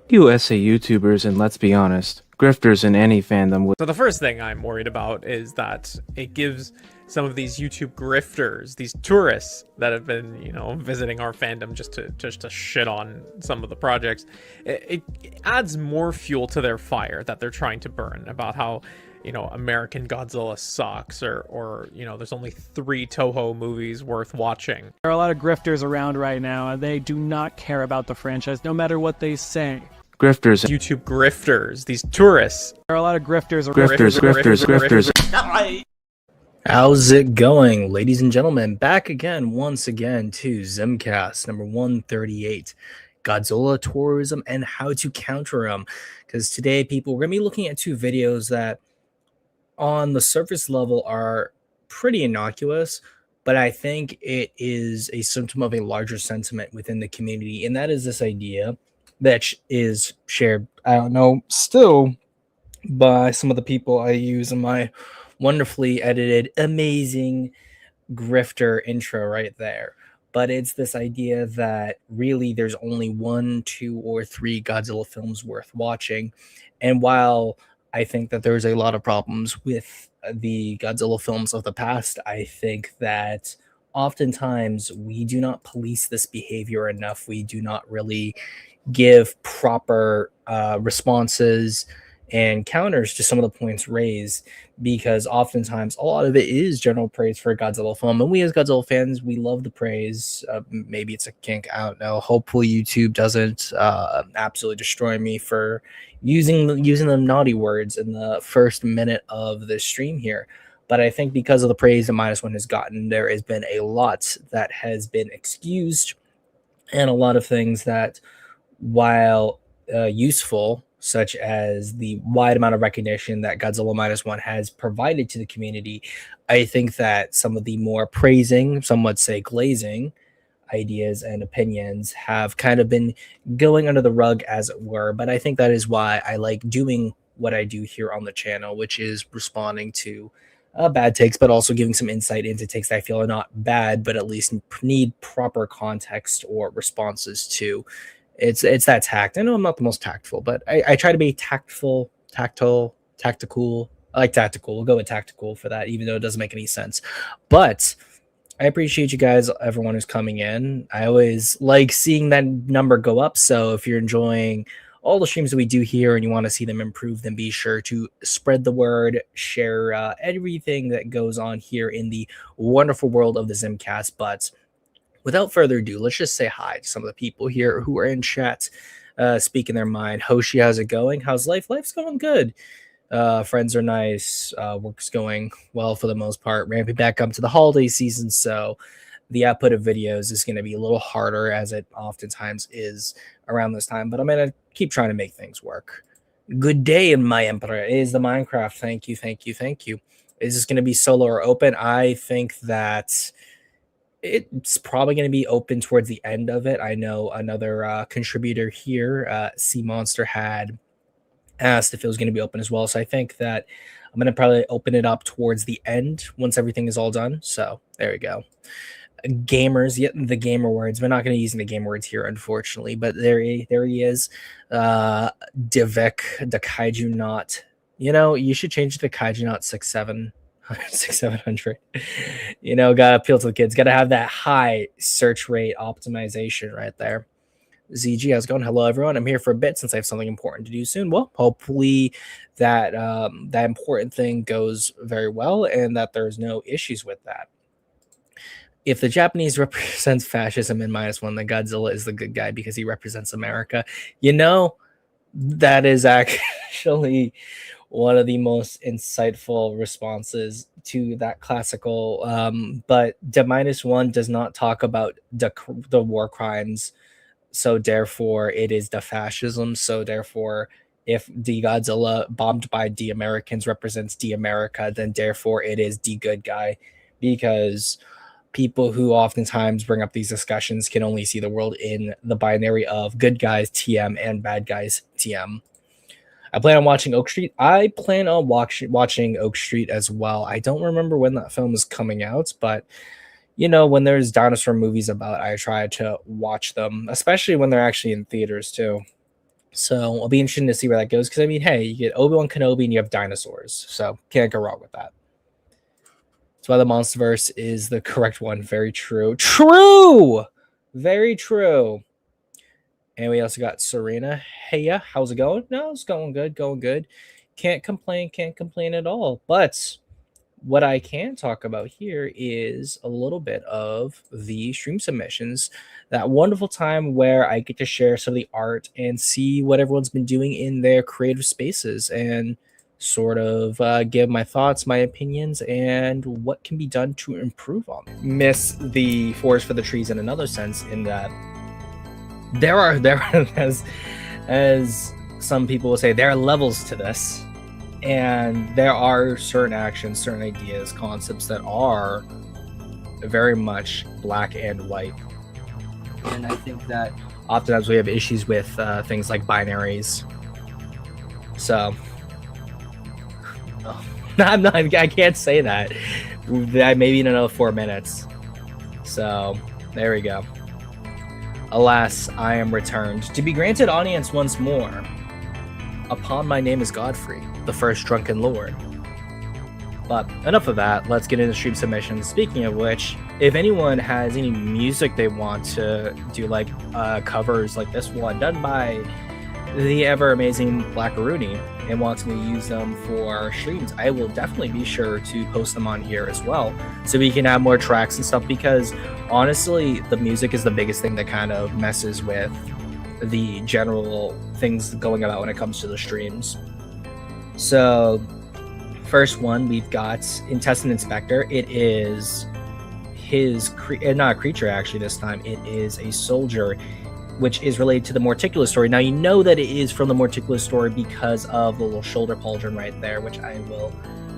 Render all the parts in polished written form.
USA YouTubers and let's be honest, grifters in any fandom would. So the first thing I'm worried about is that it gives some of these YouTube grifters, these tourists that have been, visiting our fandom just to shit on some of the projects, it adds more fuel to their fire that they're trying to burn about how, American Godzilla sucks or there's only 3 Toho movies worth watching. There are a lot of grifters around right now, and they do not care about the franchise, no matter what they say. Grifters. YouTube grifters, these tourists. There are a lot of grifters. Grifters. How's it going, ladies and gentlemen? Back again, once again, to Zimcast number 138, Godzilla tourism and how to counter them. Because today, people, we're going to be looking at 2 videos that on the surface level are pretty innocuous, but I think it is a symptom of a larger sentiment within the community, and that is this idea that is shared, I don't know, still by some of the people I use in my wonderfully edited, amazing grifter intro right there. But it's this idea that really there's only 1, 2, or 3 Godzilla films worth watching. And while I think that there's a lot of problems with the Godzilla films of the past, I think that oftentimes we do not police this behavior enough. We do not really give proper responses and counters to some of the points raised, because oftentimes a lot of it is general praise for a Godzilla film, and we as Godzilla fans, we love the praise. Maybe it's a kink, I don't know. Hopefully YouTube doesn't absolutely destroy me for using the naughty words in the first minute of this stream here. But I think because of the praise that -1 has gotten, there has been a lot that has been excused, and a lot of things that, while useful, such as the wide amount of recognition that Godzilla -1 has provided to the community, I think that some of the more praising, some would say glazing, ideas and opinions have kind of been going under the rug, as it were. But I think that is why I like doing what I do here on the channel, which is responding to bad takes, but also giving some insight into takes that I feel are not bad, but at least need proper context or responses to. It's that tact. I know I'm not the most tactful, but I try to be tactful, tactical. I like tactical. We'll go with tactical for that, even though it doesn't make any sense. But I appreciate you guys, everyone who's coming in. I always like seeing that number go up. So if you're enjoying all the streams that we do here and you want to see them improve, then be sure to spread the word, share everything that goes on here in the wonderful world of the Zimcast. But without further ado, let's just say hi to some of the people here who are in chat, speaking their mind. Hoshi, how's it going? How's life? Life's going good. Friends are nice. Work's going well for the most part. Ramping back up to the holiday season, so the output of videos is going to be a little harder, as it oftentimes is around this time. But I'm going to keep trying to make things work. Good day, my emperor. It is the Minecraft. Thank you. Is this going to be solo or open? I think that it's probably going to be open towards the end of it. I know another contributor here, Sea Monster, had asked if it was going to be open as well. So I think that I'm going to probably open it up towards the end once everything is all done. So there we go. Gamers, yet the gamer words. We're not going to use the gamer words here, unfortunately, but there he is. Divik, the Kaiju Not. You should change the Kaiju Not 6700. Gotta appeal to the kids. Gotta have that high search rate optimization right there. ZG, how's it going? Hello, everyone. I'm here for a bit since I have something important to do soon. Well, hopefully that that important thing goes very well and that there's no issues with that. If the Japanese represents fascism in -1, then Godzilla is the good guy because he represents America. That is actually one of the most insightful responses to that classical. But the -1 does not talk about the war crimes. So therefore, it is the fascism. So therefore, if the Godzilla bombed by the Americans represents the America, then therefore it is the good guy. Because people who oftentimes bring up these discussions can only see the world in the binary of good guys TM and bad guys TM. I plan on watching Oak Street. I plan on watching Oak Street as well. I don't remember when that film is coming out, but when there's dinosaur movies about, I try to watch them, especially when they're actually in theaters too. So it'll be interesting to see where that goes. Because I mean, hey, you get Obi-Wan Kenobi and you have dinosaurs, so can't go wrong with that. That's why the Monsterverse is the correct one. Very true. True. Very true. And we also got Serena. Hey, yeah, how's it going? No, it's going good. Going good. Can't complain. Can't complain at all. But what I can talk about here is a little bit of the stream submissions. That wonderful time where I get to share some of the art and see what everyone's been doing in their creative spaces and sort of give my thoughts, my opinions, and what can be done to improve on it. Miss the forest for the trees in another sense, in that there are as some people will say, there are levels to this. And there are certain actions, certain ideas, concepts that are very much black and white. And I think that oftentimes we have issues with things like binaries. So, I can't say that. Maybe in another 4 minutes. So, there we go. Alas, I am returned to be granted audience once more. Upon my name is Godfrey, the first drunken lord. But enough of that, let's get into stream submissions. Speaking of which, if anyone has any music they want to do, like covers like this one done by the ever amazing Blackaroony, and wants me to use them for streams, I will definitely be sure to post them on here as well, so we can have more tracks and stuff, because honestly, the music is the biggest thing that kind of messes with the general things going about when it comes to the streams. So first one, we've got Intestine Inspector. It is his not a creature actually this time, it is a soldier, which is related to the Morticulous story. Now you know that it is from the Morticulous story because of the little shoulder pauldron right there, which I will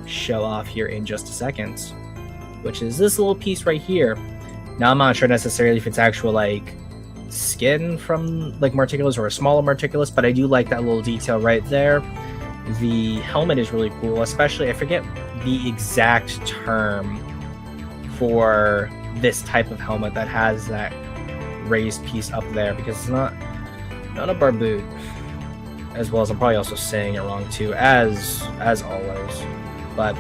show off here in just a second, which is this little piece right here. Now I'm not sure necessarily if it's actual like skin from like Morticulous or a smaller Morticulous, but I do like that little detail right there. The helmet is really cool, especially I forget the exact term for this type of helmet that has that raised piece up there, because it's not a barboot, as well as I'm probably also saying it wrong too, as always. But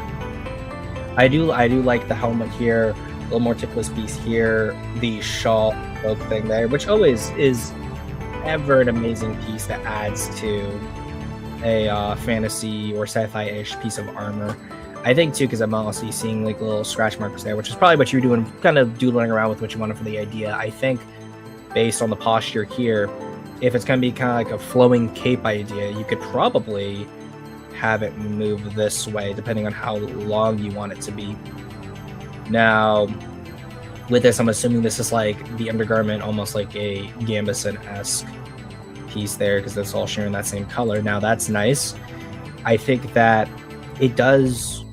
I do like the helmet here, little Morticulous piece here, the shawl cloak thing there, which always is ever an amazing piece that adds to a fantasy or sci-fi-ish piece of armor. I think too, because I'm also seeing like little scratch marks there, which is probably what you're doing, kind of doodling around with what you wanted for the idea. I think based on the posture here, if it's going to be kind of like a flowing cape idea, you could probably have it move this way, depending on how long you want it to be. Now, with this, I'm assuming this is like the undergarment, almost like a Gambison-esque piece there, because that's all sharing that same color. Now, that's nice. I think that it does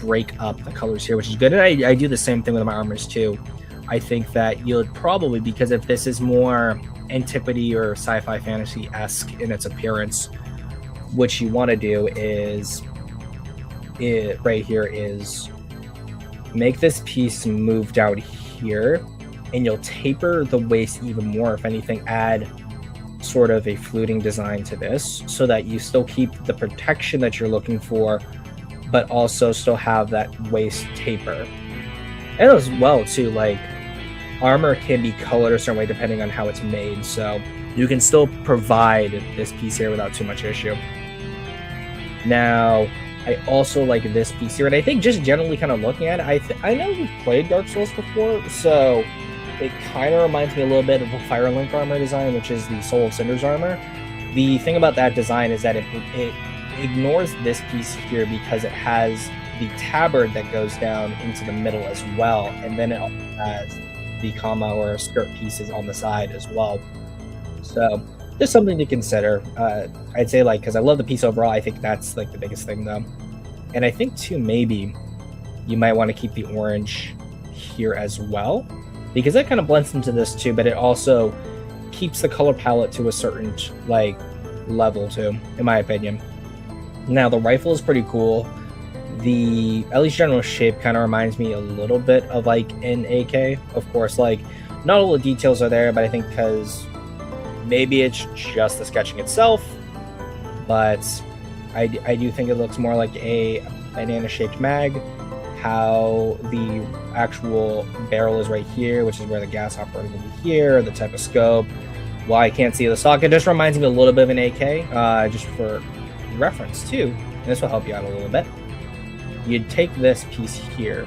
break up the colors here, which is good. And I do the same thing with my armors too. I think that you'll probably, because if this is more antiquity or sci-fi fantasy-esque in its appearance, what you want to do is, right here is make this piece move down here, and you'll taper the waist even more. If anything, add sort of a fluting design to this, so that you still keep the protection that you're looking for, but also still have that waist taper. And as well too, like, armor can be colored a certain way depending on how it's made, so you can still provide this piece here without too much issue. Now, I also like this piece here, and I think just generally kind of looking at it, I know we've played Dark Souls before, so it kind of reminds me a little bit of the Firelink armor design, which is the Soul of Cinders armor. The thing about that design is that it ignores this piece here because it has the tabard that goes down into the middle as well, and then it also has the kama or skirt pieces on the side as well. So just something to consider. I'd say, like, because I love the piece overall, I think that's like the biggest thing though. And I think too, maybe you might want to keep the orange here as well, because that kind of blends into this too, but it also keeps the color palette to a certain like level too, in my opinion. Now the rifle is pretty cool. The at least general shape kind of reminds me a little bit of like an AK. Of course, like not all the details are there, but I think because Maybe it's just the sketching itself, but I do think it looks more like a banana-shaped mag. How the actual barrel is right here, which is where the gas operator will be here, the type of scope. Why I can't see the stock, it just reminds me a little bit of an AK, just for reference too. And this will help you out a little bit. You'd take this piece here.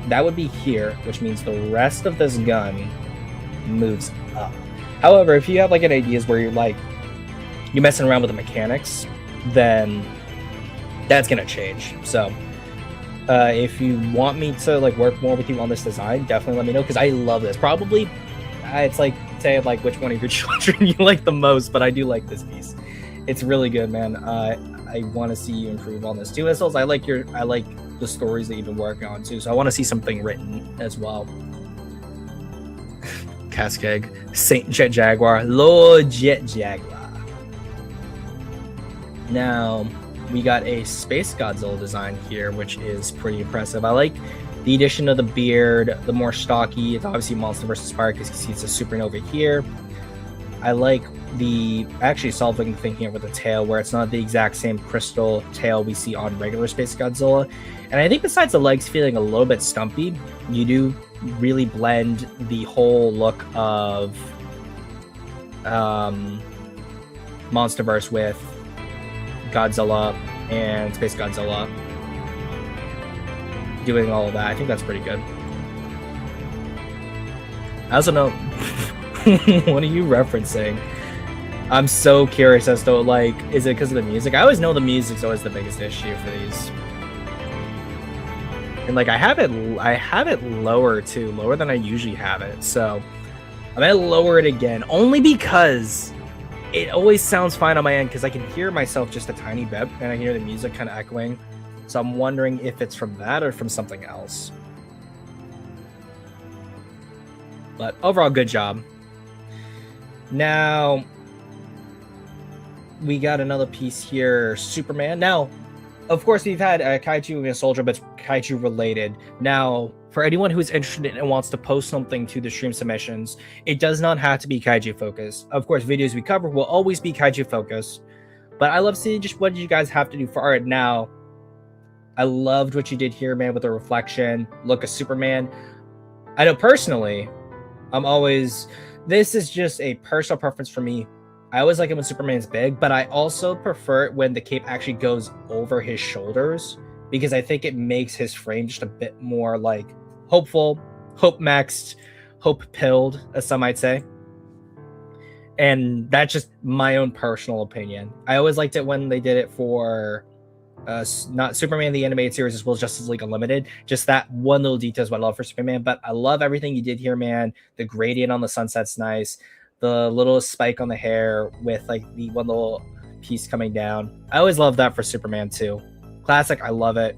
That would be here, which means the rest of this gun moves up. However, if you have like an ideas where you're messing around with the mechanics, then that's gonna change. So if you want me to like work more with you on this design, definitely let me know, because I love this. Probably it's like saying like which one of your children you like the most, but I do like this piece. It's really good, man. I want to see you improve on this too. As well as I like the stories that you've been working on too. So I want to see something written as well. Cascade, Saint Jet Jaguar, Lord Jet Jaguar. Now we got a Space Godzilla design here, which is pretty impressive. I like the addition of the beard, the more stocky. It's obviously Monster vs. Fire because you see it's a supernova here. I like the actually solving thinking with the tail, where it's not the exact same crystal tail we see on regular Space Godzilla. And I think besides the legs feeling a little bit stumpy, you do really blend the whole look of Monsterverse with Godzilla and Space Godzilla. Doing all of that, I think that's pretty good. I also know what are you referencing? I'm so curious as to like, is it because of the music? I always know the music's always the biggest issue for these. And like I have it lower too, lower than I usually have it. So I'm gonna lower it again, only because it always sounds fine on my end because I can hear myself just a tiny bit and I hear the music kind of echoing. So I'm wondering if it's from that or from something else. But overall, good job. Now, we got another piece here, Superman. Now, of course, we've had Kaiju and a Soldier, but it's Kaiju related. Now, for anyone who's interested and wants to post something to the stream submissions, it does not have to be Kaiju focused. Of course, videos we cover will always be Kaiju focused. But I love seeing just what you guys have to do for art. Now, I loved what you did here, man, with the reflection, look of Superman. I know personally, this is just a personal preference for me. I always like it when Superman's big, but I also prefer it when the cape actually goes over his shoulders, because I think it makes his frame just a bit more like hopeful, hope maxed, hope pilled, as some might say. And that's just my own personal opinion. I always liked it when they did it for not Superman the animated series as well as Justice League Unlimited. Just that one little detail is what I love for Superman. But I love everything you did here, man. The gradient on the sunset's nice. The little spike on the hair with like the one little piece coming down. I always love that for Superman too. Classic, I love it.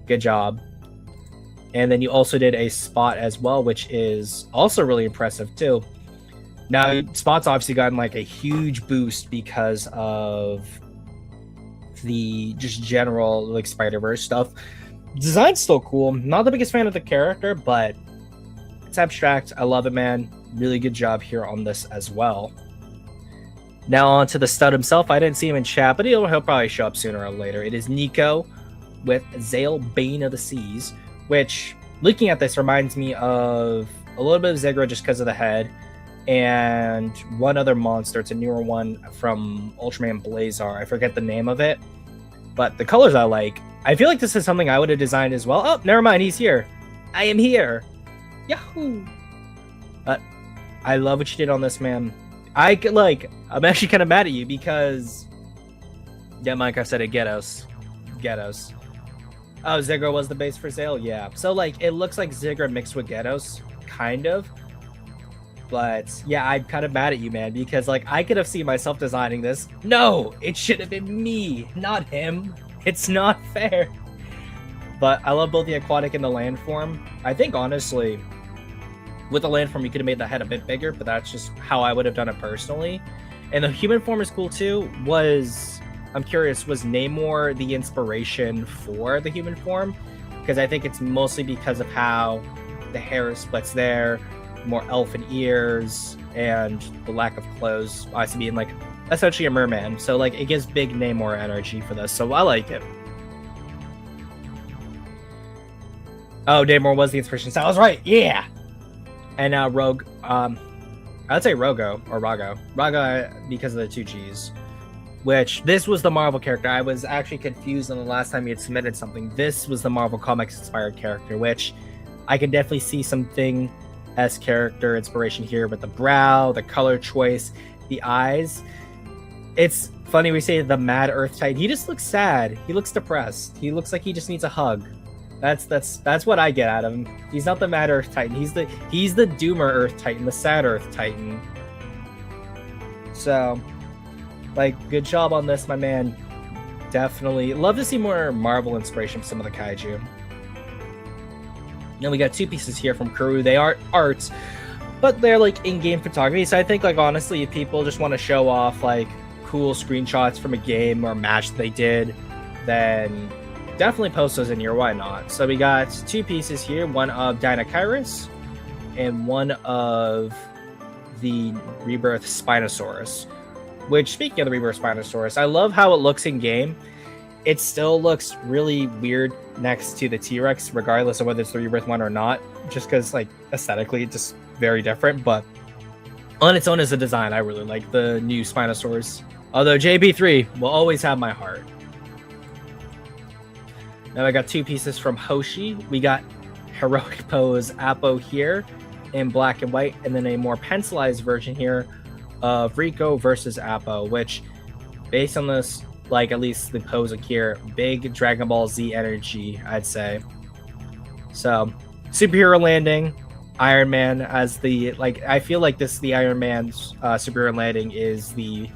Good job. And then you also did a Spot as well, which is also really impressive too. Now, Spot's obviously gotten like a huge boost because of the just general like Spider-Verse stuff. Design's still cool. Not the biggest fan of the character, but it's abstract. I love it, man. Really good job here on this as well. Now on to the stud himself. I didn't see him in chat, but he'll probably show up sooner or later. It is Nico with Zale, Bane of the Seas, which, looking at this, reminds me of a little bit of Zigra just because of the head, and one other monster. It's a newer one from Ultraman Blazar. I forget the name of it, but the colors I like. I feel like this is something I would have designed as well. Oh, never mind. He's here. I am here. Yahoo! But I love what you did on this, man. I'm actually kind of mad at you because, yeah, Minecraft said it. Ghettos. Oh, Zigra was the base for Zale? Yeah. So, like, it looks like Zigra mixed with Ghettos, kind of. But, yeah, I'm kind of mad at you, man, because, like, I could have seen myself designing this. No! It should have been me, not him. It's not fair. But I love both the aquatic and the land form. I think, honestly, with the land form, you could have made the head a bit bigger, but that's just how I would have done it personally. And the human form is cool, too. I'm curious, was Namor the inspiration for the human form? Because I think it's mostly because of how the hair splits there, more elfin ears and the lack of clothes, obviously being like essentially a merman. So like it gives big Namor energy for this. So I like it. Oh, Namor was the inspiration. So I was right. Yeah. And now Rogue, I'd say Rogo or Rago. Raga because of the 2 G's. Which this was the Marvel character. I was actually confused on the last time you had submitted something. This was the Marvel Comics inspired character, which I can definitely see something as character inspiration here with the brow, the color choice, the eyes. It's funny we say the Mad Earth Titan. He just looks sad. He looks depressed. He looks like he just needs a hug. That's what I get out of him. He's not the Mad Earth Titan. He's the Doomer Earth Titan, the Sad Earth Titan. So, like, good job on this, my man. Definitely love to see more Marvel inspiration from some of the kaiju. Now we got 2 pieces here from Kuru. They are art, but they're like in-game photography. So I think, like, honestly, if people just want to show off like cool screenshots from a game or a match that they did, then definitely post those in here. Why not? So we got 2 pieces here, one of Dinokairos and one of the Rebirth Spinosaurus. Which, speaking of the Rebirth Spinosaurus, I love how it looks in game. It still looks really weird next to the T-Rex, regardless of whether it's the Rebirth one or not, just because, like, aesthetically, it's just very different. But on its own as a design, I really like the new Spinosaurus. Although JB3 will always have my heart. Now I got 2 pieces from Hoshi. We got Heroic Pose Apo here in black and white, and then a more pencilized version here of Rico versus Apo, which, based on this, like, at least the pose here, big Dragon Ball Z energy, I'd say. So, superhero landing, Iron Man as the, like, I feel like the Iron Man's superhero landing is the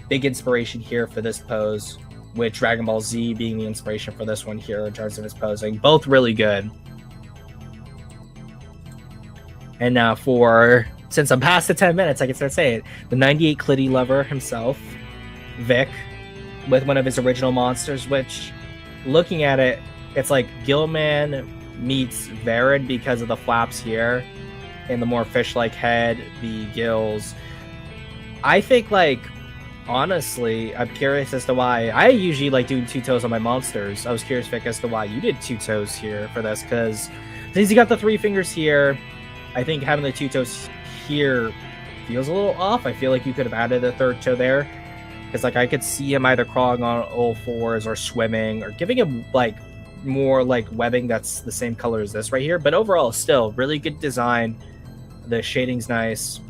big inspiration here for this pose, with Dragon Ball Z being the inspiration for this one here in terms of his posing. Both really good. And now since I'm past the 10 minutes, I can start saying it. The 98 Clitty lover himself, Vic, with one of his original monsters, which, looking at it, it's like Gilman meets Varan because of the flaps here and the more fish-like head, the gills. I think, like, honestly, I'm curious as to why. I usually like doing 2 toes on my monsters. I was curious, Vic, as to why you did 2 toes here for this, because since you got the 3 fingers here, I think having the 2 toes here feels a little off. I feel like you could have added a 3rd toe there, because, like, I could see him either crawling on all 4s or swimming or giving him, like, more like webbing that's the same color as this right here. But overall, still really good design. The shading's nice.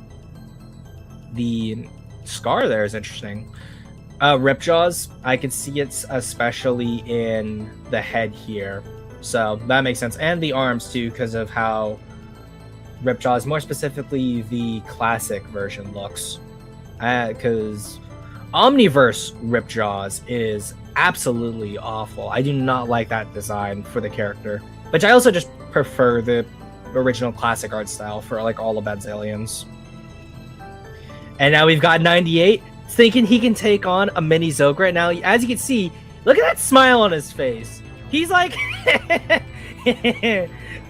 The scar there is interesting. Ripjaws, I can see it especially in the head here, so that makes sense. And the arms too, because of how Ripjaws, more specifically the classic version, looks. Because Omniverse Ripjaws is absolutely awful. I do not like that design for the character, which I also just prefer the original classic art style for, like, all of Bed's aliens. And now we've got 98 thinking he can take on a mini Zogra. Now, as you can see, look at that smile on his face. He's like,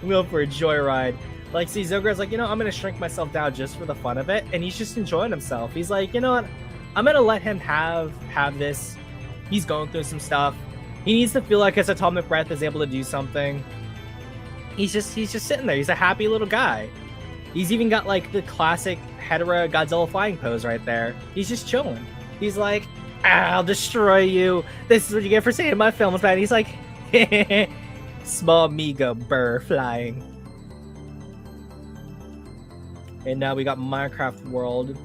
wheel for a joyride. Like, see, Zogra's like, I'm going to shrink myself down just for the fun of it. And he's just enjoying himself. He's like, you know what? I'm going to let him have this. He's going through some stuff. He needs to feel like his atomic breath is able to do something. He's just sitting there. He's a happy little guy. He's even got, like, the classic Hedorah Godzilla flying pose right there. He's just chilling. He's like, I'll destroy you. This is what you get for saying my film's bad. He's like, small Migo burr flying. And now we got Minecraft World.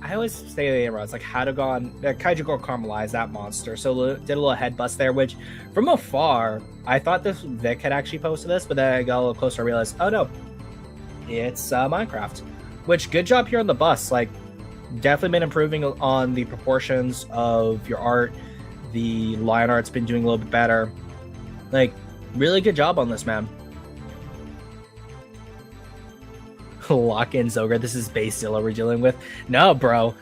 I always say the it's like Kaiju Girl caramelized that monster. So did a little head bust there, which from afar, I thought this Vic had actually posted this, but then I got a little closer, I realized, oh no, it's Minecraft. Which, good job here on the bust. Like, definitely been improving on the proportions of your art. The line art's been doing a little bit better. Like, really good job on this, man. Lock in Zogra. This is base Zilla we're dealing with. No, bro.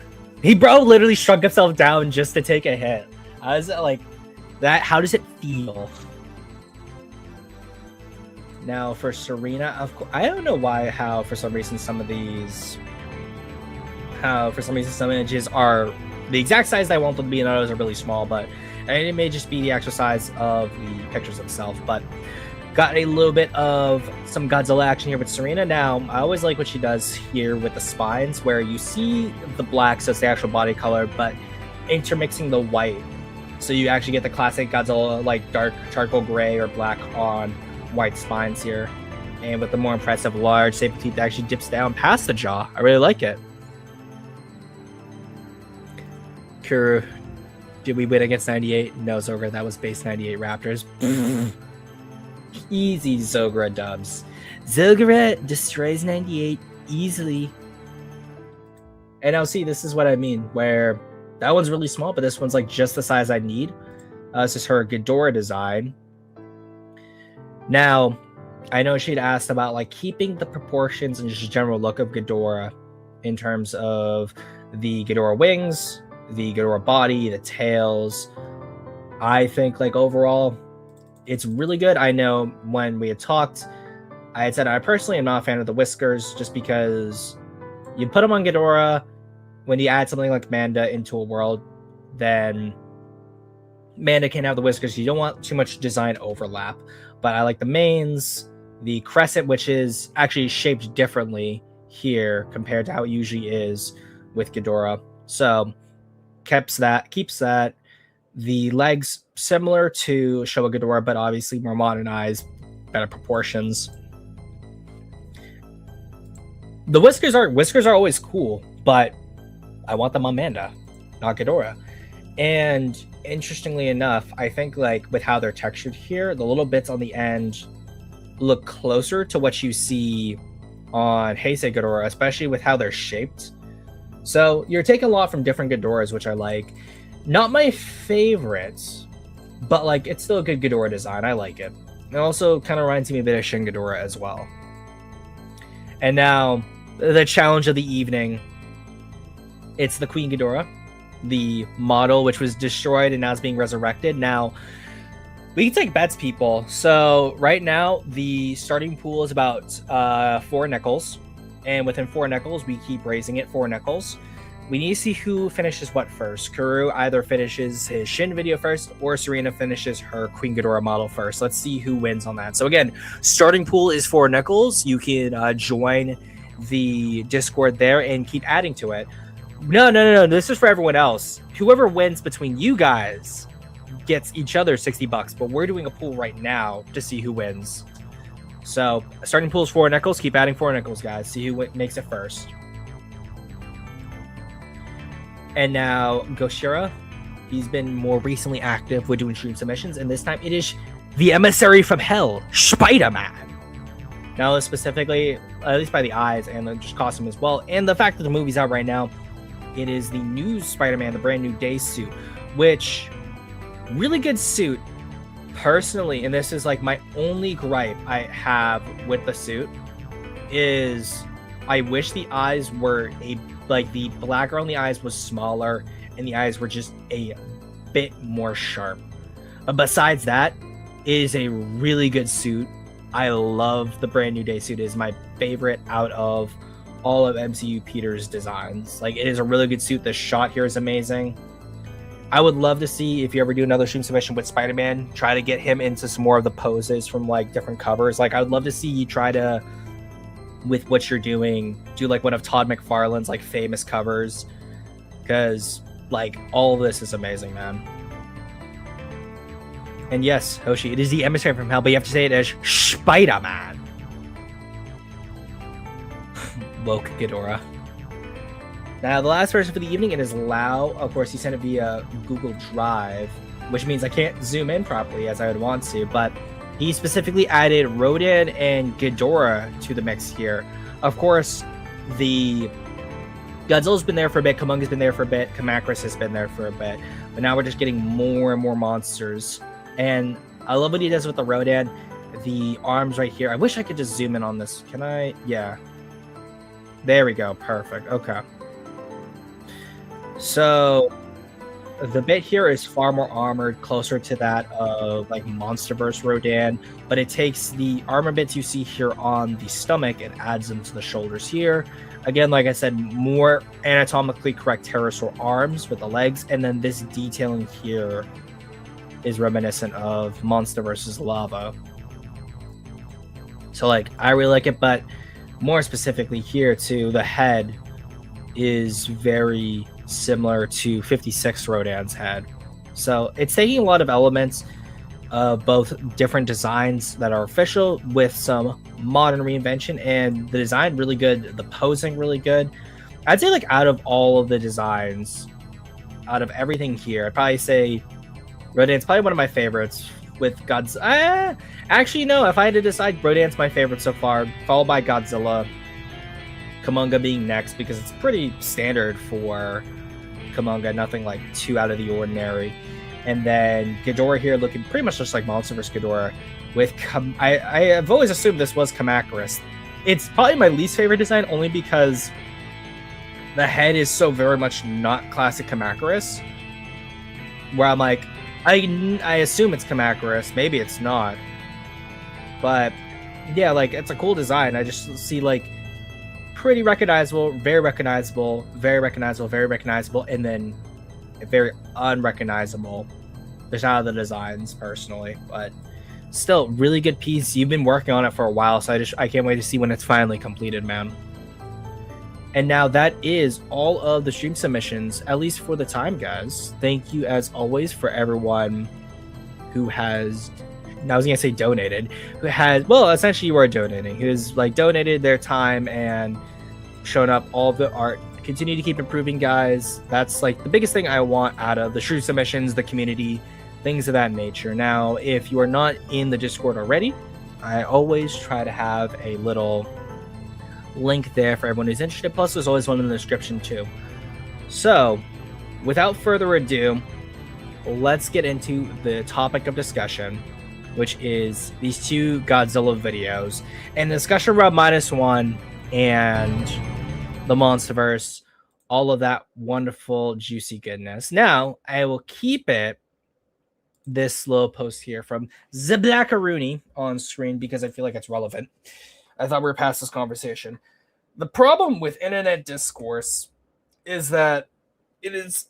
Bro literally shrunk himself down just to take a hit. I was like, that. How does it feel? Now for Serena, of course, I don't know how for some reason some of these, some images are the exact size I want them to be, and others are really small. But it may just be the actual size of the pictures themselves. But got a little bit of some Godzilla action here with Serena. Now, I always like what she does here with the spines, where you see the black, so it's the actual body color, but intermixing the white. So you actually get the classic Godzilla, like dark charcoal gray or black on white spines here. And with the more impressive large saber teeth that actually dips down past the jaw. I really like it. Kuru, did we win against 98? No, Zogra, that was base 98 Raptors. Easy Zogra dubs. Zogra destroys 98 easily. And now see, this is what I mean, where that one's really small, but this one's like just the size I need. This is her Ghidorah design. Now, I know she'd asked about like keeping the proportions and just general look of Ghidorah in terms of the Ghidorah wings, the Ghidorah body, the tails. I think like overall, it's really good. I know when we had talked, I had said I personally am not a fan of the whiskers just because you put them on Ghidorah. When you add something like Manda into a world, then Manda can have the whiskers. You don't want too much design overlap. But I like the manes, the crescent, which is actually shaped differently here compared to how it usually is with Ghidorah. So keeps that. The legs similar to Showa Ghidorah, but obviously more modernized, better proportions. The whiskers are always cool, but I want them on Manda, not Ghidorah. And interestingly enough, I think like with how they're textured here, the little bits on the end look closer to what you see on Heisei Ghidorah, especially with how they're shaped. So you're taking a lot from different Ghidorahs, which I like. Not my favorite, but like it's still a good Ghidorah design. I like it. It also kind of reminds me a bit of Shin Ghidorah as well. And now the challenge of the evening. It's the Queen Ghidorah, the model which was destroyed and now is being resurrected. Now, we can take bets, people. So right now, the starting pool is about 4 nickels. And within 4 nickels, we keep raising it 4 nickels. We need to see who finishes what first. Kuru either finishes his Shin video first, or Serena finishes her Queen Ghidorah model first. Let's see who wins on that. So again, starting pool is 4 nickels. You can join the Discord there and keep adding to it. No. This is for everyone else. Whoever wins between you guys gets each other $60, but we're doing a pool right now to see who wins. So starting pool is 4 nickels. Keep adding 4 nickels, guys. See who makes it first. And now Goshira, he's been more recently active with doing stream submissions, and this time it is the emissary from hell, Spider-Man. Now specifically, at least by the eyes and the just costume as well, and the fact that the movie's out right now, it is the new Spider-Man, the brand new day suit, which really good suit personally. And this is like my only gripe I have with the suit is I wish the eyes were the black around the eyes was smaller and the eyes were just a bit more sharp. But besides that, it is a really good suit. I love the brand new day suit. It is my favorite out of all of MCU Peter's designs. Like, it is a really good suit. The shot here is amazing. I would love to see, if you ever do another stream submission with Spider-Man, try to get him into some more of the poses from like different covers. Like, I would love to see you try to, with what you're doing, do like one of Todd McFarlane's like famous covers, because like all of this is amazing, man. And yes, Hoshi, it is the emissary from hell, but you have to say it as Spider-Man. Woke Ghidorah. Now, the last person for the evening, it is Lau. Of course, he sent it via Google Drive, which means I can't zoom in properly as I would want to, but he specifically added Rodan and Ghidorah to the mix here. Of course, the Godzilla's been there for a bit, Kamunga's been there for a bit, Kamakris has been there for a bit, but now we're just getting more and more monsters. And I love what he does with the Rodan, the arms right here. I wish I could just zoom in on this. Can I? Yeah. There we go. Perfect. Okay. So the bit here is far more armored, closer to that of like Monsterverse Rodan, but it takes the armor bits you see here on the stomach and adds them to the shoulders here. Again, like I said, more anatomically correct pterosaur arms with the legs, and then this detailing here is reminiscent of Monster vs. Lava. So like, I really like it, but more specifically here too, the head is very similar to 56 Rodan's head. So it's taking a lot of elements of both different designs that are official with some modern reinvention, and the design really good, the posing really good. I'd say like out of all of the designs, out of everything here, I'd probably say Rodan's probably one of my favorites with Godzilla. Actually, no, if I had to decide, Rodan's my favorite so far, followed by Godzilla. Kumonga being next because it's pretty standard for Kumonga, nothing like too out of the ordinary. And then Ghidorah here looking pretty much just like Monster vs. Ghidorah. With I have always assumed this was Kamacuras. It's probably my least favorite design only because the head is so very much not classic Kamacuras. Where I'm like, I assume it's Kamacuras, maybe it's not. But yeah, like it's a cool design. I just see like pretty recognizable, very recognizable, very recognizable, very recognizable, and then very unrecognizable. There's not other designs personally, but still really good piece. You've been working on it for a while, so I can't wait to see when it's finally completed, man. And now that is all of the stream submissions, at least for the time, guys. Thank you as always for everyone who has, I was gonna say donated, who has, well, essentially you are donating, who's like donated their time and shown up all of the art. Continue to keep improving, guys. That's like the biggest thing I want out of the stream submissions, the community, things of that nature. Now, if you are not in the Discord already, I always try to have a little link there for everyone who's interested. Plus, there's always one in the description too. So, without further ado, let's get into the topic of discussion, which is these two Godzilla videos and the discussion around -1 and the Monsterverse, all of that wonderful, juicy goodness. Now, I will keep it this little post here from Zablackaroony on screen because I feel like it's relevant. I thought we were past this conversation. The problem with internet discourse is that it is,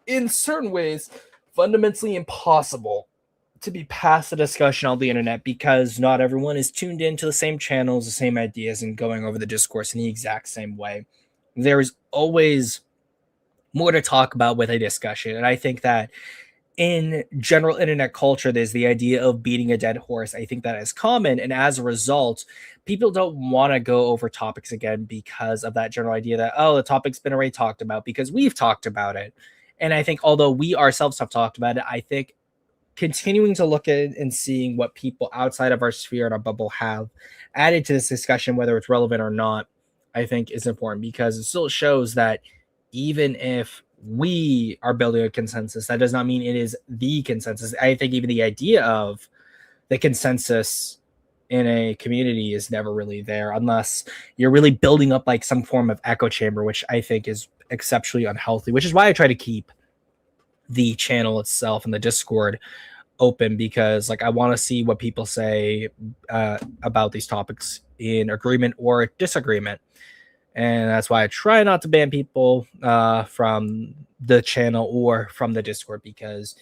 in certain ways, fundamentally impossible to be past the discussion on the internet because not everyone is tuned into the same channels, the same ideas, and going over the discourse in the exact same way. There is always more to talk about with a discussion, and I think that in general internet culture, there's the idea of beating a dead horse. I think that is common, and as a result, people don't want to go over topics again because of that general idea that, oh, the topic's been already talked about because we've talked about it. And I think although we ourselves have talked about it, I think continuing to look at it and seeing what people outside of our sphere and our bubble have added to this discussion, whether it's relevant or not, I think is important because it still shows that even if we are building a consensus, that does not mean it is the consensus. I think even the idea of the consensus in a community is never really there unless you're really building up like some form of echo chamber, which I think is exceptionally unhealthy, which is why I try to keep the channel itself and the Discord open, because like I want to see what people say about these topics in agreement or disagreement. And that's why I try not to ban people from the channel or from the Discord, because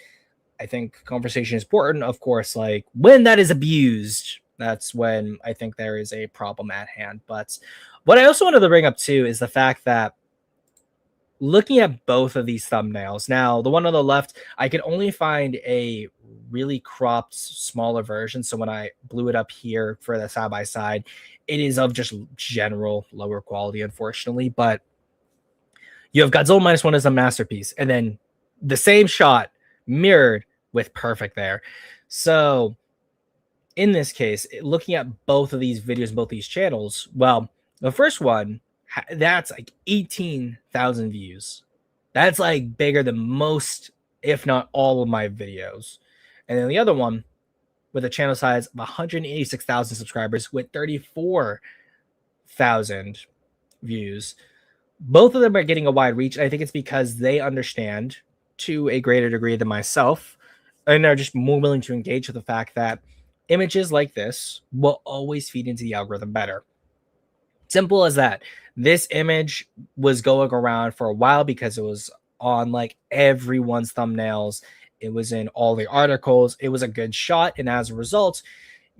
I think conversation is important. Of course, like when that is abused, that's when I think there is a problem at hand. But what I also wanted to bring up too is the fact that looking at both of these thumbnails, now the one on the left, I could only find a really cropped, smaller version. So when I blew it up here for the side by side, it is of just general lower quality, unfortunately. But you have Godzilla -1 as a masterpiece, and then the same shot mirrored with perfect there. So in this case, looking at both of these videos, both these channels, well, the first one, that's like 18,000 views. That's like bigger than most, if not all of my videos. And then the other one with a channel size of 186,000 subscribers with 34,000 views. Both of them are getting a wide reach. I think it's because they understand to a greater degree than myself and are just more willing to engage with the fact that images like this will always feed into the algorithm better. Simple as that. This image was going around for a while because it was on like everyone's thumbnails. It was in all the articles. It was a good shot. And as a result,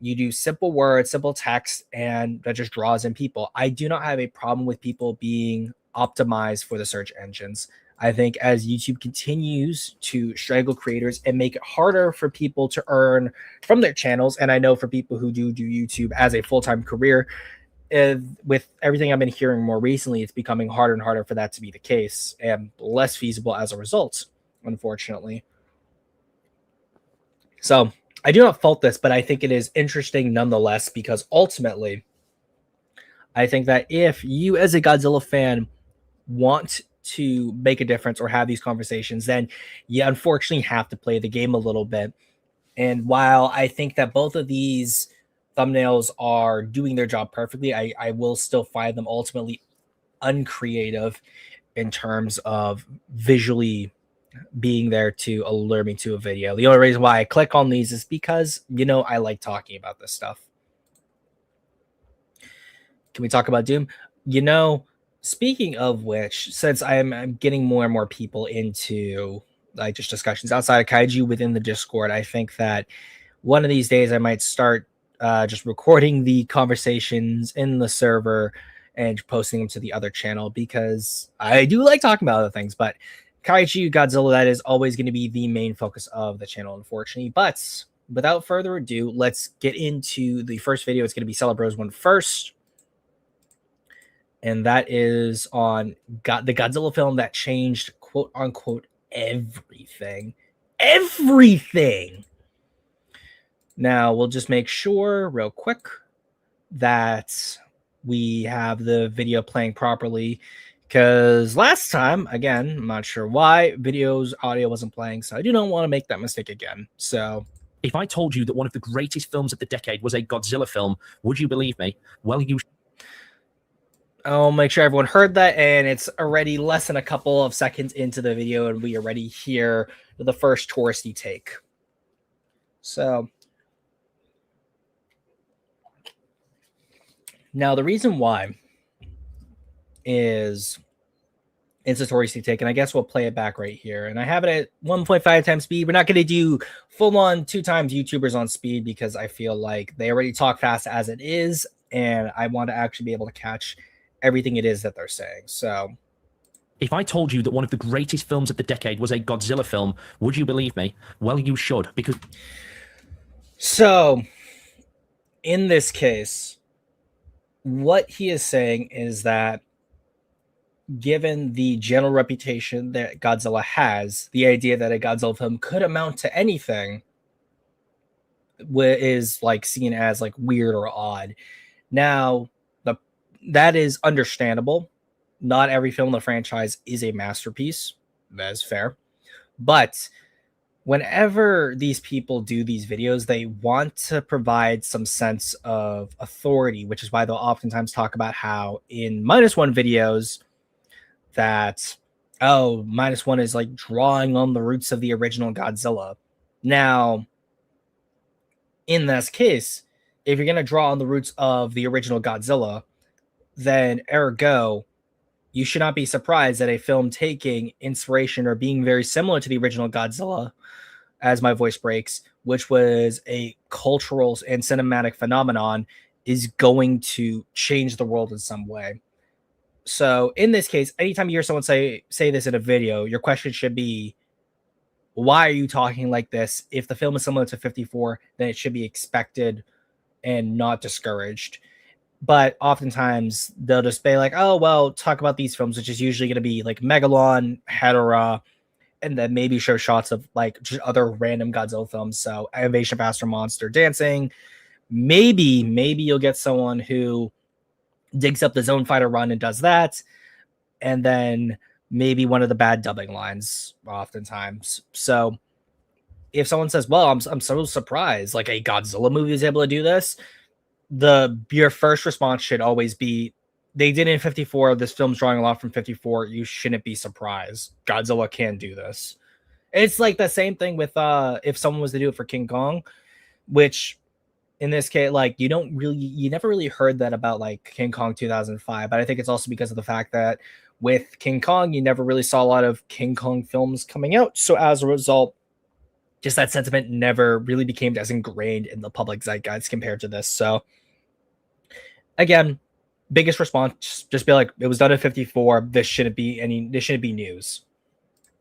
you do simple words, simple text, and that just draws in people. I do not have a problem with people being optimized for the search engines. I think as YouTube continues to strangle creators and make it harder for people to earn from their channels, and I know for people who do YouTube as a full-time career, with everything I've been hearing more recently, it's becoming harder and harder for that to be the case and less feasible as a result, unfortunately. So I do not fault this, but I think it is interesting nonetheless, because ultimately, I think that if you as a Godzilla fan want to make a difference or have these conversations, then you unfortunately have to play the game a little bit. And while I think that both of these thumbnails are doing their job perfectly, I will still find them ultimately uncreative in terms of visually being there to allure me to a video. The only reason why I click on these is because, I like talking about this stuff. Can we talk about Doom? Speaking of which, since I'm getting more and more people into like just discussions outside of kaiju within the Discord, I think that one of these days I might start just recording the conversations in the server and posting them to the other channel, because I do like talking about other things, but kaiju, Godzilla, that is always going to be the main focus of the channel, unfortunately. But without further ado, let's get into the first video. It's going to be Celebros one first. And that is on the Godzilla film that changed, quote unquote, everything. Everything. Now, we'll just make sure real quick that we have the video playing properly, because last time, again, I'm not sure why, audio wasn't playing, so I do not want to make that mistake again. So if I told you that one of the greatest films of the decade was a Godzilla film, would you believe me? Well, I'll make sure everyone heard that, and it's already less than a couple of seconds into the video, and we already hear the first touristy take. So now the reason why is it's a touristy take, and I guess we'll play it back right here. And I have it at 1.5 times speed. We're not going to do full-on 2 times YouTubers on speed, because I feel like they already talk fast as it is, and I want to actually be able to catch everything it is that they're saying. So if I told you that one of the greatest films of the decade was a Godzilla film, would you believe me? Well, you should, because... So, in this case, what he is saying is that given the general reputation that Godzilla has, the idea that a Godzilla film could amount to anything is like seen as like weird or odd. Now, that is understandable. Not every film in the franchise is a masterpiece. That is fair. But whenever these people do these videos, they want to provide some sense of authority, which is why they'll oftentimes talk about how in -1 videos that, -1 is like drawing on the roots of the original Godzilla. Now, in this case, if you're going to draw on the roots of the original Godzilla, then ergo, you should not be surprised that a film taking inspiration or being very similar to the original Godzilla, as my voice breaks, which was a cultural and cinematic phenomenon, is going to change the world in some way. So in this case, anytime you hear someone say this in a video, your question should be, why are you talking like this? If the film is similar to 54, then it should be expected and not discouraged. But oftentimes they'll just be like, oh, well, talk about these films, which is usually going to be like Megalon, Hedorah, and then maybe show shots of like just other random Godzilla films. So Invasion of Astro Monster, Dancing. Maybe you'll get someone who digs up the Zone Fighter run and does that. And then maybe one of the bad dubbing lines oftentimes. So if someone says, well, I'm so surprised, like a Godzilla movie is able to do this, your first response should always be, they did it in 54. This film's drawing a lot from 54. You shouldn't be surprised. Godzilla can do this. It's like the same thing with if someone was to do it for King Kong, which in this case, like you never really heard that about like King Kong 2005. But I think it's also because of the fact that with King Kong, you never really saw a lot of King Kong films coming out. So as a result, just that sentiment never really became as ingrained in the public zeitgeist compared to this. So again, biggest response, just be like, it was done in 54. This shouldn't be news.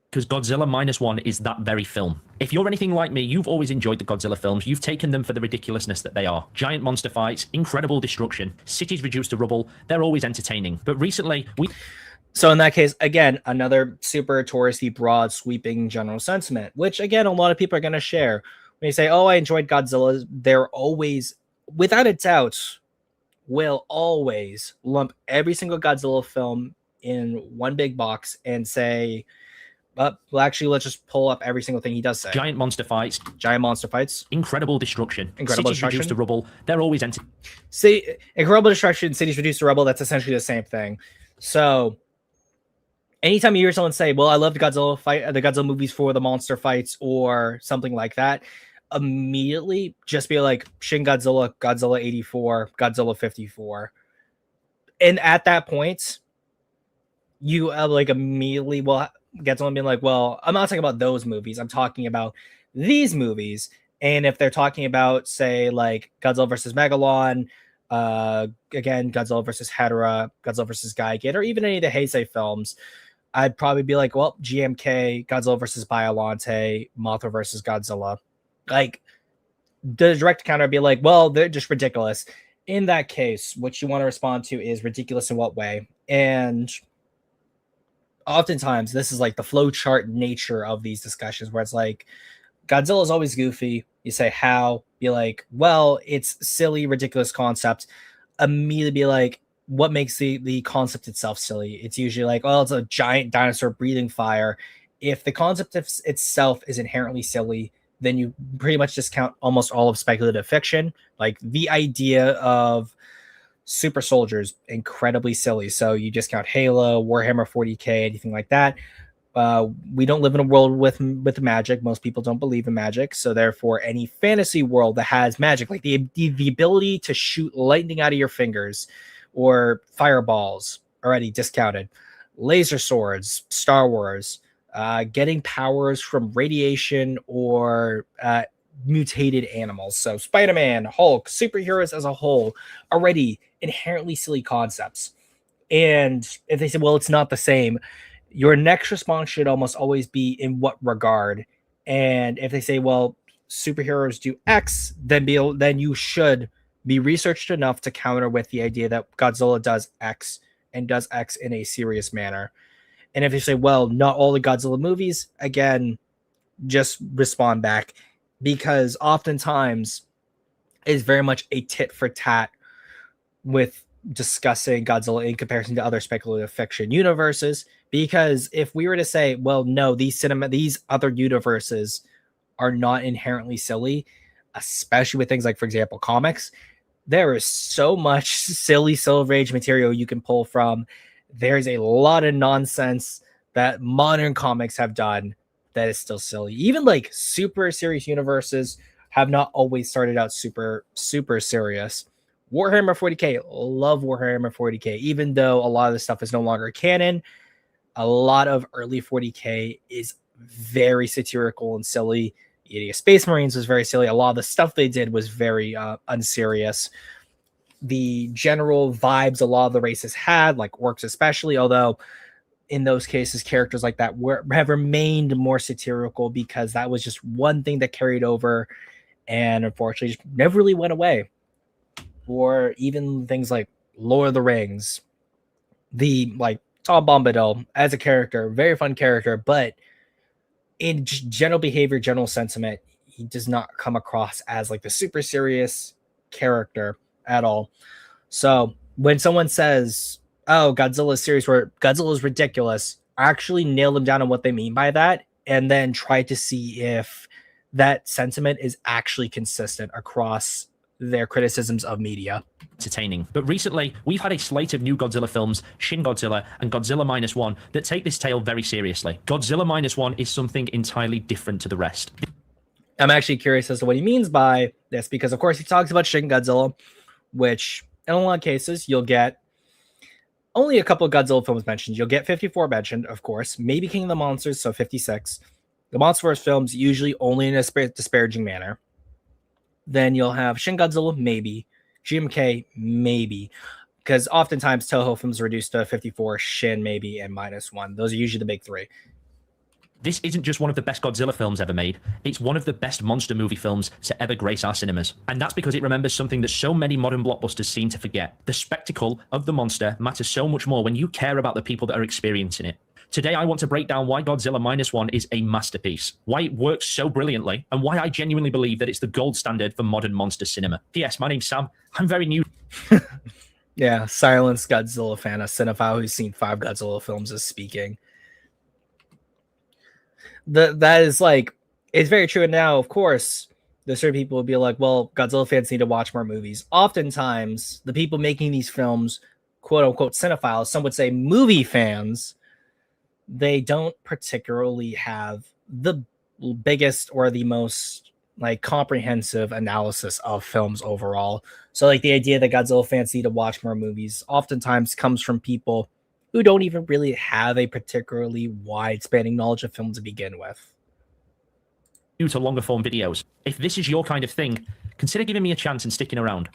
Because Godzilla -1 is that very film. If you're anything like me, you've always enjoyed the Godzilla films. You've taken them for the ridiculousness that they are. Giant monster fights, incredible destruction, cities reduced to rubble. They're always entertaining. But recently, So in that case, again, another super touristy, broad, sweeping general sentiment, which again, a lot of people are going to share. When you say, oh, I enjoyed Godzilla, they're always, without a doubt, will always lump every single Godzilla film in one big box and say, well, actually, let's just pull up every single thing he does say. Giant monster fights, incredible destruction, incredible cities destruction. reduced to rubble. They're always See, incredible destruction, cities reduced to rubble. That's essentially the same thing. So, anytime you hear someone say, "Well, I love the Godzilla movies for the monster fights," or something like that, immediately just be like Shin Godzilla, Godzilla 84, Godzilla 54, and at that point, you like immediately get someone being like, well, I'm not talking about those movies. I'm talking about these movies. And if they're talking about, say, like Godzilla versus Megalon, again, Godzilla versus Hedorah, Godzilla versus Gigan, or even any of the Heisei films, I'd probably be like, well, GMK, Godzilla versus Biollante, Mothra versus Godzilla. Like, the direct counter would be like, well, they're just ridiculous. In that case, what you want to respond to is ridiculous in what way? And oftentimes this is like the flow chart nature of these discussions where it's like Godzilla is always goofy. You say how, be like, well, it's silly, ridiculous concept. Immediately be like, what makes the concept itself silly? It's usually like, well, it's a giant dinosaur breathing fire. If the concept itself is inherently silly, then you pretty much discount almost all of speculative fiction. Like the idea of super soldiers, incredibly silly. So you discount Halo, Warhammer 40K, anything like that. We don't live in a world with magic. Most people don't believe in magic. So therefore, any fantasy world that has magic, like the ability to shoot lightning out of your fingers or fireballs, already discounted. Laser swords, Star Wars, getting powers from radiation or mutated animals. So Spider-Man, Hulk, superheroes as a whole, already inherently silly concepts. And if they say, well, it's not the same, your next response should almost always be in what regard. And if they say, well, superheroes do X, then you should be researched enough to counter with the idea that Godzilla does X and does X in a serious manner. And if you say, well, not all the Godzilla movies, again, just respond back, because oftentimes it's very much a tit for tat with discussing Godzilla in comparison to other speculative fiction universes. Because if we were to say, well, no, these other universes are not inherently silly, especially with things like, for example, comics, there is so much silly Silver Age material you can pull from. There's a lot of nonsense that modern comics have done that is still silly. Even like super serious universes have not always started out super, super serious. Warhammer 40K, love Warhammer 40K, even though a lot of the stuff is no longer canon. A lot of early 40K is very satirical and silly. Space Marines was very silly. A lot of the stuff they did was very unserious. The general vibes a lot of the races had, like orcs especially, although in those cases, characters like that have remained more satirical because that was just one thing that carried over and unfortunately just never really went away. Or even things like Lord of the Rings, Tom Bombadil as a character, very fun character, but in general behavior, general sentiment, he does not come across as like the super serious character at all. So when someone says, oh, Godzilla's serious, where Godzilla is ridiculous, actually nail them down on what they mean by that, and then try to see if that sentiment is actually consistent across their criticisms of media. Entertaining. But recently, we've had a slate of new Godzilla films, Shin Godzilla and Godzilla Minus One, that take this tale very seriously. Godzilla Minus One is something entirely different to the rest. I'm actually curious as to what he means by this, because of course he talks about Shin Godzilla, which in a lot of cases you'll get only a couple of Godzilla films mentioned. You'll get 54 mentioned, of course, maybe King of the Monsters, so 56. The Monsterverse films usually only in a disparaging manner. Then you'll have Shin Godzilla, maybe. GMK, maybe. Because oftentimes Toho films are reduced to 54, Shin, maybe, and Minus One. Those are usually the big three. This isn't just one of the best Godzilla films ever made, it's one of the best monster movie films to ever grace our cinemas. And that's because it remembers something that so many modern blockbusters seem to forget. The spectacle of the monster matters so much more when you care about the people that are experiencing it. Today, I want to break down why Godzilla Minus One is a masterpiece, why it works so brilliantly, and why I genuinely believe that it's the gold standard for modern monster cinema. P.S. My name's Sam. I'm very new. Yeah, silenced Godzilla fan, a cinephile who's seen 5 Godzilla films is speaking. That is like, it's very true. And now, of course, there's certain people will be like, well, Godzilla fans need to watch more movies. Oftentimes, the people making these films, quote unquote, cinephiles, some would say movie fans, they don't particularly have the biggest or the most like comprehensive analysis of films overall. So like the idea that Godzilla fans need to watch more movies oftentimes comes from people who don't even really have a particularly wide spanning knowledge of film to begin with. To longer form videos. If this is your kind of thing, consider giving me a chance and sticking around.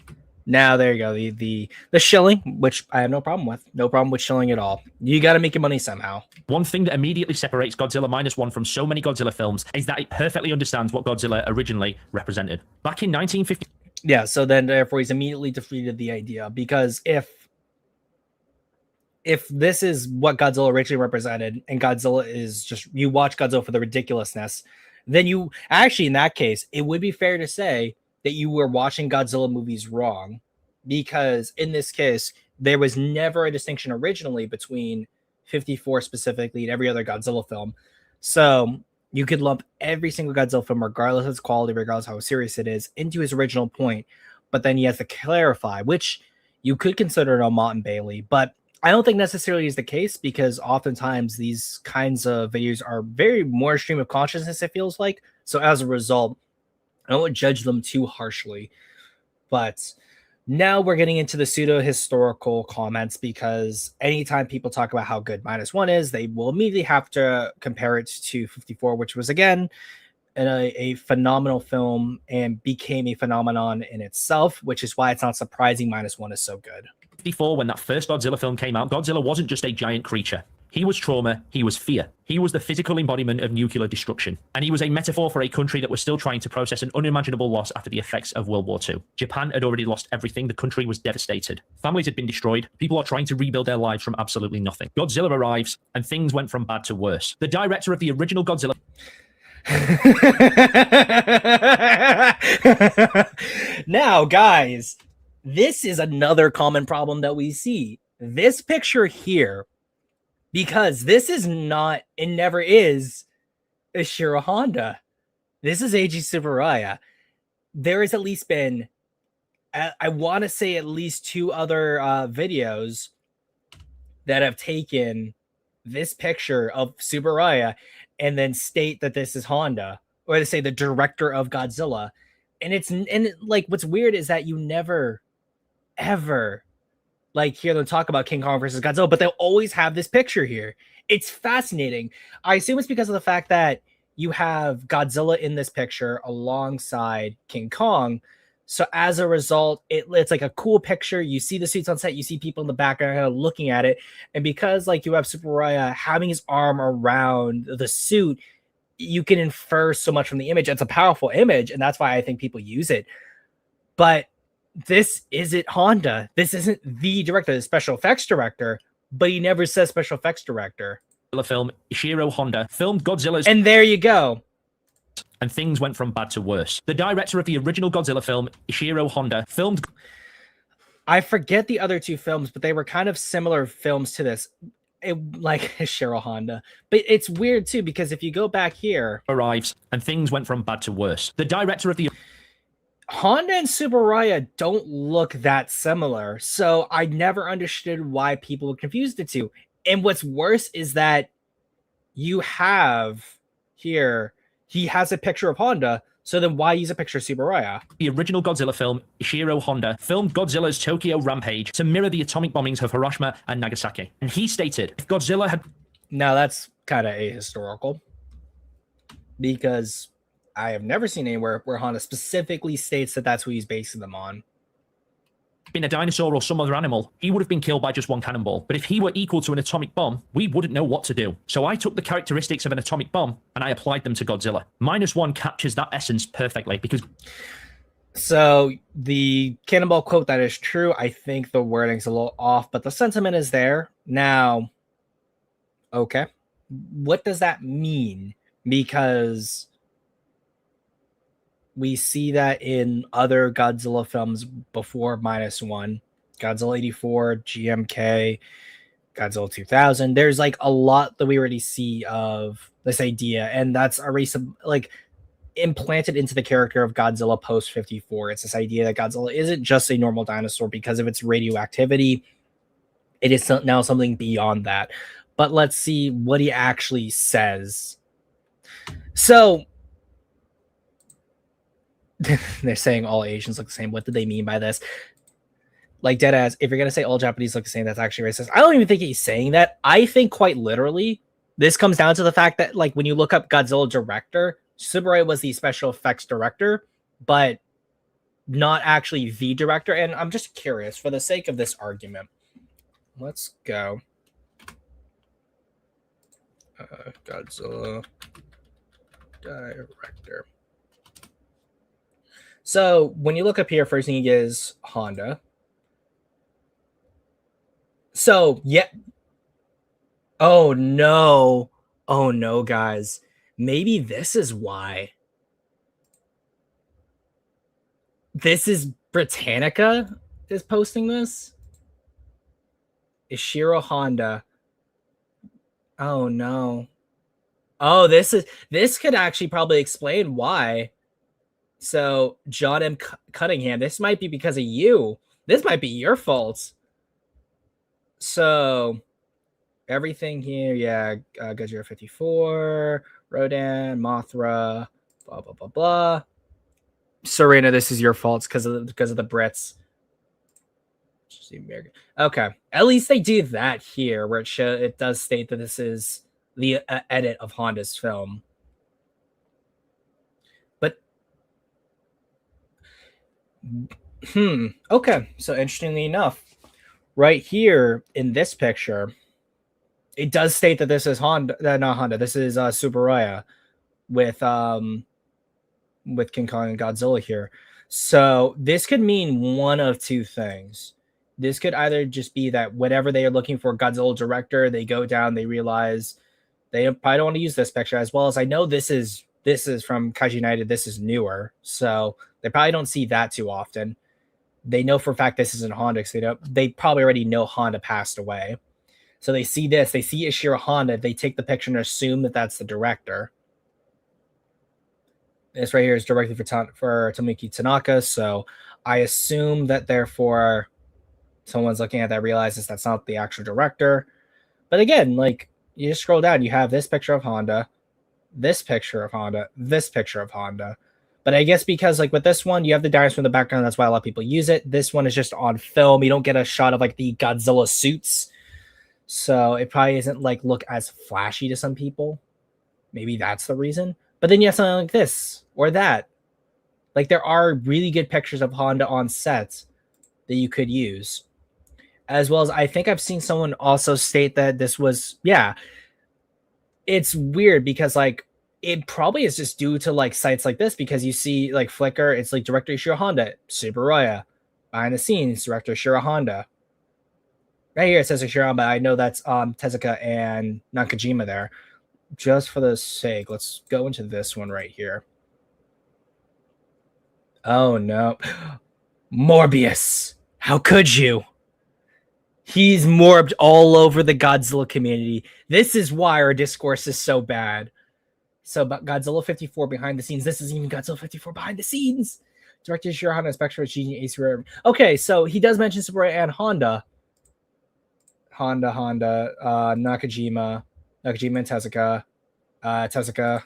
Now there you go. The shilling, which I have no problem with. No problem with shilling at all. You got to make your money somehow. One thing that immediately separates Godzilla Minus One from so many Godzilla films is that it perfectly understands what Godzilla originally represented. Back in 1950. Yeah, so then therefore he's immediately defeated the idea, because if this is what Godzilla originally represented, and Godzilla is just, you watch Godzilla for the ridiculousness, then you actually, in that case, it would be fair to say that you were watching Godzilla movies wrong, because in this case, there was never a distinction originally between 54 specifically and every other Godzilla film. So you could lump every single Godzilla film, regardless of its quality, regardless of how serious it is, into his original point. But then he has to clarify, which you could consider an Mott and Bailey, but I don't think necessarily is the case, because oftentimes these kinds of videos are very more stream of consciousness, it feels like. So as a result, I don't judge them too harshly. But now we're getting into the pseudo-historical comments, because anytime people talk about how good Minus One is, they will immediately have to compare it to 54, which was, again, a phenomenal film and became a phenomenon in itself, which is why it's not surprising Minus One is so good. 54, when that first Godzilla film came out, Godzilla wasn't just a giant creature. He was trauma, he was fear. He was the physical embodiment of nuclear destruction. And he was a metaphor for a country that was still trying to process an unimaginable loss after the effects of World War II. Japan had already lost everything, the country was devastated. Families had been destroyed, people are trying to rebuild their lives from absolutely nothing. Godzilla arrives, and things went from bad to worse. The director of the original Godzilla... Now, guys, this is another common problem that we see. This picture here, because this is not, it never is, Ishiro Honda. This is Eiji Tsuburaya. There has at least been, I want to say, at least 2 other videos that have taken this picture of Tsuburaya and then state that this is Honda, or they say the director of Godzilla. And like, what's weird is that you never ever like hear them talk about King Kong versus Godzilla, but they'll always have this picture here. It's fascinating. I assume it's because of the fact that you have Godzilla in this picture alongside King Kong. So as a result, it's like a cool picture. You see the suits on set, you see people in the background looking at it. And because like you have Tsuburaya having his arm around the suit, you can infer so much from the image. It's a powerful image, and that's why I think people use it. But this isn't Honda. This isn't the director, the special effects director, but he never says special effects director. Film, Ishiro Honda, filmed Godzilla's... And there you go. And things went from bad to worse. The director of the original Godzilla film, Ishiro Honda, filmed... I forget the other 2 films, but they were kind of similar films to this. Like Ishiro Honda. But it's weird too, because if you go back here... Arrives, and things went from bad to worse. The director of the... Honda and Subaraya don't look that similar, so I never understood why people would confuse the two. And what's worse is that you have here, he has a picture of Honda, so then why use a picture of Subaraya? The original Godzilla film, Ishiro Honda, filmed Godzilla's Tokyo rampage to mirror the atomic bombings of Hiroshima and Nagasaki. And he stated, if Godzilla had... Now that's kind of ahistorical, because I have never seen anywhere where Honda specifically states that that's who he's basing them on. been a dinosaur or some other animal, he would have been killed by just one cannonball. But if he were equal to an atomic bomb, we wouldn't know what to do. So I took the characteristics of an atomic bomb and I applied them to Godzilla. -1 captures that essence perfectly because... So the cannonball quote, that is true. I think the wording's a little off, but the sentiment is there. Now, okay, what does that mean? Because we see that in other Godzilla films before -1, Godzilla 84, GMK, Godzilla 2000. There's like a lot that we already see of this idea, and that's already like implanted into the character of Godzilla post 54. It's this idea that Godzilla isn't just a normal dinosaur because of its radioactivity. It is now something beyond that. But let's see what he actually says. So they're saying all Asians look the same. What did they mean by this? Like, deadass, if you're gonna say all Japanese look the same, that's actually racist. I don't even think he's saying that. I think quite literally, this comes down to the fact that, like, when you look up Godzilla director, Subaraya was the special effects director, but not actually the director. And I'm just curious, for the sake of this argument, let's go. Godzilla director. So when you look up here, first thing is Honda. So yeah. Oh no. Oh no, guys. Maybe this is why. This is Britannica is posting this. Ishiro Honda. Oh no. Oh, this could actually probably explain why. So John M. Cunningham, this might be because of you. This might be your fault. So everything here, yeah, Godzilla 54, Rodan, Mothra, blah blah blah blah. Serena, this is your fault because of the Brits. Okay, at least they do that here, where it does state that this is the edit of Honda's film. But okay, so interestingly enough, right here in this picture, it does state that this is Honda, not Honda. This is Subaraya with King Kong and Godzilla here. So this could mean one of two things. This could either just be that whatever they are looking for, Godzilla director, they go down, they realize they probably don't want to use this picture, as well as I know this is from Kaiju United. This is newer, so they probably don't see that too often. They know for a fact this isn't Honda because they probably already know Honda passed away. So they see this, they see Ishiro Honda, they take the picture and assume that that's the director. This right here is directly for Tomoki Tanaka, so I assume that therefore someone's looking at that, realizes that's not the actual director. But again, like, you just scroll down, you have this picture of Honda, this picture of Honda, this picture of Honda. But I guess because, like, with this one, you have the dinosaur in the background, that's why a lot of people use it. This one is just on film. You don't get a shot of, like, the Godzilla suits. So it probably isn't, like, look as flashy to some people. Maybe that's the reason. But then you have something like this or that. Like, there are really good pictures of Honda on set that you could use. As well as I think I've seen someone also state that this was, yeah. It's weird because, like, it probably is just due to, like, sites like this, because you see, like, Flickr, it's like director Ishiro Honda, Subaraya. Behind the scenes, director Ishiro Honda. Right here it says Ishiro, but I know that's Tezuka and Nakajima there. Just for the sake, let's go into this one right here. Oh no. Morbius. How could you? He's morbed all over the Godzilla community. This is why our discourse is so bad. So, but Godzilla 54 behind the scenes. This is even Godzilla 54 behind the scenes. Director Shiro Honda, Spectre, Genie, Ace Rare. Okay, so he does mention Subaru and Honda. Honda, Nakajima and Tezuka. Tezuka.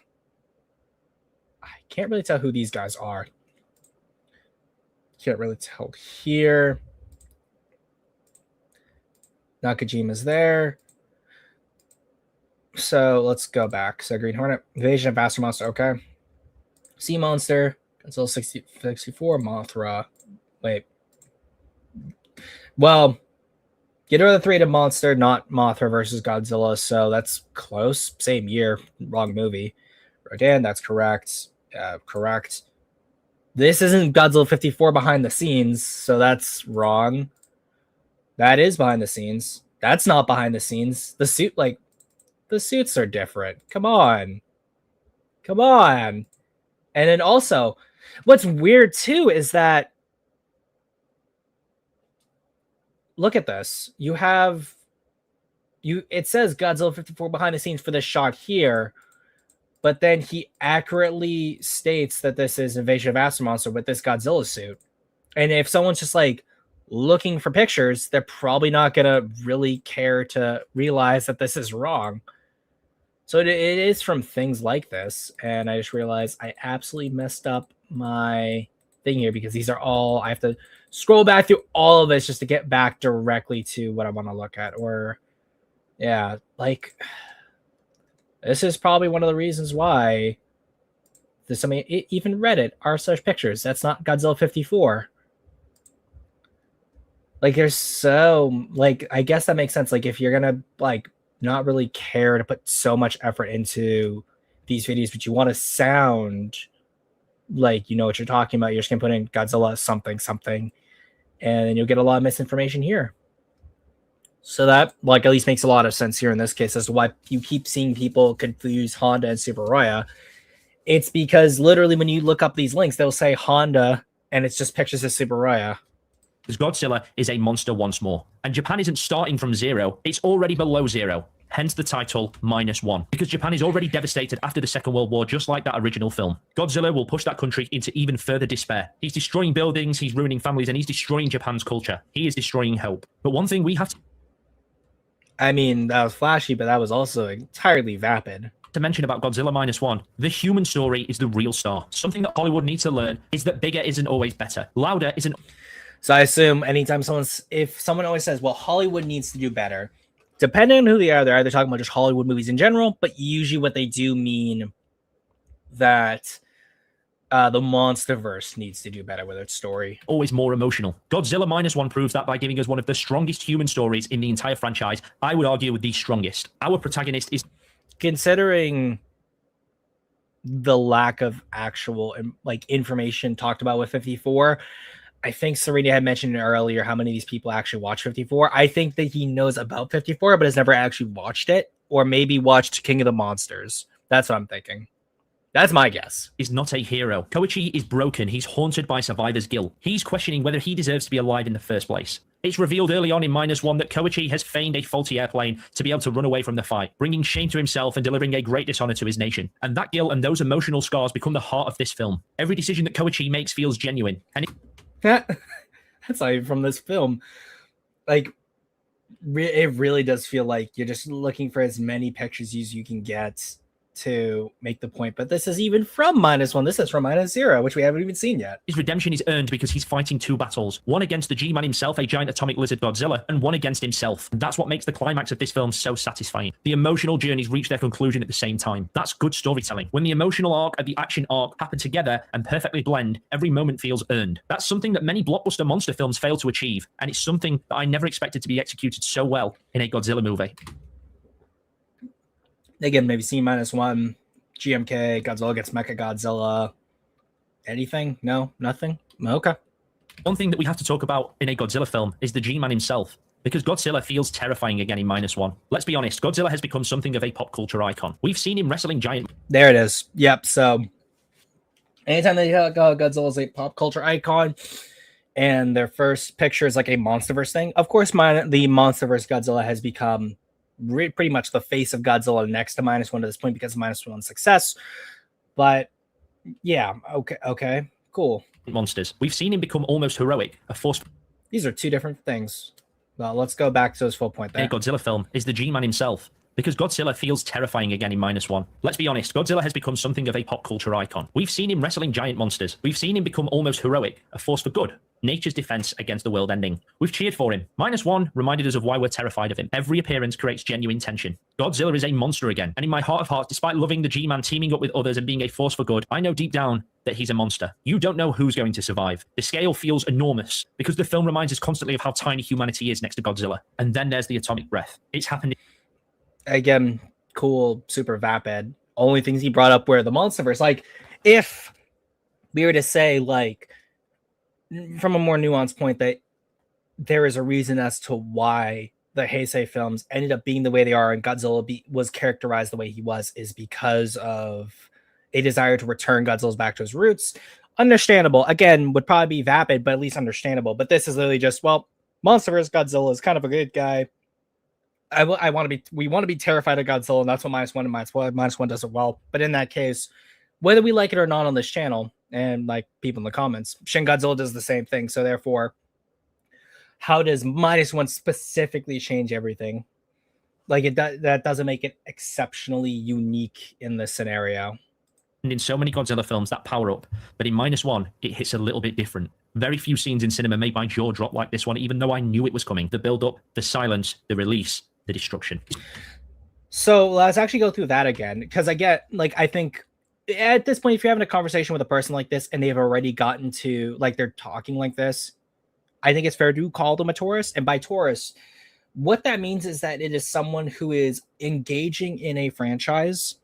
I can't really tell who these guys are. Can't really tell here. Nakajima's there. So let's go back. So Green Hornet, Invasion of Master Monster, okay. Sea Monster, Godzilla 64, Mothra. Wait. Well, Ghidorah the Three-Headed Monster, not Mothra versus Godzilla, so that's close. Same year, wrong movie. Rodan, that's correct. Correct. This isn't Godzilla 54 behind the scenes, so that's wrong. That is behind the scenes. That's not behind the scenes. The suits are different. Come on. And then also, what's weird too is that, look at this. It says Godzilla 54 behind the scenes for this shot here, but then he accurately states that this is Invasion of Master Monster with this Godzilla suit. And if someone's just like looking for pictures, they're probably not going to really care to realize that this is wrong. So it is from things like this. And I just realized I absolutely messed up my thing here because these are all, I have to scroll back through all of this just to get back directly to what I want to look at. Or, yeah, like, this is probably one of the reasons why there's somebody, even Reddit, r such pictures. That's not Godzilla 54. Like, there's so, like, I guess that makes sense. Like, if you're gonna, like, not really care to put so much effort into these videos, but you want to sound like you know what you're talking about, you're just gonna put in Godzilla something, and then you'll get a lot of misinformation here. So that, like, at least makes a lot of sense here in this case as to why you keep seeing people confuse Honda and Subaru. It's because literally when you look up these links, they'll say Honda, and it's just pictures of Subaru. Because Godzilla is a monster once more. And Japan isn't starting from zero, it's already below zero. Hence the title, -1. Because Japan is already devastated after the Second World War, just like that original film. Godzilla will push that country into even further despair. He's destroying buildings, he's ruining families, and he's destroying Japan's culture. He is destroying hope. But one thing we have I mean, that was flashy, but that was also entirely vapid. to mention about Godzilla -1, the human story is the real star. Something that Hollywood needs to learn is that bigger isn't always better. Louder isn't. So I assume anytime if someone always says, well, Hollywood needs to do better, depending on who they are, they're either talking about just Hollywood movies in general, but usually what they do mean that the MonsterVerse needs to do better with its story. Always more emotional. Godzilla -1 proves that by giving us one of the strongest human stories in the entire franchise. I would argue with the strongest. Our protagonist is... Considering the lack of actual like information talked about with 54, I think Serena had mentioned earlier how many of these people actually watch 54. I think that he knows about 54, but has never actually watched it, or maybe watched King of the Monsters. That's what I'm thinking. That's my guess. Is not a hero. Koichi is broken. He's haunted by survivor's guilt. He's questioning whether he deserves to be alive in the first place. It's revealed early on in -1 that Koichi has feigned a faulty airplane to be able to run away from the fight, bringing shame to himself and delivering a great dishonor to his nation. And that guilt and those emotional scars become the heart of this film. Every decision that Koichi makes feels genuine. And that's not even from this film. Like, it really does feel like you're just looking for as many pictures as you can get to make the point, but this is even from -1. This is from -0, which we haven't even seen yet. His redemption is earned because he's fighting two battles, one against the G-Man himself, a giant atomic lizard Godzilla, and one against himself. And that's what makes the climax of this film so satisfying. The emotional journeys reach their conclusion at the same time. That's good storytelling. When the emotional arc and the action arc happen together and perfectly blend, every moment feels earned. That's something that many blockbuster monster films fail to achieve, and it's something that I never expected to be executed so well in a Godzilla movie. Again, maybe seen -1, GMK, Godzilla gets Mecha Godzilla. Anything? No? Nothing? Okay. One thing that we have to talk about in a Godzilla film is the G-Man himself, because Godzilla feels terrifying again in -1. Let's be honest, Godzilla has become something of a pop culture icon. We've seen him wrestling giant... There it is. Yep, so anytime they talk about Godzilla as a pop culture icon, and their first picture is like a MonsterVerse thing, of course the MonsterVerse Godzilla has become pretty much the face of Godzilla next to -1 at this point because of -1's success. But yeah, okay, cool. monsters. We've seen him become almost heroic, a force. These are two different things. Well, let's go back to his full point there. A Godzilla film is the G-Man himself. Because Godzilla feels terrifying again in -1. Let's be honest, Godzilla has become something of a pop culture icon. We've seen him wrestling giant monsters. We've seen him become almost heroic, a force for good, nature's defense against the world ending. We've cheered for him. -1 reminded us of why we're terrified of him. Every appearance creates genuine tension. Godzilla is a monster again. And in my heart of hearts, despite loving the G-Man teaming up with others and being a force for good, I know deep down that he's a monster. You don't know who's going to survive. The scale feels enormous because the film reminds us constantly of how tiny humanity is next to Godzilla. And then there's the atomic breath. It's happened again. Cool, super vapid. Only things he brought up were the monsterverse. Like, if we were to say, like, from a more nuanced point, that there is a reason as to why the Heisei films ended up being the way they are and Godzilla was characterized the way he was, is because of a desire to return Godzilla's back to his roots. Understandable. Again, would probably be vapid, but at least understandable. But this is literally just, well, monsterverse Godzilla is kind of a good guy. We want to be terrified of Godzilla, and that's what -1 and -1 does it well. But in that case, whether we like it or not on this channel, and like people in the comments, Shin Godzilla does the same thing. So therefore, how does -1 specifically change everything? Like that doesn't make it exceptionally unique in this scenario. in so many Godzilla films that power up, but in -1, it hits a little bit different. Very few scenes in cinema made my jaw drop like this one, even though I knew it was coming. The build-up, the silence, the release, the destruction. So let's actually go through that again, because I think at this point, if you're having a conversation with a person like this and they've already gotten to, like, they're talking like this, I think it's fair to call them a tourist. And by tourist, what that means is that it is someone who is engaging in a franchise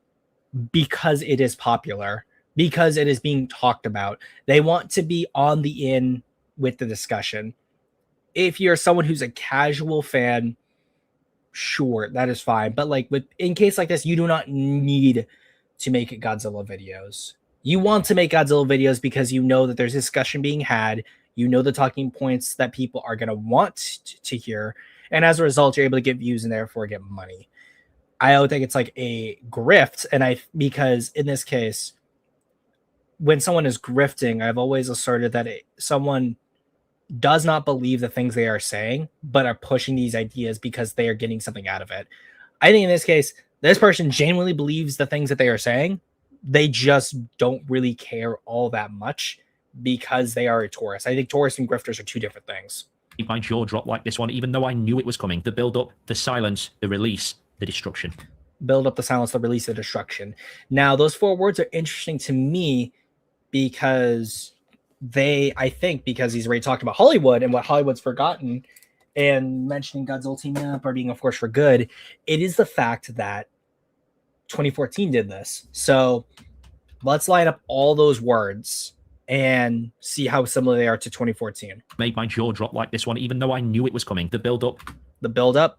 because it is popular, because it is being talked about. They want to be on the in with the discussion. If you're someone who's a casual fan, sure, that is fine. But like in case like this, you do not need to make Godzilla videos. You want to make Godzilla videos because you know that there's discussion being had. You know the talking points that people are going to want to hear. And as a result, you're able to get views and therefore get money. I don't think it's like a grift. Because in this case, when someone is grifting, I've always asserted that someone does not believe the things they are saying, but are pushing these ideas because they are getting something out of it. I think in this case, this person genuinely believes the things that they are saying. They just don't really care all that much because they are a tourist. I think tourists and grifters are two different things. My jaw dropped like this one, even though I knew it was coming. The build-up, the silence, the release, the destruction. Build up, the silence, the release, the destruction. Now, those four words are interesting to me because because he's already talked about Hollywood and what Hollywood's forgotten, and mentioning Godzilla teaming up or being a force for good, it is the fact that 2014 did this. So let's line up all those words and see how similar they are to 2014. Made my jaw drop like this one, even though I knew it was coming. The build-up. The build-up.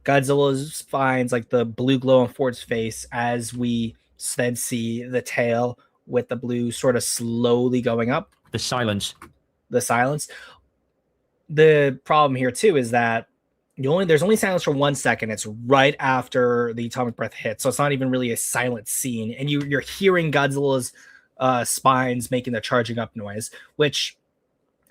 Godzilla finds like the blue glow on Ford's face as we then see the tail with the blue sort of slowly going up. The silence. The silence. The problem here too is that there's only silence for 1 second. It's right after the atomic breath hits, so it's not even really a silent scene, and you're hearing Godzilla's spines making the charging up noise, which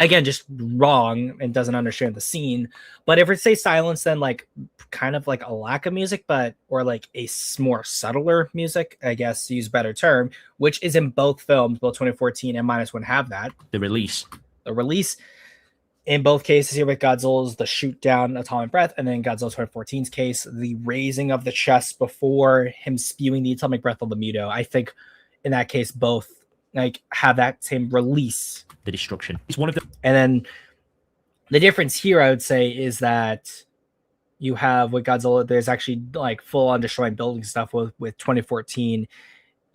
again, just wrong and doesn't understand the scene. But if it's say silence, then like kind of like a lack of music, or like a more subtler music, I guess, to use a better term, which is in both films, both 2014 and -1 have that. The release. The release. In both cases here with Godzilla's, the shoot down atomic breath, and then Godzilla 2014's case, the raising of the chest before him spewing the atomic breath on the Muto. I think in that case, both like have that same release. The destruction. It's one of the. And then the difference here, I would say, is that you have with Godzilla, there's actually like full on destroying building stuff with 2014.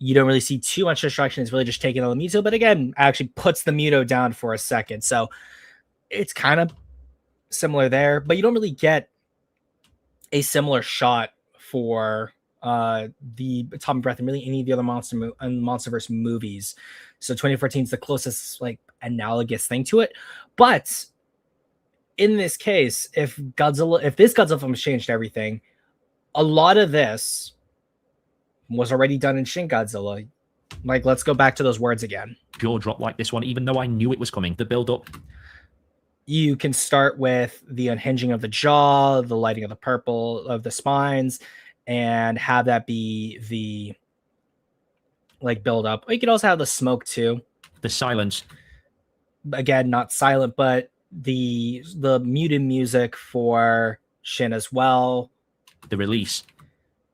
You don't really see too much destruction. It's really just taking on the Muto, but again, actually puts the Muto down for a second. So it's kind of similar there, but you don't really get a similar shot for the atomic breath and really any of the other MonsterVerse movies. So 2014 is the closest like analogous thing to it. But in this case, if this Godzilla film has changed everything, a lot of this was already done in Shin Godzilla. Like, let's go back to those words again. jaw drop like this one, even though I knew it was coming. The build up. You can start with the unhinging of the jaw, the lighting of the purple of the spines, and have that be the like build up. You can also have the smoke too. The silence. Again, not silent, but the muted music for Shin as well. The release.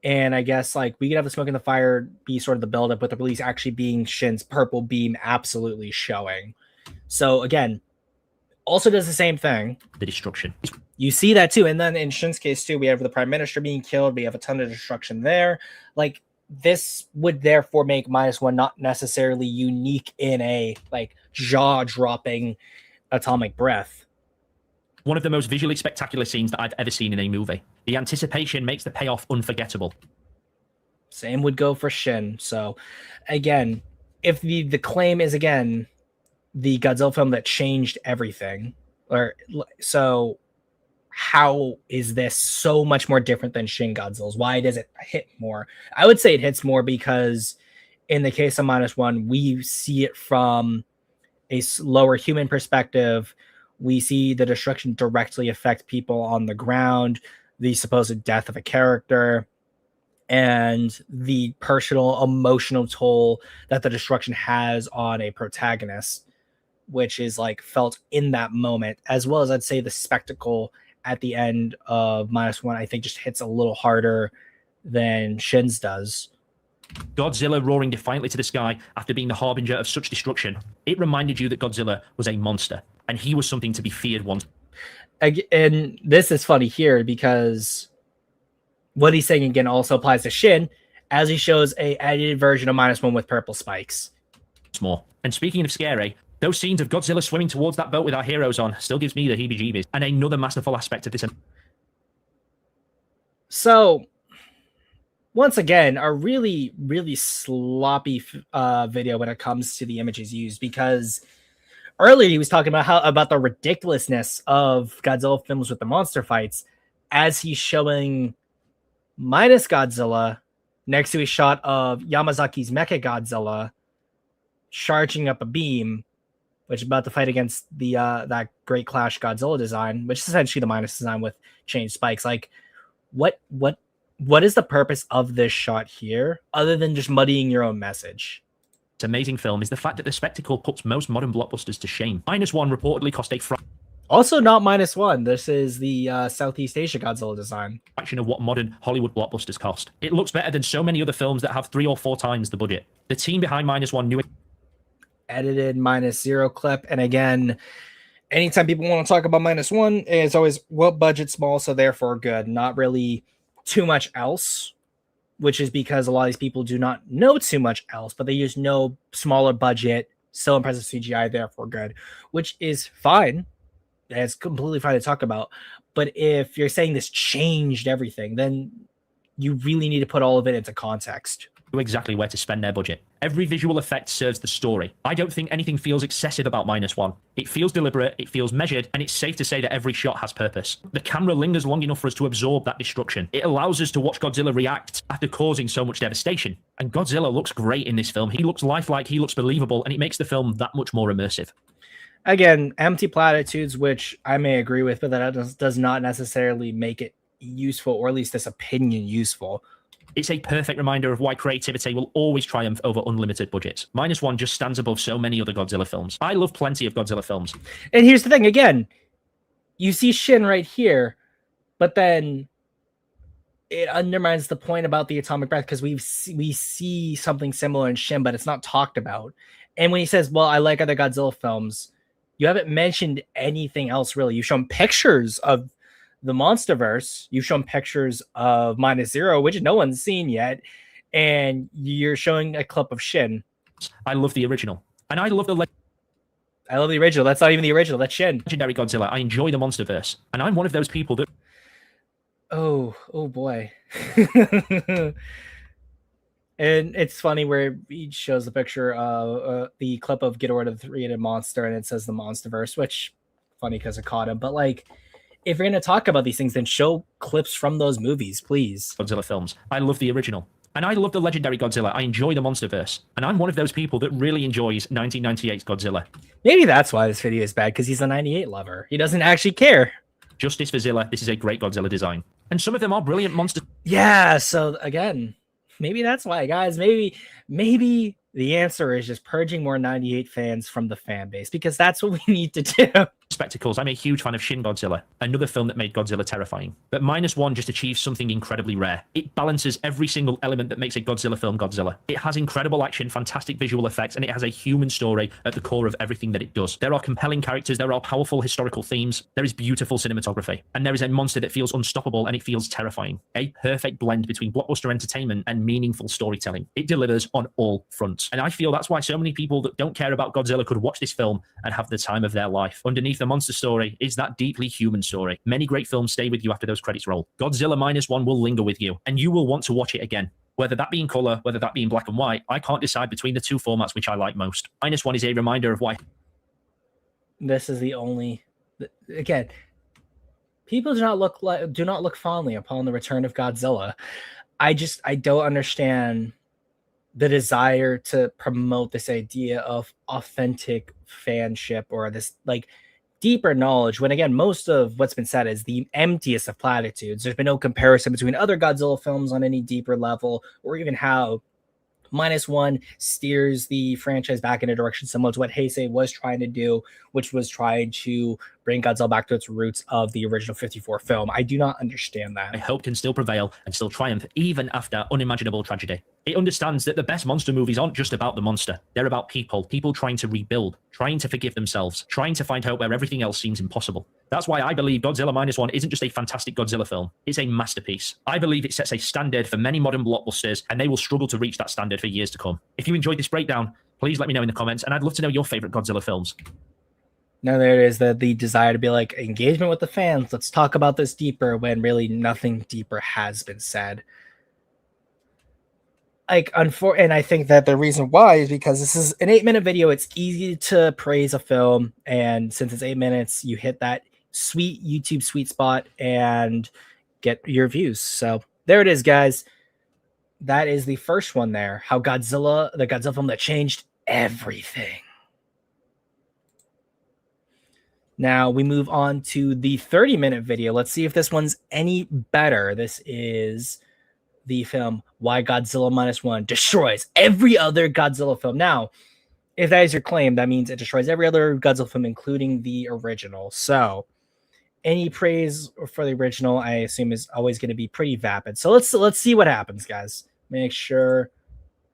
And I guess like we could have the smoke and the fire be sort of the build up, with the release actually being Shin's purple beam absolutely showing. So again, also does the same thing. The destruction. You see that too. And then in Shin's case too, we have the prime minister being killed. We have a ton of destruction there. Like, this would therefore make -1 not necessarily unique in a like jaw-dropping atomic breath. One of the most visually spectacular scenes that I've ever seen in a movie. The anticipation makes the payoff unforgettable. Same would go for Shin. So again, if the claim is again the Godzilla film that changed everything, or so how is this so much more different than Shin Godzilla's? Why does it hit more? I would say it hits more because in the case of -1, we see it from a lower human perspective. We see the destruction directly affect people on the ground, the supposed death of a character, and the personal emotional toll that the destruction has on a protagonist, which is like felt in that moment, as well as I'd say the spectacle at the end of -1, I think just hits a little harder than Shin's does. Godzilla roaring defiantly to the sky after being the harbinger of such destruction. It reminded you that Godzilla was a monster, and he was something to be feared once. And this is funny here because what he's saying again also applies to Shin, as he shows a edited version of -1 with purple spikes. More. And speaking of scary, those scenes of Godzilla swimming towards that boat with our heroes on still gives me the heebie-jeebies. And another masterful aspect of this. So, once again, a really, really sloppy video when it comes to the images used, because earlier he was talking about the ridiculousness of Godzilla films with the monster fights, as he's showing minus Godzilla next to a shot of Yamazaki's Mecha Godzilla charging up a beam, which is about to fight against the that Great Clash Godzilla design, which is essentially the minus design with changed spikes. Like, what is the purpose of this shot here, other than just muddying your own message? It's amazing film is the fact that the spectacle puts most modern blockbusters to shame. -1 reportedly cost a Also not -1. This is the Southeast Asia Godzilla design. fraction of what modern Hollywood blockbusters cost. It looks better than so many other films that have 3 or 4 times the budget. The team behind -1 knew it. Edited -0 clip. And again, anytime people want to talk about -1, it's always, well, budget small, so therefore good. Not really too much else, which is because a lot of these people do not know too much else, but they just know smaller budget, still impressive CGI, therefore good, which is fine. It's completely fine to talk about. But if you're saying this changed everything, then you really need to put all of it into context. Exactly where to spend their budget. Every visual effect serves the story. I don't think anything feels excessive about -1. It feels deliberate, it feels measured, and it's safe to say that every shot has purpose. The camera lingers long enough for us to absorb that destruction. It allows us to watch Godzilla react after causing so much devastation. And Godzilla looks great in this film. He looks lifelike, he looks believable, and it makes the film that much more immersive. Again, empty platitudes, which I may agree with, but that does not necessarily make it useful, or at least this opinion useful. It's a perfect reminder of why creativity will always triumph over unlimited budgets. -1 just stands above so many other Godzilla films. I love plenty of Godzilla films. And here's the thing, again, you see Shin right here, but then it undermines the point about the atomic breath, because we see something similar in Shin, but it's not talked about. And when he says, well, I like other Godzilla films, you haven't mentioned anything else, really. You've shown pictures of the Monsterverse, you've shown pictures of -0, which no one's seen yet, and you're showing a clip of Shin. I love the original. And I love the I love the original. That's not even the original. That's Shin. legendary Godzilla. I enjoy the Monsterverse. And I'm one of those people that... Oh boy. And it's funny where he shows the picture of the clip of Ghidorah the Three-Headed Monster, and it says the Monsterverse, which funny because it caught him. But like, if you're going to talk about these things, then show clips from those movies, please. Godzilla films. I love the original. And I love the legendary Godzilla. I enjoy the MonsterVerse. And I'm one of those people that really enjoys 1998's Godzilla. Maybe that's why this video is bad, because he's a 98 lover. He doesn't actually care. Justice for Zilla. This is a great Godzilla design. And some of them are brilliant monsters. Yeah, so again, maybe that's why, guys. Maybe the answer is just purging more 98 fans from the fan base, because that's what we need to do. Spectacles. I'm a huge fan of Shin Godzilla, another film that made Godzilla terrifying. But -1 just achieves something incredibly rare. It balances every single element that makes a Godzilla film Godzilla. It has incredible action, fantastic visual effects, and it has a human story at the core of everything that it does. There are compelling characters, there are powerful historical themes, there is beautiful cinematography, and there is a monster that feels unstoppable and it feels terrifying. A perfect blend between blockbuster entertainment and meaningful storytelling. It delivers on all fronts. And I feel that's why so many people that don't care about Godzilla could watch this film and have the time of their life. Underneath the monster story is that deeply human story. Many great films stay with you after those credits roll. Godzilla -1 will linger with you, and you will want to watch it again. Whether that be in color, whether that be in black and white, I can't decide between the two formats which I like most. -1 is a reminder of why. This is the only, again, people do not look fondly upon the return of Godzilla. I don't understand the desire to promote this idea of authentic fanship or this like deeper knowledge, when again most of what's been said is the emptiest of platitudes. There's been no comparison between other Godzilla films on any deeper level, or even how -1 steers the franchise back in a direction similar to what Heisei was trying to do, which was trying to bring Godzilla back to its roots of the original 54 film. I do not understand that. I hope can still prevail and still triumph even after unimaginable tragedy. It understands that the best monster movies aren't just about the monster. They're about people trying to rebuild, trying to forgive themselves, trying to find hope where everything else seems impossible. That's why I believe Godzilla -1 isn't just a fantastic Godzilla film. It's a masterpiece. I believe it sets a standard for many modern blockbusters, and they will struggle to reach that standard for years to come. If you enjoyed this breakdown, please let me know in the comments, and I'd love to know your favorite Godzilla films. Now there it is, the desire to be like engagement with the fans. Let's talk about this deeper, when really nothing deeper has been said. And I think that the reason why is because this is an 8-minute video. It's easy to praise a film, and since it's 8 minutes, you hit that sweet YouTube sweet spot and get your views. So there it is, guys. That is the first one there. How the Godzilla film that changed everything. Now we move on to the 30-minute video. Let's see if this one's any better. This is the film Why Godzilla -1 destroys every other Godzilla film. Now, if that is your claim, that means it destroys every other Godzilla film, including the original. So any praise for the original, I assume, is always going to be pretty vapid. So let's see what happens, guys. Make sure.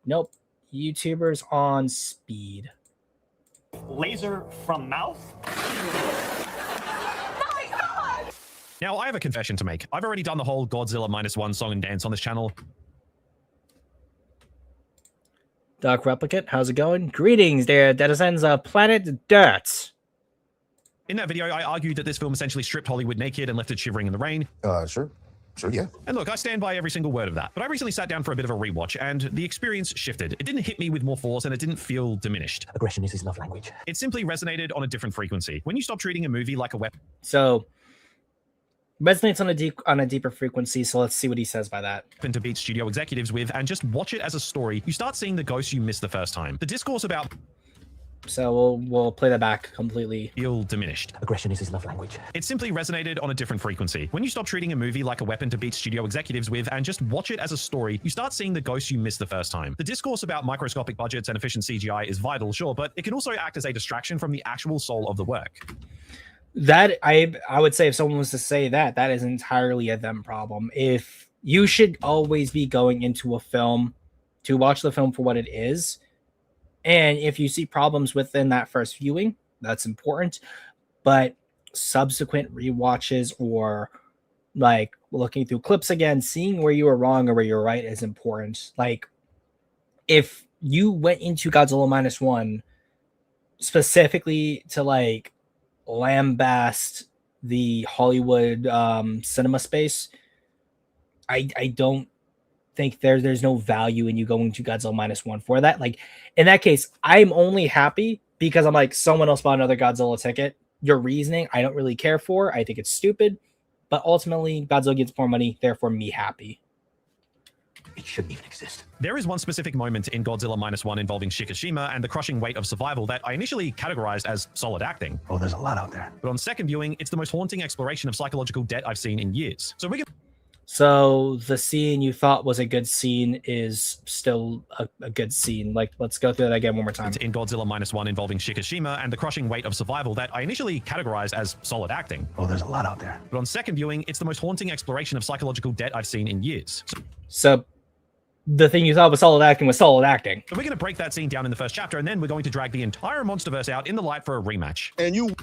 Nope. YouTubers on speed. Laser from mouth. Now, I have a confession to make. I've already done the whole Godzilla -1 song and dance on this channel. Doc Replicant, how's it going? Greetings there, denizens of planet Dirt. In that video, I argued that this film essentially stripped Hollywood naked and left it shivering in the rain. Sure, yeah. And look, I stand by every single word of that. But I recently sat down for a bit of a rewatch, and the experience shifted. It didn't hit me with more force, and it didn't feel diminished. Aggression is his love language. It simply resonated on a different frequency. When you stop treating a movie like a weapon... So, resonates on a deeper frequency, so let's see what he says by that. ...to beat studio executives with, and just watch it as a story, you start seeing the ghosts you missed the first time. The discourse about... So we'll play that back completely. ...feel diminished. Aggression is his love language. It simply resonated on a different frequency. When you stop treating a movie like a weapon to beat studio executives with, and just watch it as a story, you start seeing the ghosts you missed the first time. The discourse about microscopic budgets and efficient CGI is vital, sure, but it can also act as a distraction from the actual soul of the work. That I would say, if someone was to say that, that is entirely a them problem. If you should always be going into a film to watch the film for what it is, and if you see problems within that first viewing, that's important. But subsequent rewatches, or like looking through clips again, seeing where you were wrong or where you're right, is important. Like, if you went into Godzilla -1 specifically to like lambast the Hollywood cinema space, I don't think there's no value in you going to Godzilla -1 for that. Like, in that case, I'm only happy because I'm like, someone else bought another Godzilla ticket. Your reasoning, I don't really care for. I think it's stupid, but ultimately Godzilla gets more money, therefore me happy. It shouldn't even exist. There is one specific moment in Godzilla -1 involving Shikishima and the crushing weight of survival that I initially categorized as solid acting. Oh, there's a lot out there. But on second viewing, it's the most haunting exploration of psychological debt I've seen in years. So we're So the scene you thought was a good scene is still a good scene. Like, let's go through that again one more time. in Godzilla -1 involving Shikishima and the crushing weight of survival that I initially categorized as solid acting. Oh, there's a lot out there. But on second viewing, it's the most haunting exploration of psychological debt I've seen in years. So the thing you thought was solid acting was solid acting. So we're going to break that scene down in the first chapter, and then we're going to drag the entire MonsterVerse out in the light for a rematch. And you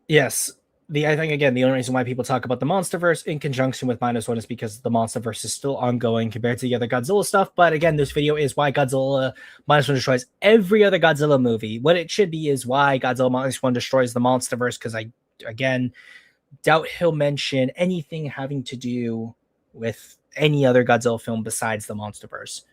Yes. I think, again, the only reason why people talk about the MonsterVerse in conjunction with -1 is because the MonsterVerse is still ongoing compared to the other Godzilla stuff. But again, this video is why Godzilla -1 destroys every other Godzilla movie. What it should be is why Godzilla -1 destroys the MonsterVerse, because I, again, doubt he'll mention anything having to do with any other Godzilla film besides the MonsterVerse.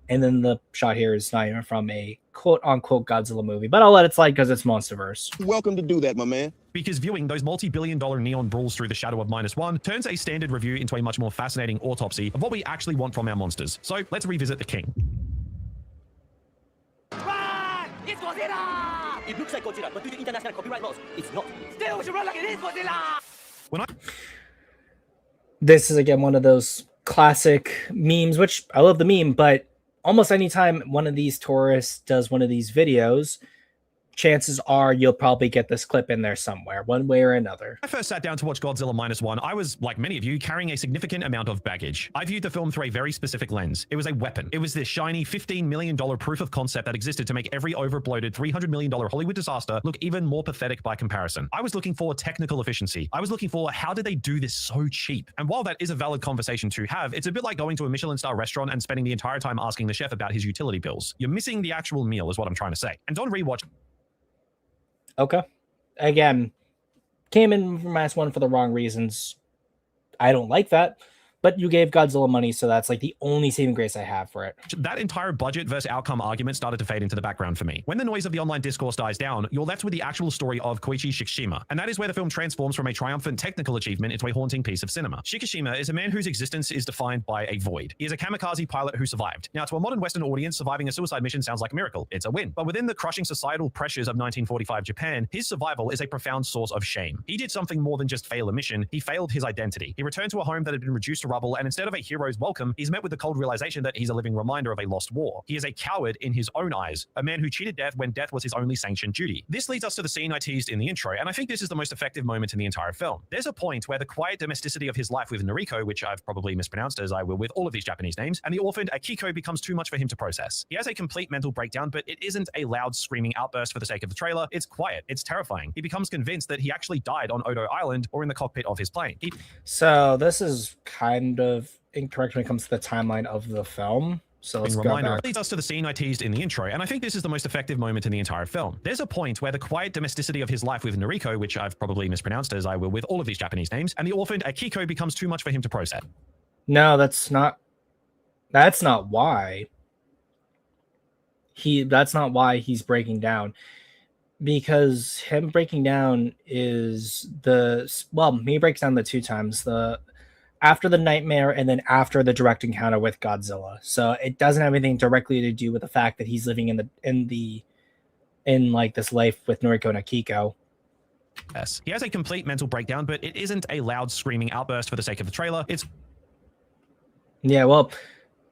And then the shot here is not even from a quote-unquote Godzilla movie, but I'll let it slide because it's MonsterVerse. welcome to do that, my man. Because viewing those multi-billion-dollar neon brawls through the shadow of -1 turns a standard review into a much more fascinating autopsy of what we actually want from our monsters. So let's revisit the king. Run! It's Godzilla! It looks like Godzilla, but due to international copyright laws, it's not. Still, we should run like it is Godzilla! When I This is, again, one of those classic memes, which I love the meme, but almost anytime one of these tourists does one of these videos, chances are you'll probably get this clip in there somewhere, one way or another. I first sat down to watch Godzilla -1, I was, like many of you, carrying a significant amount of baggage. I viewed the film through a very specific lens. It was a weapon. It was this shiny $15 million proof of concept that existed to make every overbloated $300 million Hollywood disaster look even more pathetic by comparison. I was looking for technical efficiency. I was looking for how did they do this so cheap? And while that is a valid conversation to have, it's a bit like going to a Michelin star restaurant and spending the entire time asking the chef about his utility bills. You're missing the actual meal is what I'm trying to say. And on rewatch, Okay. Again, came in for -1 for the wrong reasons. I don't like that, but you gave Godzilla money, so that's like the only saving grace I have for it. that entire budget versus outcome argument started to fade into the background for me. When the noise of the online discourse dies down, you're left with the actual story of Koichi Shikishima, and that is where the film transforms from a triumphant technical achievement into a haunting piece of cinema. Shikishima is a man whose existence is defined by a void. He is a kamikaze pilot who survived. Now, to a modern Western audience, surviving a suicide mission sounds like a miracle. It's a win. But within the crushing societal pressures of 1945 Japan, his survival is a profound source of shame. He did something more than just fail a mission. He failed his identity. He returned to a home that had been reduced to rubble, and instead of a hero's welcome, he's met with the cold realization that he's a living reminder of a lost war. He is a coward in his own eyes, a man who cheated death when death was his only sanctioned duty. This leads us to the scene I teased in the intro, and I think this is the most effective moment in the entire film. There's a point where the quiet domesticity of his life with Noriko, which I've probably mispronounced as I will with all of these Japanese names, and the orphaned Akiko becomes too much for him to process. He has a complete mental breakdown, but it isn't a loud screaming outburst for the sake of the trailer. It's quiet. It's terrifying. He becomes convinced that he actually died on Odo Island or in the cockpit of his plane. So this is kind of incorrect when it comes to the timeline of the film. So let's go back. Leads us to the scene I teased in the intro, and I think this is the most effective moment in the entire film. There's a point where the quiet domesticity of his life with Noriko, which I've probably mispronounced as I will with all of these Japanese names, and the orphaned Akiko becomes too much for him to process. No, that's not why. That's not why he's breaking down. Because him breaking down is he breaks down the two times, after the nightmare and then after the direct encounter with Godzilla. So it doesn't have anything directly to do with the fact that he's living in like this life with Noriko and Akiko. Yes. He has a complete mental breakdown, but it isn't a loud screaming outburst for the sake of the trailer. Yeah, well,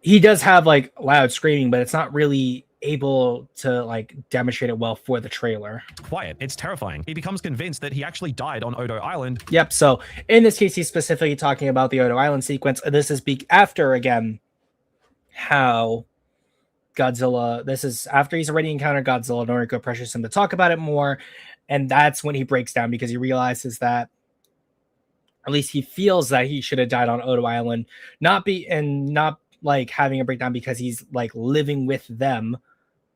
he does have like loud screaming, but it's not really able to like demonstrate it well for the trailer. Quiet. It's terrifying. He becomes convinced that he actually died on Odo Island. Yep. So in this case, he's specifically talking about the Odo Island sequence. This is after, again, how Godzilla, this is after he's already encountered Godzilla. Noriko pressures him to talk about it more. And that's when he breaks down because he realizes that, at least he feels that he should have died on Odo Island, not like having a breakdown because he's like living with them,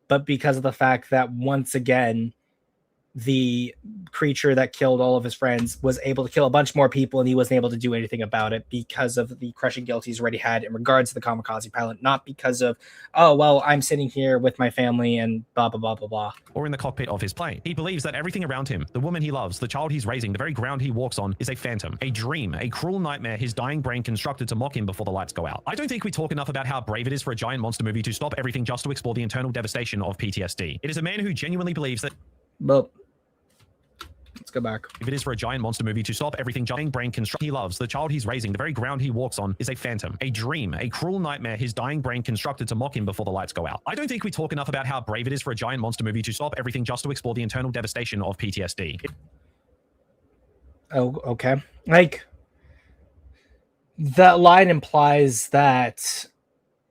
but because of the fact that once again, the creature that killed all of his friends was able to kill a bunch more people, and he wasn't able to do anything about it because of the crushing guilt he's already had in regards to the kamikaze pilot, not because of, oh, well, I'm sitting here with my family and blah, blah, blah, blah, blah. Or in the cockpit of his plane. He believes that everything around him, the woman he loves, the child he's raising, the very ground he walks on, is a phantom, a dream, a cruel nightmare his dying brain constructed to mock him before the lights go out. I don't think we talk enough about how brave it is for a giant monster movie to stop everything just to explore the internal devastation of PTSD. It is a man who genuinely believes that... Well, let's go back. If it is for a giant monster movie to stop everything giant brain construct he loves, the child he's raising, the very ground he walks on, is a phantom, a dream, a cruel nightmare his dying brain constructed to mock him before the lights go out. I don't think we talk enough about how brave it is for a giant monster movie to stop everything just to explore the internal devastation of PTSD. Oh, okay. Like, that line implies that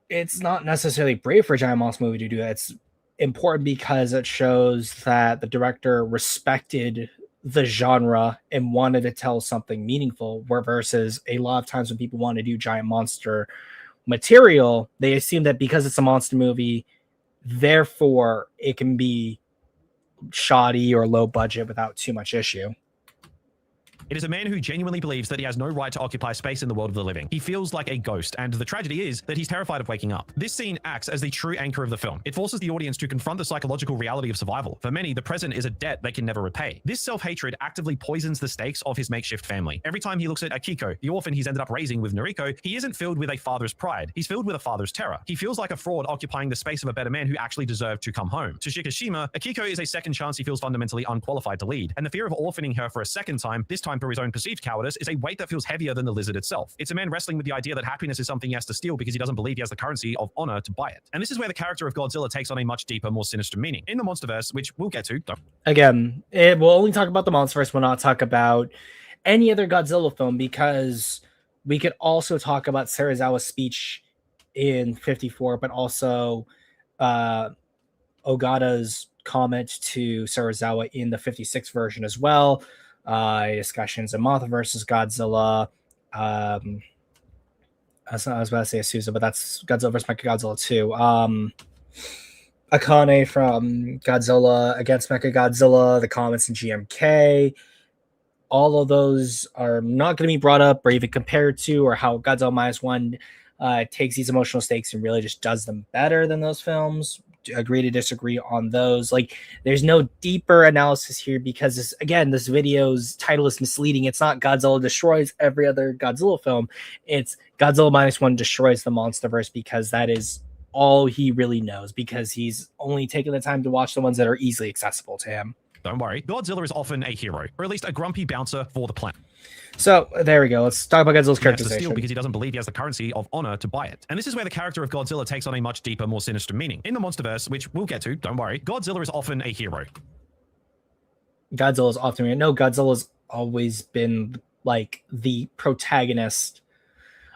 it's not necessarily brave for a giant monster movie to do that. It's important because it shows that the director respected the genre and wanted to tell something meaningful, where versus a lot of times when people want to do giant monster material, they assume that because it's a monster movie, therefore it can be shoddy or low budget without too much issue. It is a man who genuinely believes that he has no right to occupy space in the world of the living. He feels like a ghost, and the tragedy is that he's terrified of waking up. This scene acts as the true anchor of the film. It forces the audience to confront the psychological reality of survival. For many, the present is a debt they can never repay. This self-hatred actively poisons the stakes of his makeshift family. Every time he looks at Akiko, the orphan he's ended up raising with Noriko, he isn't filled with a father's pride. He's filled with a father's terror. He feels like a fraud occupying the space of a better man who actually deserved to come home. To Shikishima, Akiko is a second chance he feels fundamentally unqualified to lead, and the fear of orphaning her for a second time, this time for his own perceived cowardice, is a weight that feels heavier than the lizard itself. It's a man wrestling with the idea that happiness is something he has to steal because he doesn't believe he has the currency of honor to buy it. And this is where the character of Godzilla takes on a much deeper, more sinister meaning. In the Monsterverse, which we'll get to, Again, we'll only talk about the Monsterverse, we'll not talk about any other Godzilla film, because we could also talk about Serizawa's speech in 54, but also Ogata's comment to Serizawa in the 56 version as well. Discussions of Mothra versus Godzilla. I was about to say Asusa, but that's Godzilla versus Mechagodzilla 2. Akane from Godzilla against Mechagodzilla, the comments in GMK. All of those are not going to be brought up or even compared to, or how Godzilla Minus One takes these emotional stakes and really just does them better than those films. Agree to disagree on those. Like, there's no deeper analysis here because this video's title is misleading. It's not Godzilla destroys every other Godzilla film. It's Godzilla Minus One destroys the Monsterverse, because that is all he really knows, because he's only taken the time to watch the ones that are easily accessible to him. don't worry, Godzilla is often a hero, or at least a grumpy bouncer for the planet. So there we go. Let's talk about Godzilla's characterization. Because he doesn't believe he has the currency of honor to buy it. And this is where the character of Godzilla takes on a much deeper, more sinister meaning. In the Monsterverse, which we'll get to, don't worry, Godzilla is often a hero. Godzilla's often... No, Godzilla's always been, like, the protagonist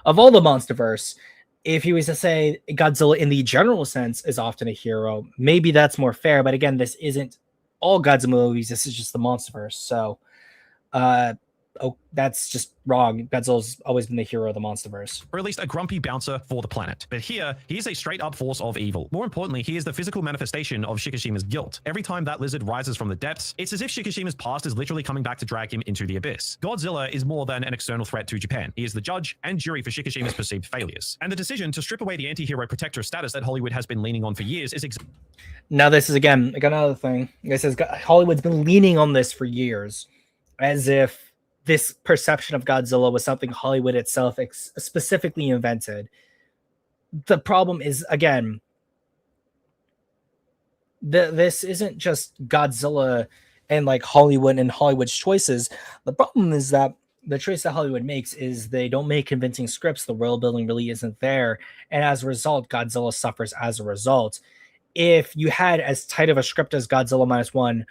of all the Monsterverse. If he was to say Godzilla in the general sense is often a hero, maybe that's more fair. But again, this isn't all Godzilla movies. This is just the Monsterverse. So, that's just wrong. Godzilla's always been the hero of the Monsterverse. Or at least a grumpy bouncer for the planet. But here, he is a straight-up force of evil. More importantly, he is the physical manifestation of Shikishima's guilt. Every time that lizard rises from the depths, it's as if Shikishima's past is literally coming back to drag him into the abyss. Godzilla is more than an external threat to Japan. He is the judge and jury for Shikishima's perceived failures. And the decision to strip away the anti-hero protector status that Hollywood has been leaning on for years is... Now this is, again, like another thing. It says Hollywood's been leaning on this for years, as if this perception of Godzilla was something Hollywood itself specifically invented. The problem is, again, this isn't just Godzilla and like Hollywood and Hollywood's choices. The problem is that the choice that Hollywood makes is they don't make convincing scripts. The world building really isn't there. And as a result, Godzilla suffers as a result. If you had as tight of a script as Godzilla Minus One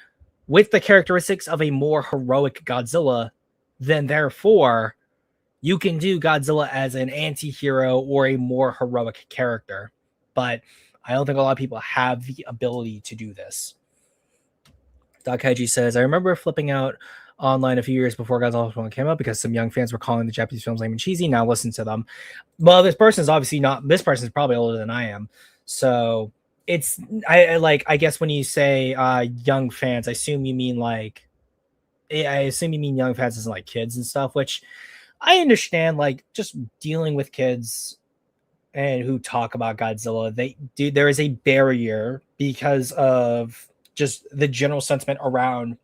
with the characteristics of a more heroic Godzilla, then therefore you can do Godzilla as an anti-hero or a more heroic character. But I don't think a lot of people have the ability to do this. Dakaiji says, I remember flipping out online a few years before Godzilla 1 came out because some young fans were calling the Japanese films lame and cheesy. Now listen to them. Well, this person's obviously not, this person's probably older than I am. So it's I guess when you say young fans, I assume you mean young fans as in like kids and stuff, which I understand. Like just dealing with kids and who talk about Godzilla, there is a barrier because of just the general sentiment around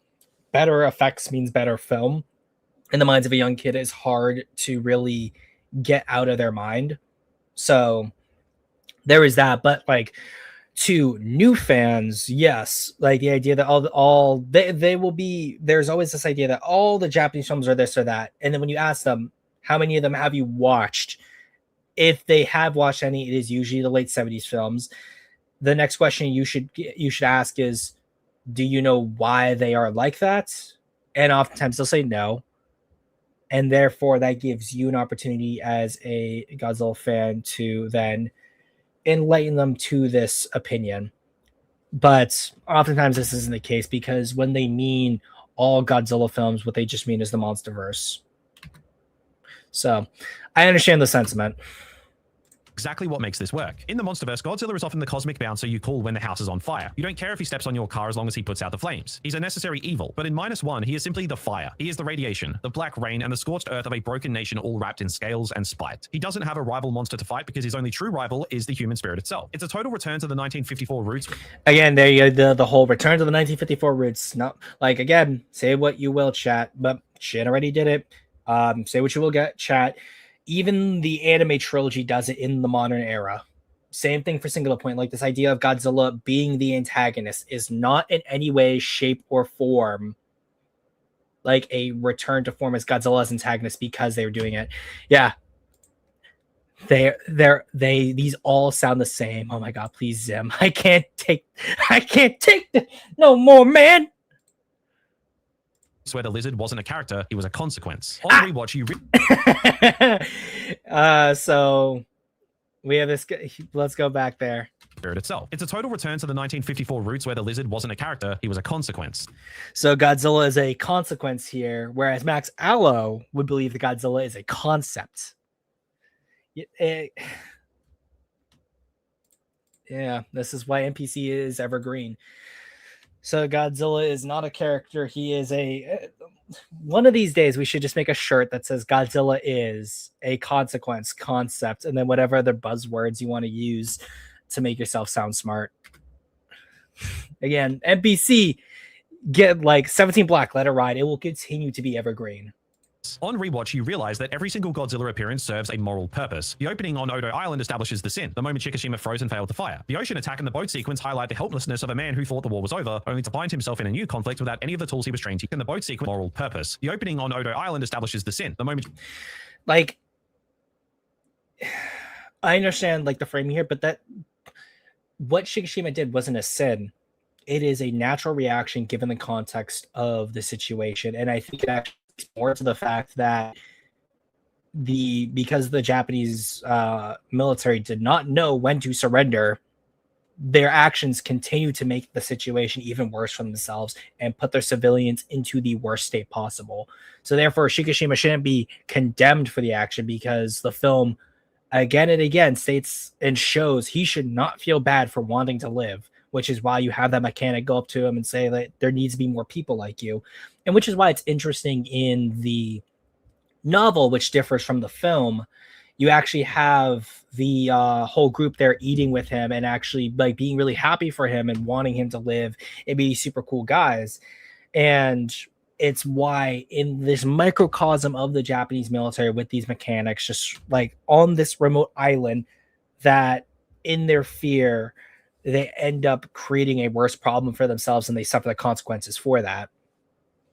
better effects means better film. In the minds of a young kid is hard to really get out of their mind. So there is that, but like to new fans, yes, like the idea that they will be, there's always this idea that all the Japanese films are this or that, and then when you ask them how many of them have you watched, if they have watched any, it is usually the late 70s films. The next question you should ask is, do you know why they are like that? And oftentimes they'll say no, and therefore that gives you an opportunity as a Godzilla fan to then enlighten them to this opinion. But oftentimes this isn't the case, because when they mean all Godzilla films, what they just mean is the MonsterVerse. So I understand the sentiment. Exactly what makes this work. In the MonsterVerse, Godzilla is often the cosmic bouncer you call when the house is on fire. You don't care if he steps on your car as long as he puts out the flames. He's a necessary evil, but in -1, he is simply the fire. He is the radiation, the black rain, and the scorched earth of a broken nation, all wrapped in scales and spite. He doesn't have a rival monster to fight because his only true rival is the human spirit itself. It's a total return to the 1954 roots. Again, there you go, the whole return to the 1954 roots. Not like, again, say what you will, chat, but shit already did it. Say what you will, get chat. Even the anime trilogy does it in the modern era. Same thing for Singular Point. Like this idea of Godzilla being the antagonist is not in any way, shape, or form like a return to form as Godzilla's antagonist because they were doing it. Yeah. These all sound the same. Oh my god, please, Zim. I can't take no more, man. Where the lizard wasn't a character, he was a consequence. On rewatch, you so we have this. Let's go back there. Spirit itself. It's a total return to the 1954 roots where the lizard wasn't a character, he was a consequence. So Godzilla is a consequence here, whereas Max Allo would believe that Godzilla is a concept. Yeah, this is why NPC is evergreen. So Godzilla is not a character. He is one of these days we should just make a shirt that says Godzilla is a consequence concept, and then whatever other buzzwords you want to use to make yourself sound smart. Again, NPC, get like 17 Black, let it ride. It will continue to be evergreen. On rewatch, you realize that every single Godzilla appearance serves a moral purpose. The opening on Odo Island establishes the sin. The moment Shikishima froze and failed to fire. The ocean attack and the boat sequence highlight the helplessness of a man who thought the war was over, only to find himself in a new conflict without any of the tools he was trained to use. In the boat sequence, moral purpose. The opening on Odo Island establishes the sin. The moment, like, I understand like the framing here, but that what Shikishima did wasn't a sin. It is a natural reaction given the context of the situation, and I think it actually more to the fact that because the Japanese military did not know when to surrender, their actions continue to make the situation even worse for themselves and put their civilians into the worst state possible. So therefore, Shikishima shouldn't be condemned for the action, because the film again and again states and shows he should not feel bad for wanting to live, which is why you have that mechanic go up to him and say that there needs to be more people like you. And which is why it's interesting in the novel, which differs from the film, you actually have the whole group there eating with him and actually like being really happy for him and wanting him to live and be super cool guys. And it's why in this microcosm of the Japanese military with these mechanics, just like on this remote island, that in their fear, they end up creating a worse problem for themselves and they suffer the consequences for that.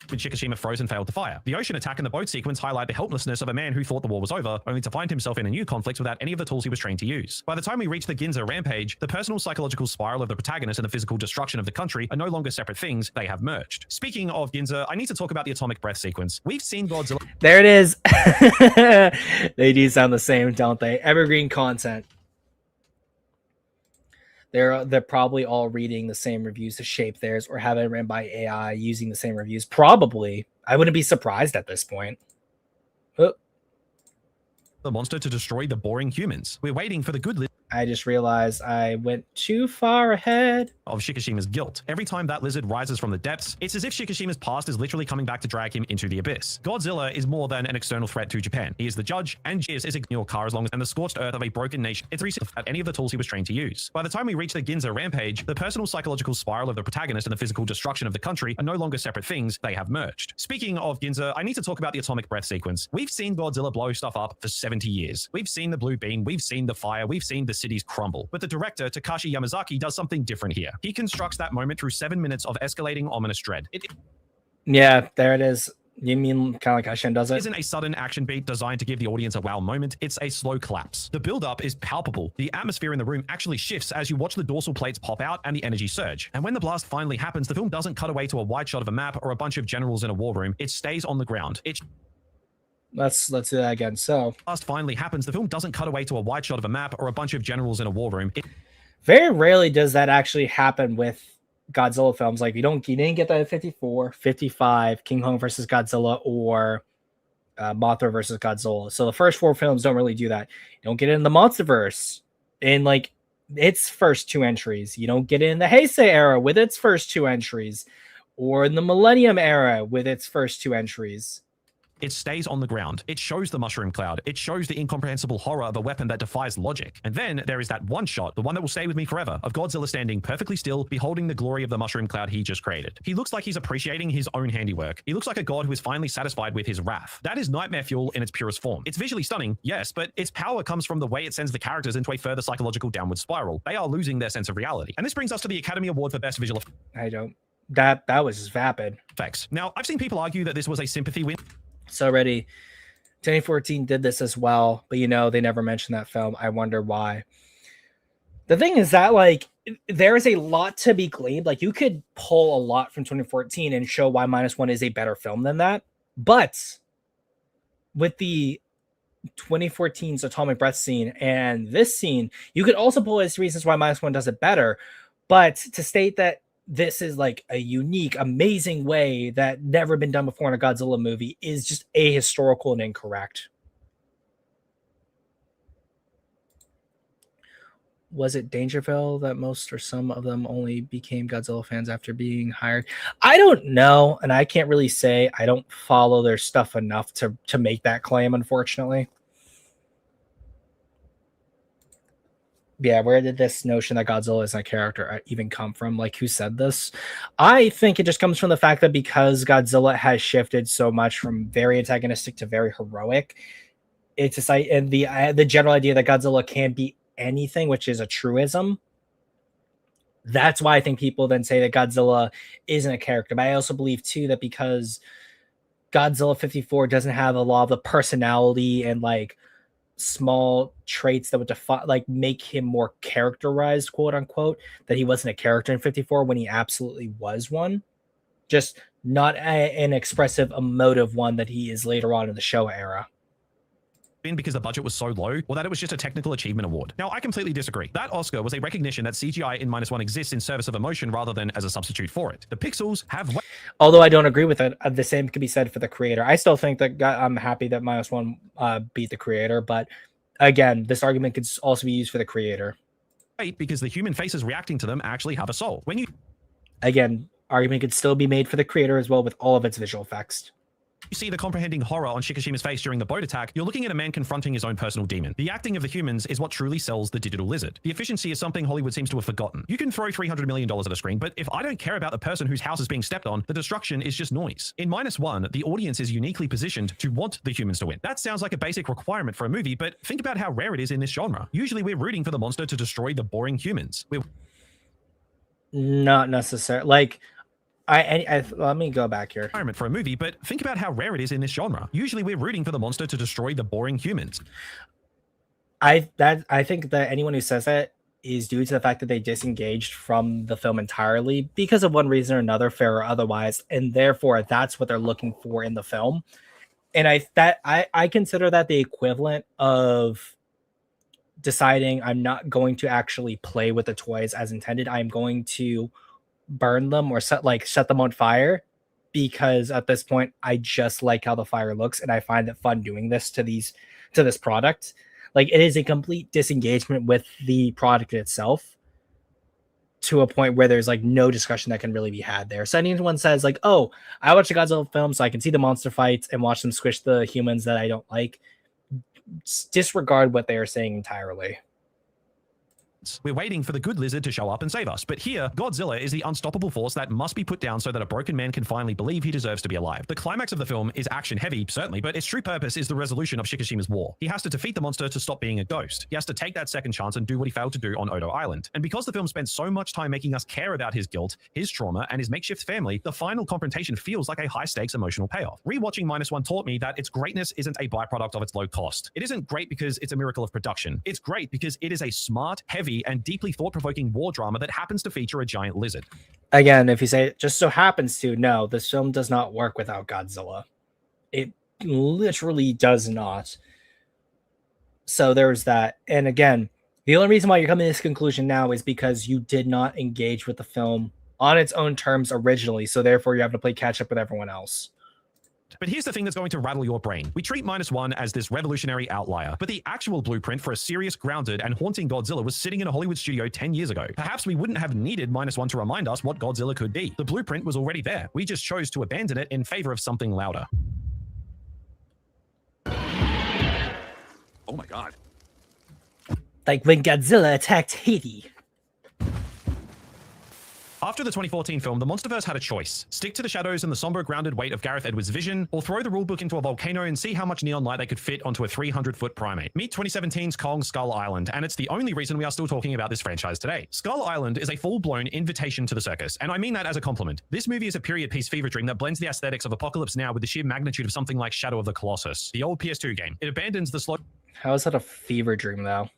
when Shikishima froze and failed to fire. The ocean attack and the boat sequence highlight the helplessness of a man who thought the war was over, only to find himself in a new conflict without any of the tools he was trained to use. By the time we reach the Ginza rampage, the personal psychological spiral of the protagonist and the physical destruction of the country are no longer separate things, they have merged. Speaking of Ginza, I need to talk about the atomic breath sequence. We've seen Godzilla. There it is. They do sound the same, don't they? Evergreen content. They're probably all reading the same reviews to shape theirs, or have it ran by AI using the same reviews. Probably. I wouldn't be surprised at this point. The monster to destroy the boring humans. We're waiting for the good I just realized I went too far ahead. Of Shikishima's guilt. Every time that lizard rises from the depths, it's as if Shikishima's past is literally coming back to drag him into the abyss. Godzilla is more than an external threat to Japan. He is the judge, and is your car as long as and the scorched earth of a broken nation. It's recent at any of the tools he was trained to use. By the time we reach the Ginza rampage, the personal psychological spiral of the protagonist and the physical destruction of the country are no longer separate things, they have merged. Speaking of Ginza, I need to talk about the atomic breath sequence. We've seen Godzilla blow stuff up for 70 years. We've seen the blue beam, we've seen the fire, we've seen the cities crumble. But the director, Takashi Yamazaki, does something different here. He constructs that moment through 7 minutes of escalating ominous dread. Yeah, there it is. You mean kind of like Hashin does it? Isn't a sudden action beat designed to give the audience a wow moment. It's a slow collapse. The build-up is palpable. The atmosphere in the room actually shifts as you watch the dorsal plates pop out and the energy surge. And when the blast finally happens, the film doesn't cut away to a wide shot of a map or a bunch of generals in a war room. It stays on the ground. Let's do that again. So Blast finally happens. The film doesn't cut away to a wide shot of a map or a bunch of generals in a war room. Very rarely does that actually happen with Godzilla films. Like you didn't get that in 54, 55, King Kong versus Godzilla, or Mothra versus Godzilla. So the first 4 films don't really do that. You don't get it in the Monsterverse in like its first 2 entries. You don't get it in the Heisei era with its first 2 entries, or in the Millennium era with its first 2 entries. It stays on the ground. It shows the mushroom cloud. It shows the incomprehensible horror of a weapon that defies logic. And then there is that one shot, the one that will stay with me forever, of Godzilla standing perfectly still, beholding the glory of the mushroom cloud he just created. He looks like he's appreciating his own handiwork. He looks like a god who is finally satisfied with his wrath. That is nightmare fuel in its purest form. It's visually stunning, yes, but its power comes from the way it sends the characters into a further psychological downward spiral. They are losing their sense of reality. And this brings us to the Academy Award for Best Visual That was vapid. Effects. Now, I've seen people argue that this was a sympathy win. So ready. 2014 did this as well, but they never mentioned that film. I wonder why. The thing is that like there is a lot to be gleaned. Like you could pull a lot from 2014 and show why -1 is a better film than that. But with the 2014's atomic breath scene and this scene, you could also pull as reasons why -1 does it better. But to state that this is like a unique, amazing way that never been done before in a Godzilla movie is just ahistorical and incorrect. Was it Dangerville that most or some of them only became Godzilla fans after being hired? I don't know, and I can't really say. I don't follow their stuff enough to make that claim, unfortunately. Yeah, where did this notion that Godzilla is a character even come from? Like, who said this? I think it just comes from the fact that because Godzilla has shifted so much from very antagonistic to very heroic, it's just like, and the general idea that Godzilla can be anything, which is a truism. That's why I think people then say that Godzilla isn't a character. But I also believe too that because Godzilla 54 doesn't have a lot of the personality and like small traits that would define, like make him more characterized, quote unquote, that he wasn't a character in 54 when he absolutely was one, just not an expressive, emotive one that he is later on in the show era. Because the budget was so low, or that it was just a technical achievement award. Now, I completely disagree. That Oscar was a recognition that CGI in -1 exists in service of emotion rather than as a substitute for it. The pixels have... Although I don't agree with it, the same could be said for the creator. I still think that I'm happy that -1 beat the creator, but again, this argument could also be used for the creator. Right, because the human faces reacting to them actually have a soul. Again, argument could still be made for the creator as well with all of its visual effects. You see the comprehending horror on Shikishima's face during the boat attack, you're looking at a man confronting his own personal demon. The acting of the humans is what truly sells the digital lizard. The efficiency is something Hollywood seems to have forgotten. You can throw $300 million at a screen, but if I don't care about the person whose house is being stepped on, the destruction is just noise. In -1, the audience is uniquely positioned to want the humans to win. That sounds like a basic requirement for a movie, but think about how rare it is in this genre. Usually we're rooting for the monster to destroy the boring humans. Not necessarily. Like, let me go back here. For a movie, but think about how rare it is in this genre. Usually we're rooting for the monster to destroy the boring humans. I think that anyone who says that is due to the fact that they disengaged from the film entirely because of one reason or another, fair or otherwise, and therefore that's what they're looking for in the film. And I consider that the equivalent of deciding I'm not going to actually play with the toys as intended. I'm going to burn them or shut them on fire, because at this point I just like how the fire looks and I find it fun doing this to this product. Like, it is a complete disengagement with the product itself, to a point where there's like no discussion that can really be had there. So anyone says like, oh, I watch a Godzilla film so I can see the monster fights and watch them squish the humans that I don't like, disregard what they are saying entirely. We're waiting for the good lizard to show up and save us. But here, Godzilla is the unstoppable force that must be put down so that a broken man can finally believe he deserves to be alive. The climax of the film is action heavy, certainly, but its true purpose is the resolution of Shikishima's war. He has to defeat the monster to stop being a ghost. He has to take that second chance and do what he failed to do on Odo Island. And because the film spends so much time making us care about his guilt, his trauma, and his makeshift family, the final confrontation feels like a high-stakes emotional payoff. Rewatching -1 taught me that its greatness isn't a byproduct of its low cost. It isn't great because it's a miracle of production. It's great because it is a smart, heavy, and deeply thought-provoking war drama that happens to feature a giant lizard. Again, if you say it just so happens to, no, this film does not work without Godzilla. It literally does not. So there's that. And again, the only reason why you're coming to this conclusion now is because you did not engage with the film on its own terms originally. So therefore, you have to play catch up with everyone else. But here's the thing that's going to rattle your brain. We treat -1 as this revolutionary outlier, but the actual blueprint for a serious, grounded, and haunting Godzilla was sitting in a Hollywood studio 10 years ago. Perhaps we wouldn't have needed -1 to remind us what Godzilla could be. The blueprint was already there. We just chose to abandon it in favor of something louder. Oh my god. Like when Godzilla attacked Haiti. After the 2014 film, the MonsterVerse had a choice. Stick to the shadows and the somber, grounded weight of Gareth Edwards' vision, or throw the rulebook into a volcano and see how much neon light they could fit onto a 300-foot primate. Meet 2017's Kong Skull Island, and it's the only reason we are still talking about this franchise today. Skull Island is a full-blown invitation to the circus, and I mean that as a compliment. This movie is a period piece fever dream that blends the aesthetics of Apocalypse Now with the sheer magnitude of something like Shadow of the Colossus, the old PS2 game. It abandons the slow How is that a fever dream, though?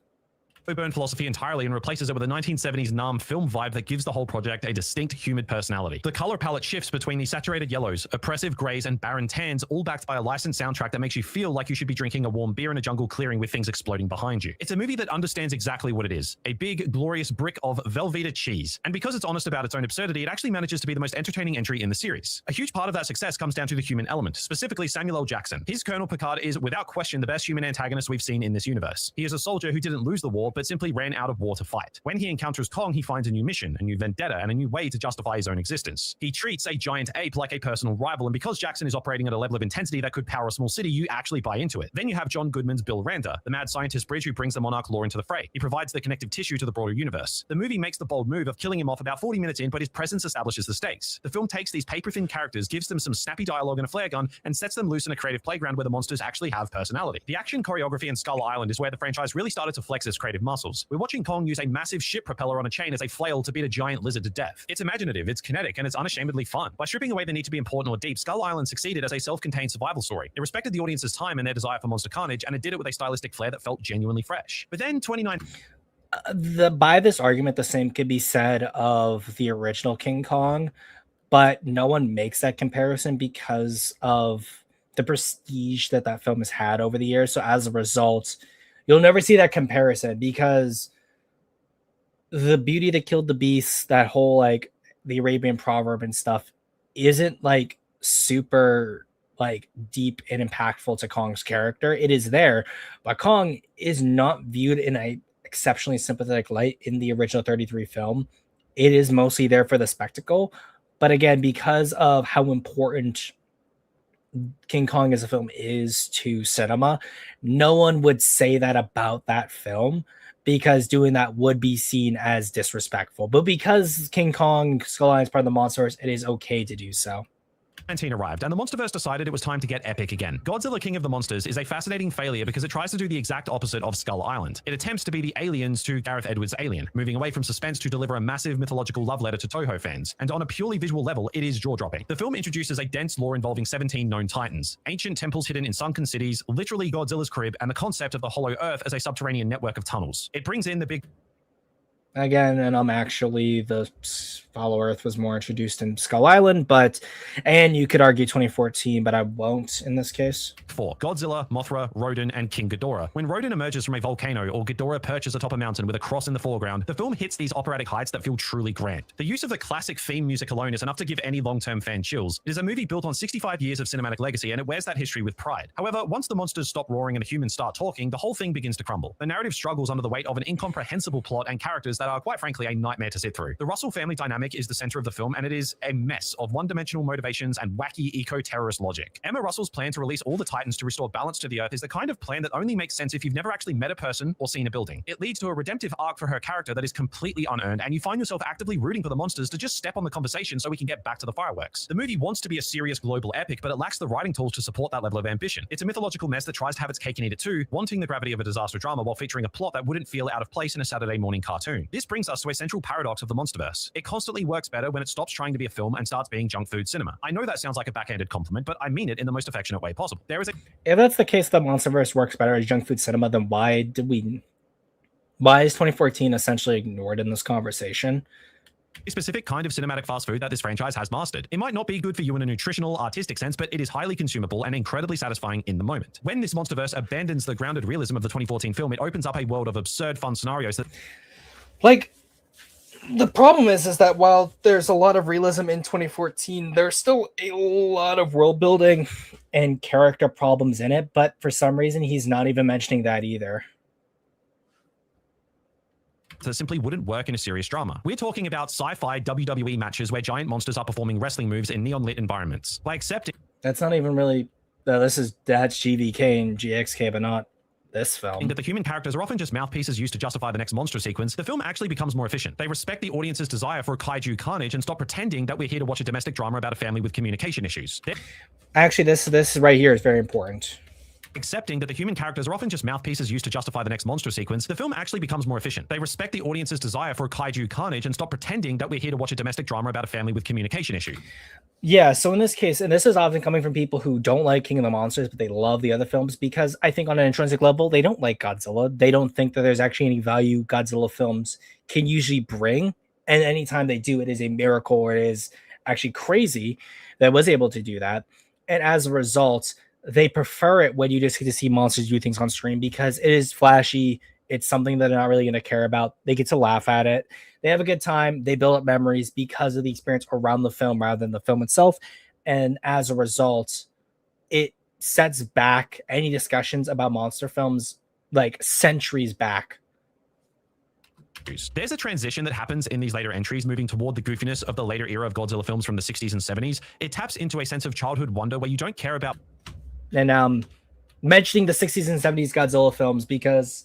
burn philosophy entirely and replaces it with a 1970s Nam film vibe that gives the whole project a distinct humid personality. The color palette shifts between these saturated yellows, oppressive grays, and barren tans, all backed by a licensed soundtrack that makes you feel like you should be drinking a warm beer in a jungle clearing with things exploding behind you. It's a movie that understands exactly what it is, a big, glorious brick of Velveeta cheese. And because it's honest about its own absurdity, it actually manages to be the most entertaining entry in the series. A huge part of that success comes down to the human element, specifically Samuel L. Jackson. His Colonel Picard is, without question, the best human antagonist we've seen in this universe. He is a soldier who didn't lose the war, but simply ran out of war to fight. When he encounters Kong, he finds a new mission, a new vendetta, and a new way to justify his own existence. He treats a giant ape like a personal rival, and because Jackson is operating at a level of intensity that could power a small city, you actually buy into it. Then you have John Goodman's Bill Randa, the mad scientist bridge who brings the Monarch lore into the fray. He provides the connective tissue to the broader universe. The movie makes the bold move of killing him off about 40 minutes in, but his presence establishes the stakes. The film takes these paper-thin characters, gives them some snappy dialogue and a flare gun, and sets them loose in a creative playground where the monsters actually have personality. The action choreography in Skull Island is where the franchise really started to flex its creative muscles. We're watching Kong use a massive ship propeller on a chain as a flail to beat a giant lizard to death. It's imaginative, it's kinetic, and it's unashamedly fun. By stripping away the need to be important or deep, Skull Island succeeded as a self-contained survival story. It respected the audience's time and their desire for monster carnage, and it did it with a stylistic flair that felt genuinely fresh. But then 29... By this argument, the same could be said of the original King Kong, but no one makes that comparison because of the prestige that that film has had over the years. So as a result, you'll never see that comparison because the beauty that killed the beast, that whole like the Arabian proverb and stuff, isn't like super like deep and impactful to Kong's character. It is there, but Kong is not viewed in a exceptionally sympathetic light in the original 33 film. It is mostly there for the spectacle. But again, because of how important King Kong as a film is to cinema, no one would say that about that film because doing that would be seen as disrespectful. But because King Kong Skull Island is part of the Monsters, it is okay to do so. 19 arrived, and the MonsterVerse decided it was time to get epic again. Godzilla King of the Monsters is a fascinating failure because it tries to do the exact opposite of Skull Island. It attempts to be the Aliens to Gareth Edwards' Alien, moving away from suspense to deliver a massive mythological love letter to Toho fans. And on a purely visual level, it is jaw-dropping. The film introduces a dense lore involving 17 known titans, ancient temples hidden in sunken cities, literally Godzilla's crib, and the concept of the Hollow Earth as a subterranean network of tunnels. It brings in the big... again, and actually the Follow Earth was more introduced in Skull Island, and you could argue 2014, but I won't in this case. 4. Godzilla, Mothra, Rodan, and King Ghidorah. When Rodan emerges from a volcano or Ghidorah perches atop a mountain with a cross in the foreground, the film hits these operatic heights that feel truly grand. The use of the classic theme music alone is enough to give any long-term fan chills. It is a movie built on 65 years of cinematic legacy, and it wears that history with pride. However, once the monsters stop roaring and the humans start talking, the whole thing begins to crumble. The narrative struggles under the weight of an incomprehensible plot and characters that are, quite frankly, a nightmare to sit through. The Russell family dynamic is the center of the film, and it is a mess of one-dimensional motivations and wacky eco-terrorist logic. Emma Russell's plan to release all the Titans to restore balance to the Earth is the kind of plan that only makes sense if you've never actually met a person or seen a building. It leads to a redemptive arc for her character that is completely unearned, and you find yourself actively rooting for the monsters to just step on the conversation so we can get back to the fireworks. The movie wants to be a serious global epic, but it lacks the writing tools to support that level of ambition. It's a mythological mess that tries to have its cake and eat it too, wanting the gravity of a disaster drama while featuring a plot that wouldn't feel out of place in a Saturday morning cartoon. This brings us to a central paradox of the Monsterverse. It constantly works better when it stops trying to be a film and starts being junk food cinema. I know that sounds like a backhanded compliment, but I mean it in the most affectionate way possible. There is a If that's the case, the Monsterverse works better as junk food cinema, then why is 2014 essentially ignored in this conversation? specific kind of cinematic fast food that this franchise has mastered. It might not be good for you in a nutritional, artistic sense, but it is highly consumable and incredibly satisfying in the moment. When this Monsterverse abandons the grounded realism of the 2014 film, it opens up a world of absurd, fun scenarios that... Like, the problem is that while there's a lot of realism in 2014, there's still a lot of world building and character problems in it, but for some reason, he's not even mentioning that either. that simply wouldn't work in a serious drama. We're talking about sci-fi WWE matches where giant monsters are performing wrestling moves in neon-lit environments. By accepting... That's not even really... that's GVK and GXK, but not this film. That the human characters are often just mouthpieces used to justify the next monster sequence, the film actually becomes more efficient. They respect the audience's desire for kaiju carnage and stop pretending that we're here to watch a domestic drama about a family with communication issues. Actually, this right here is very important. Accepting that the human characters are often just mouthpieces used to justify the next monster sequence, the film actually becomes more efficient. They respect the audience's desire for kaiju carnage and stop pretending that we're here to watch a domestic drama about a family with communication issues. Yeah, so in this case, and this is often coming from people who don't like King of the Monsters, but they love the other films, because I think on an intrinsic level, they don't like Godzilla. They don't think that there's actually any value Godzilla films can usually bring. And anytime they do, it is a miracle, or it is actually crazy that it was able to do that. And as a result, they prefer it when you just get to see monsters do things on screen, because it is flashy. It's something that they're not really going to care about. They get to laugh at it. They have a good time. They build up memories because of the experience around the film rather than the film itself. And as a result, it sets back any discussions about monster films like centuries back. There's a transition that happens in these later entries, moving toward the goofiness of the later era of Godzilla films from the 60s and 70s. It taps into a sense of childhood wonder where you don't care about... And mentioning the 60s and 70s Godzilla films because...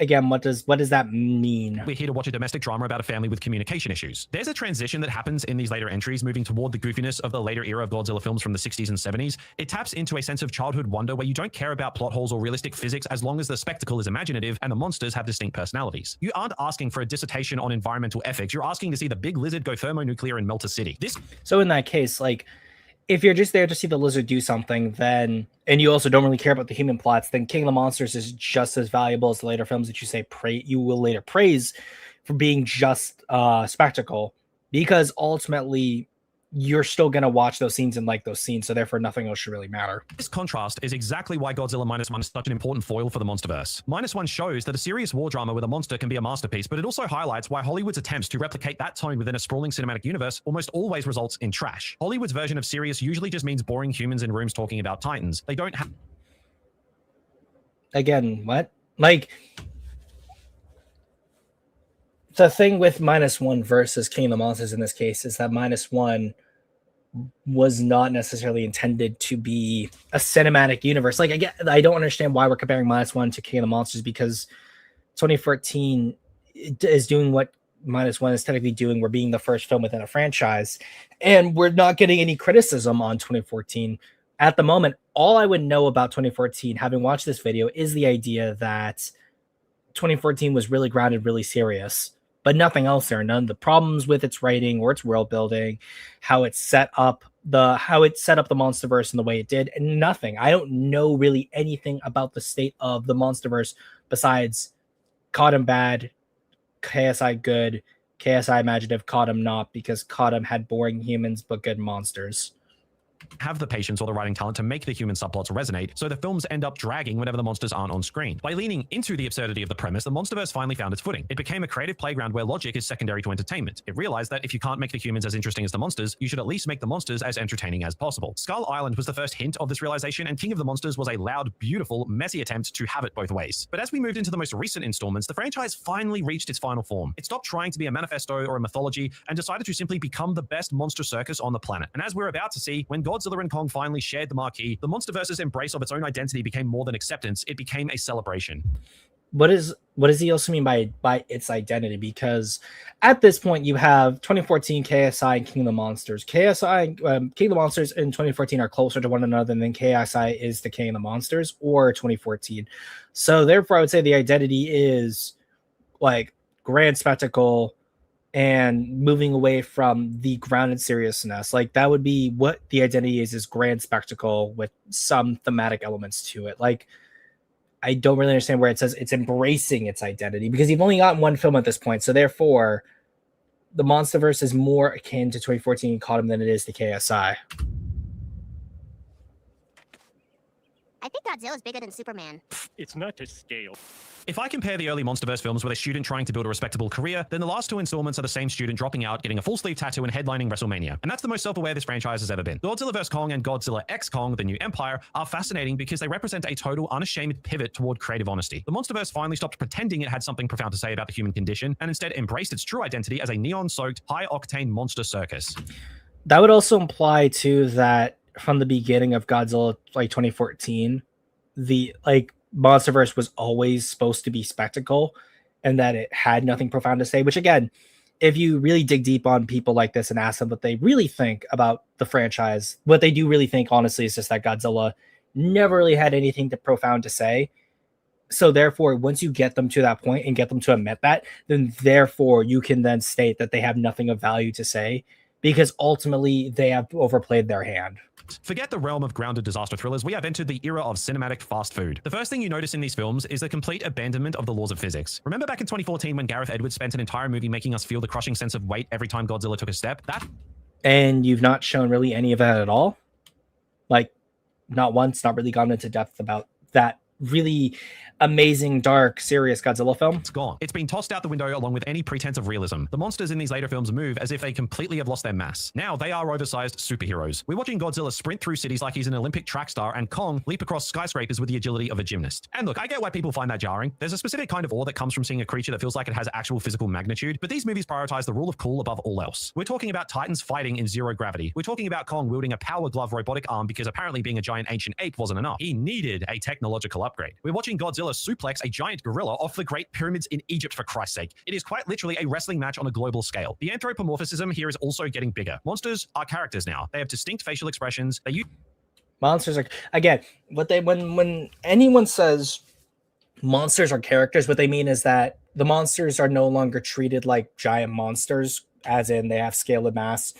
Again, what does that mean? We're here to watch a domestic drama about a family with communication issues. There's a transition that happens in these later entries, moving toward the goofiness of the later era of Godzilla films from the 60s and 70s. It taps into a sense of childhood wonder where you don't care about plot holes or realistic physics as long as the spectacle is imaginative and the monsters have distinct personalities. You aren't asking for a dissertation on environmental ethics. You're asking to see the big lizard go thermonuclear and melt a city. So in that case, like, if you're just there to see the lizard do something, then, and you also don't really care about the human plots, then King of the Monsters is just as valuable as the later films that you will later praise for being just spectacle, because ultimately you're still going to watch those scenes and like those scenes, so therefore nothing else should really matter. This contrast is exactly why Godzilla Minus One is such an important foil for the Monsterverse. Minus One shows that a serious war drama with a monster can be a masterpiece, but it also highlights why Hollywood's attempts to replicate that tone within a sprawling cinematic universe almost always results in trash. Hollywood's version of serious usually just means boring humans in rooms talking about titans. They don't have... Again, what? Like... The thing with Minus One versus King of the Monsters in this case is that Minus One was not necessarily intended to be a cinematic universe. Like, I don't understand why we're comparing Minus One to King of the Monsters, because 2014 is doing what Minus One is technically doing. We're being the first film within a franchise, and we're not getting any criticism on 2014. At the moment, all I would know about 2014, having watched this video, is the idea that 2014 was really grounded, really serious. But nothing else there. None of the problems with its writing or its world building, how it set up the Monsterverse in the way it did, and nothing. I don't know really anything about the state of the Monsterverse besides Caught 'em Bad, KSI good, KSI imaginative, Codem not, because Codem had boring humans but good monsters. Have the patience or the writing talent to make the human subplots resonate, so the films end up dragging whenever the monsters aren't on screen. By leaning into the absurdity of the premise, the MonsterVerse finally found its footing. It became a creative playground where logic is secondary to entertainment. It realized that if you can't make the humans as interesting as the monsters, you should at least make the monsters as entertaining as possible. Skull Island was the first hint of this realization, and King of the Monsters was a loud, beautiful, messy attempt to have it both ways. But as we moved into the most recent installments, the franchise finally reached its final form. It stopped trying to be a manifesto or a mythology and decided to simply become the best monster circus on the planet. And as we're about to see, when Godzilla and Kong finally shared the marquee, the MonsterVerse's embrace of its own identity became more than acceptance. It became a celebration. What does he also mean by its identity? Because at this point you have 2014 KSI and King of the Monsters. King of the Monsters in 2014 are closer to one another than KSI is to King of the Monsters or 2014. So therefore I would say the identity is like grand spectacle and moving away from the grounded seriousness. Like that would be what the identity is grand spectacle with some thematic elements to it. Like I don't really understand where it says it's embracing its identity, because you've only gotten one film at this point. So therefore the MonsterVerse is more akin to 2014 Caught Him than it is to KSI. I think Godzilla's bigger than Superman. It's not to scale. If I compare the early MonsterVerse films with a student trying to build a respectable career, then the last two installments are the same student dropping out, getting a full sleeve tattoo, and headlining WrestleMania. And that's the most self-aware this franchise has ever been. Godzilla vs. Kong and Godzilla x Kong, The New Empire, are fascinating because they represent a total, unashamed pivot toward creative honesty. The MonsterVerse finally stopped pretending it had something profound to say about the human condition, and instead embraced its true identity as a neon-soaked, high-octane monster circus. That would also imply too that from the beginning of Godzilla, like 2014, the MonsterVerse was always supposed to be spectacle, and that it had nothing profound to say. Which again, if you really dig deep on people like this and ask them what they really think about the franchise, what they do really think, honestly, is just that Godzilla never really had anything profound to say. So therefore, once you get them to that point and get them to admit that, then therefore you can then state that they have nothing of value to say, because ultimately they have overplayed their hand. Forget the realm of grounded disaster thrillers. We have entered the era of cinematic fast food. The first thing you notice in these films is the complete abandonment of the laws of physics. Remember back in 2014 when Gareth Edwards spent an entire movie making us feel the crushing sense of weight every time Godzilla took a step? And you've not shown really any of that at all? Like, not once, not really gone into depth about that really amazing, dark, serious Godzilla film? It's gone. It's been tossed out the window along with any pretense of realism. The monsters in these later films move as if they completely have lost their mass. Now they are oversized superheroes. We're watching Godzilla sprint through cities like he's an Olympic track star, and Kong leap across skyscrapers with the agility of a gymnast. And look, I get why people find that jarring. There's a specific kind of awe that comes from seeing a creature that feels like it has actual physical magnitude, but these movies prioritize the rule of cool above all else. We're talking about titans fighting in zero gravity. We're talking about Kong wielding a power glove robotic arm because apparently being a giant ancient ape wasn't enough. He needed a technological upgrade. We're watching Godzilla suplex a giant gorilla off the Great Pyramids in Egypt, for Christ's sake. It is quite literally a wrestling match on a global scale. The anthropomorphism here is also getting bigger. Monsters are characters now. They have distinct facial expressions. They use Monsters are, again, when anyone says monsters are characters, what they mean is that the monsters are no longer treated like giant monsters, as in they have scale and mass.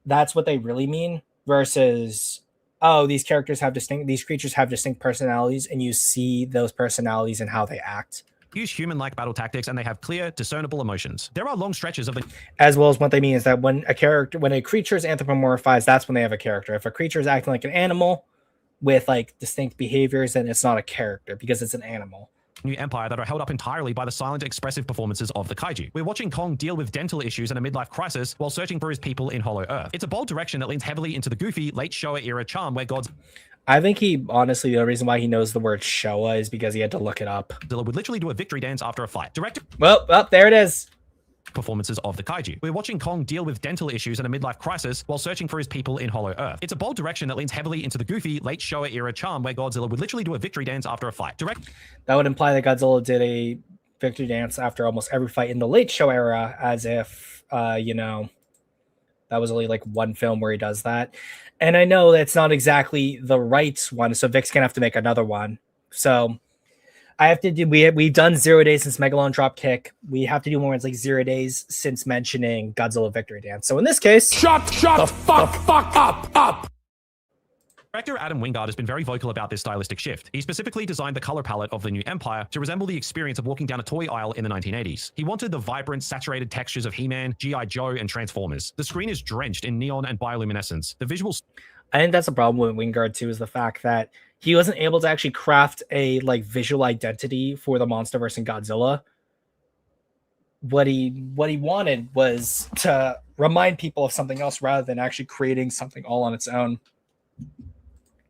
That's what they really mean, versus, oh, these creatures have distinct personalities, and you see those personalities and how they act. Use human-like battle tactics, and they have clear, discernible emotions. There are long stretches of the... As well as what they mean is that when a creature is anthropomorphized, that's when they have a character. If a creature is acting like an animal with like distinct behaviors, then it's not a character because it's an animal. New Empire that are held up entirely by the silent, expressive performances of the kaiju. We're watching Kong deal with dental issues and a midlife crisis while searching for his people in Hollow Earth. It's a bold direction that leans heavily into the goofy, late Showa era charm where I think he, honestly, the reason why he knows the word Showa is because he had to look it up. Godzilla would literally do a victory dance after a fight. Well, there it is. Performances of the kaiju. We're watching Kong deal with dental issues and a midlife crisis while searching for his people in Hollow Earth. It's a bold direction that leans heavily into the goofy, late Showa era charm where Godzilla would literally do a victory dance after a fight. That would imply that Godzilla did a victory dance after almost every fight in the late Showa era, as if, that was only like one film where he does that. And I know that's not exactly the right one, so Vic's gonna have to make another one. So I have to do. We've done 0 days since Megalon Drop Kick. We have to do more. It's like 0 days since mentioning Godzilla Victory Dance. So in this case, Shut the fuck up. Director Adam Wingard has been very vocal about this stylistic shift. He specifically designed the color palette of the new Empire to resemble the experience of walking down a toy aisle in the 1980s. He wanted the vibrant, saturated textures of He-Man, G.I. Joe, and Transformers. The screen is drenched in neon and bioluminescence. The visuals... I think that's a problem with Wingard too, is the fact that he wasn't able to actually craft a like visual identity for the MonsterVerse and Godzilla. What he wanted was to remind people of something else rather than actually creating something all on its own.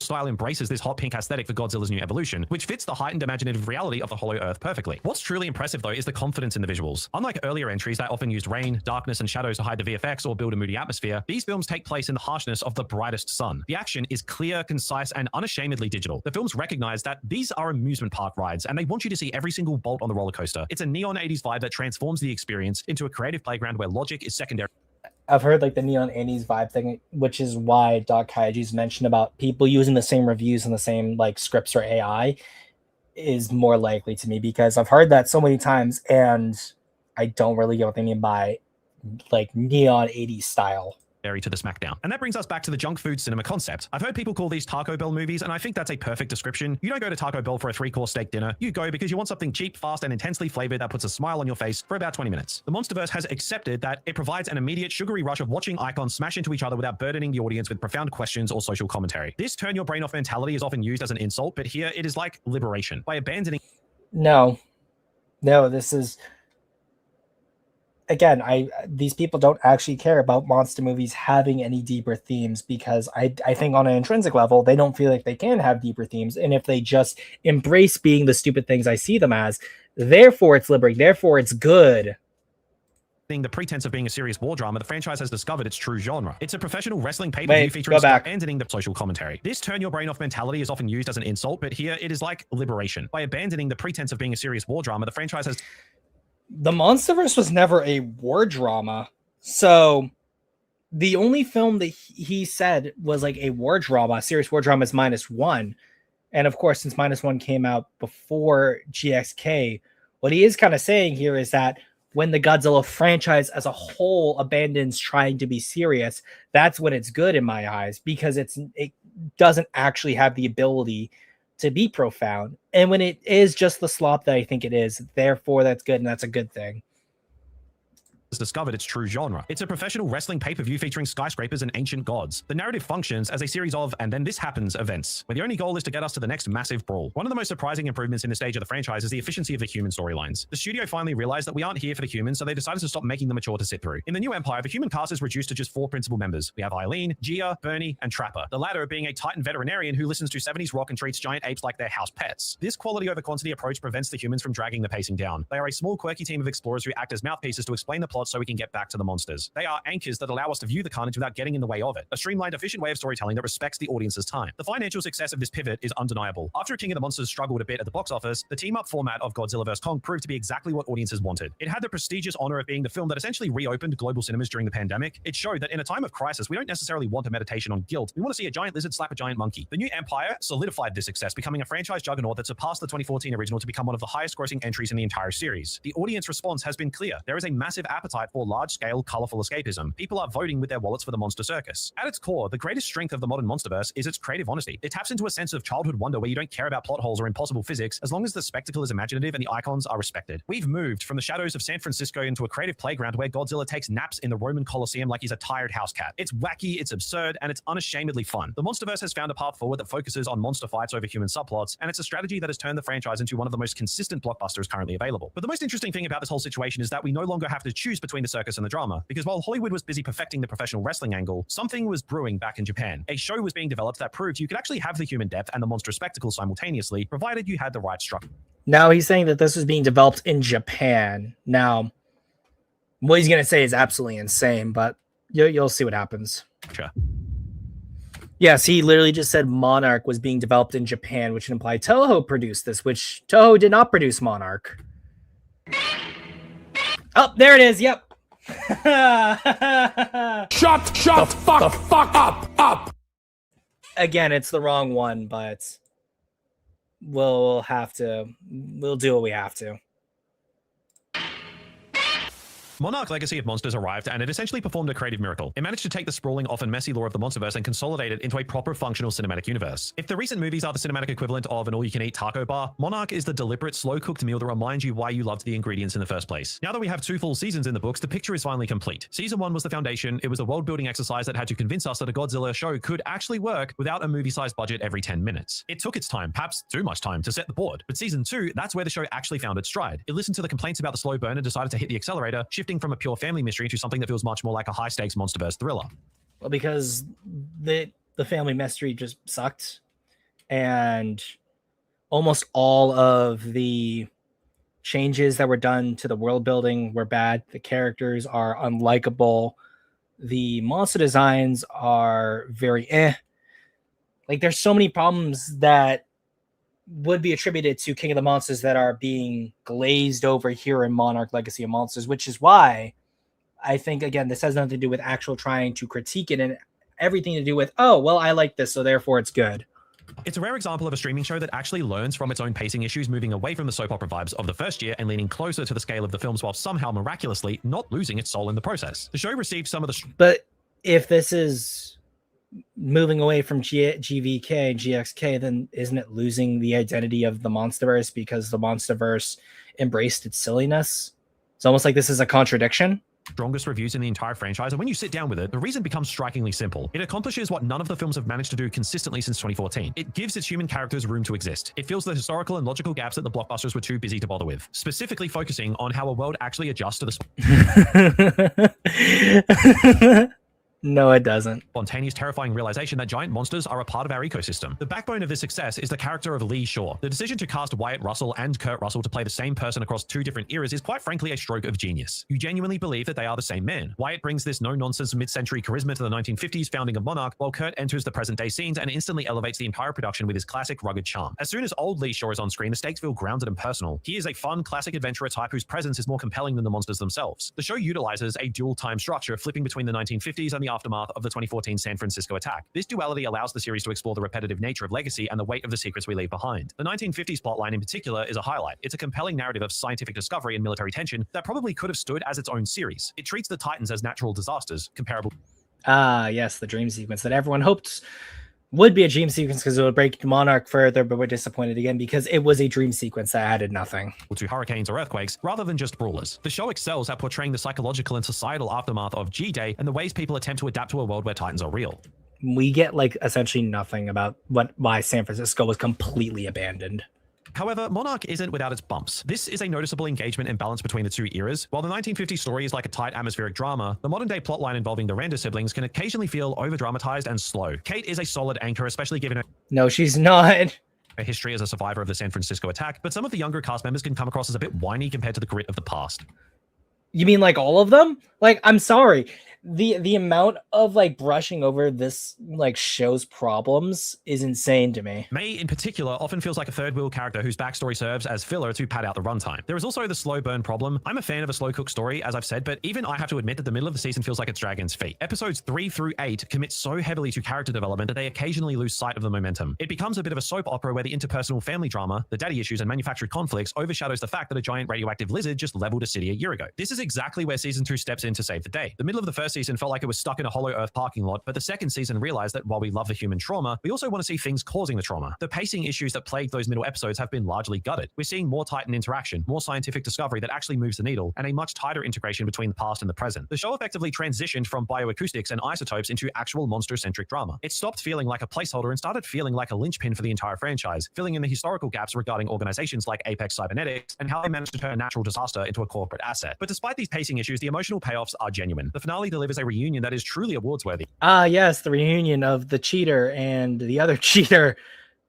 Style embraces this hot pink aesthetic for Godzilla's new evolution, which fits the heightened imaginative reality of the Hollow Earth perfectly. What's truly impressive, though, is the confidence in the visuals. Unlike earlier entries that often used rain, darkness, and shadows to hide the VFX or build a moody atmosphere, these films take place in the harshness of the brightest sun. The action is clear, concise, and unashamedly digital. The films recognize that these are amusement park rides, and they want you to see every single bolt on the roller coaster. It's a neon 80s vibe that transforms the experience into a creative playground where logic is secondary. I've heard like the neon 80s vibe thing, which is why Doc Kaiji's mentioned about people using the same reviews and the same like scripts or AI is more likely to me, because I've heard that so many times and I don't really get what they mean by like neon 80s style. To the SmackDown. And that brings us back to the junk food cinema concept. I've heard people call these Taco Bell movies, and I think that's a perfect description. You don't go to Taco Bell for a 3-course steak dinner. You go because you want something cheap, fast, and intensely flavored that puts a smile on your face for about 20 minutes. The MonsterVerse has accepted that it provides an immediate sugary rush of watching icons smash into each other without burdening the audience with profound questions or social commentary. This turn your brain off mentality is often used as an insult, but here it is like liberation. By abandoning... No, this is... Again, these people don't actually care about monster movies having any deeper themes, because I think on an intrinsic level, they don't feel like they can have deeper themes. And if they just embrace being the stupid things I see them as, therefore it's liberating, therefore it's good. The pretense of being a serious war drama, the franchise has discovered its true genre. It's a professional wrestling pay-per-view featuring abandoning the social commentary. This turn your brain off mentality is often used as an insult, but here it is like liberation. By abandoning the pretense of being a serious war drama, the franchise has... The MonsterVerse was never a war drama, so the only film that he said was like a war drama, a serious war drama, is -1. And of course, since -1 came out before GXK, what he is kind of saying here is that when the Godzilla franchise as a whole abandons trying to be serious, that's when it's good in my eyes, because it doesn't actually have the ability to be profound. And when it is just the slop that I think it is, therefore that's good, and that's a good thing. Has discovered its true genre. It's a professional wrestling pay-per-view featuring skyscrapers and ancient gods. The narrative functions as a series of "and then this happens" events, where the only goal is to get us to the next massive brawl. One of the most surprising improvements in this stage of the franchise is the efficiency of the human storylines. The studio finally realized that we aren't here for the humans, so they decided to stop making them a chore to sit through. In the new Empire, the human cast is reduced to just 4 principal members. We have Eileen, Gia, Bernie, and Trapper, the latter being a Titan veterinarian who listens to 70s rock and treats giant apes like their house pets. This quality over quantity approach prevents the humans from dragging the pacing down. They are a small, quirky team of explorers who act as mouthpieces to explain the plot so we can get back to the monsters. They are anchors that allow us to view the carnage without getting in the way of it. A streamlined, efficient way of storytelling that respects the audience's time. The financial success of this pivot is undeniable. After King of the Monsters struggled a bit at the box office, the team-up format of Godzilla vs. Kong proved to be exactly what audiences wanted. It had the prestigious honor of being the film that essentially reopened global cinemas during the pandemic. It showed that in a time of crisis, we don't necessarily want a meditation on guilt. We want to see a giant lizard slap a giant monkey. The new Empire solidified this success, becoming a franchise juggernaut that surpassed the 2014 original to become one of the highest-grossing entries in the entire series. The audience response has been clear. There is a massive appetite for large-scale, colorful escapism. People are voting with their wallets for the monster circus. At its core, the greatest strength of the modern MonsterVerse is its creative honesty. It taps into a sense of childhood wonder where you don't care about plot holes or impossible physics, as long as the spectacle is imaginative and the icons are respected. We've moved from the shadows of San Francisco into a creative playground where Godzilla takes naps in the Roman Colosseum like he's a tired house cat. It's wacky, it's absurd, and it's unashamedly fun. The MonsterVerse has found a path forward that focuses on monster fights over human subplots, and it's a strategy that has turned the franchise into one of the most consistent blockbusters currently available. But the most interesting thing about this whole situation is that we no longer have to choose between the circus and the drama, because while Hollywood was busy perfecting the professional wrestling angle, something was brewing back in Japan. A show was being developed that proved you could actually have the human depth and the monstrous spectacle simultaneously, provided you had the right structure. Now he's saying that this was being developed in Japan. Now, what he's going to say is absolutely insane, but you'll see what happens. Sure. Yes, he literally just said Monarch was being developed in Japan, which implied Toho produced this, which Toho did not produce Monarch. Oh, there it is. Yep. Shut the fuck up. Again, it's the wrong one, but we'll do what we have to. Monarch Legacy of Monsters arrived, and it essentially performed a creative miracle. It managed to take the sprawling, often messy lore of the Monsterverse and consolidate it into a proper functional cinematic universe. If the recent movies are the cinematic equivalent of an all-you-can-eat taco bar, Monarch is the deliberate, slow-cooked meal that reminds you why you loved the ingredients in the first place. Now that we have 2 full seasons in the books, the picture is finally complete. Season 1 was the foundation. It was a world-building exercise that had to convince us that a Godzilla show could actually work without a movie-sized budget every 10 minutes. It took its time, perhaps too much time, to set the board. But Season 2, that's where the show actually found its stride. It listened to the complaints about the slow burn and decided to hit the accelerator, shifting from a pure family mystery to something that feels much more like a high-stakes Monsterverse thriller. Well, because the family mystery just sucked, and almost all of the changes that were done to the world building were bad. The characters are unlikable. The monster designs are very Like, there's so many problems that would be attributed to King of the Monsters that are being glazed over here in Monarch Legacy of Monsters, which is why I think, again, this has nothing to do with actual trying to critique it and everything to do with, oh, well, I like this, so therefore it's good. It's a rare example of a streaming show that actually learns from its own pacing issues, moving away from the soap opera vibes of the first year and leaning closer to the scale of the films while somehow miraculously not losing its soul in the process. The show received some of the... But if this is moving away from GVK and GXK, then isn't it losing the identity of the Monsterverse because the Monsterverse embraced its silliness? It's almost like this is a contradiction. Strongest reviews in the entire franchise, and when you sit down with it, the reason becomes strikingly simple. It accomplishes what none of the films have managed to do consistently since 2014. It gives its human characters room to exist. It fills the historical and logical gaps that the blockbusters were too busy to bother with, specifically focusing on how a world actually adjusts to the No, it doesn't. Spontaneous, terrifying realization that giant monsters are a part of our ecosystem. The backbone of this success is the character of Lee Shaw. The decision to cast Wyatt Russell and Kurt Russell to play the same person across 2 different eras is quite frankly a stroke of genius. You genuinely believe that they are the same man. Wyatt brings this no-nonsense mid-century charisma to the 1950s founding of Monarch, while Kurt enters the present-day scenes and instantly elevates the entire production with his classic rugged charm. As soon as old Lee Shaw is on screen, the stakes feel grounded and personal. He is a fun, classic adventurer type whose presence is more compelling than the monsters themselves. The show utilizes a dual time structure, flipping between the 1950s and the aftermath of the 2014 San Francisco attack. This duality allows the series to explore the repetitive nature of legacy and the weight of the secrets we leave behind. The 1950s plotline in particular is a highlight. It's a compelling narrative of scientific discovery and military tension that probably could have stood as its own series. It treats the Titans as natural disasters, comparable. Yes, the dream sequence that everyone hoped would be a dream sequence because it would break Monarch further, but we're disappointed again because it was a dream sequence that added nothing. To hurricanes or earthquakes, rather than just brawlers. The show excels at portraying the psychological and societal aftermath of G-Day and the ways people attempt to adapt to a world where Titans are real. We get like essentially nothing about why San Francisco was completely abandoned. However, Monarch isn't without its bumps. This is a noticeable engagement and balance between the 2 eras. While the 1950s story is like a tight atmospheric drama, the modern-day plotline involving the Randa siblings can occasionally feel over-dramatized and slow. Kate is a solid anchor, especially given her... No, she's not. A history as a survivor of the San Francisco attack, but some of the younger cast members can come across as a bit whiny compared to the grit of the past. You mean like all of them? Like, I'm sorry. The amount of like brushing over this like show's problems is insane to me. May in particular often feels like a third wheel character whose backstory serves as filler to pad out the runtime. There is also the slow burn problem. I'm a fan of a slow cook story, as I've said, but even I have to admit that the middle of the season feels like it's dragging its feet. Episodes 3 through 8 commit so heavily to character development that they occasionally lose sight of the momentum. It becomes a bit of a soap opera where the interpersonal family drama, the daddy issues, and manufactured conflicts overshadows the fact that a giant radioactive lizard just leveled a city a year ago. This is exactly where season 2 steps in to save the day. The middle of the first season felt like it was stuck in a hollow earth parking lot, but the second season realized that while we love the human trauma, we also want to see things causing the trauma. The pacing issues that plagued those middle episodes have been largely gutted. We're seeing more Titan interaction, more scientific discovery that actually moves the needle, and a much tighter integration between the past and the present. The show effectively transitioned from bioacoustics and isotopes into actual monster-centric drama. It stopped feeling like a placeholder and started feeling like a linchpin for the entire franchise, filling in the historical gaps regarding organizations like Apex Cybernetics and how they managed to turn a natural disaster into a corporate asset. But despite these pacing issues, the emotional payoffs are genuine. The finale delivers a reunion that is truly awards-worthy. Yes, the reunion of the cheater and the other cheater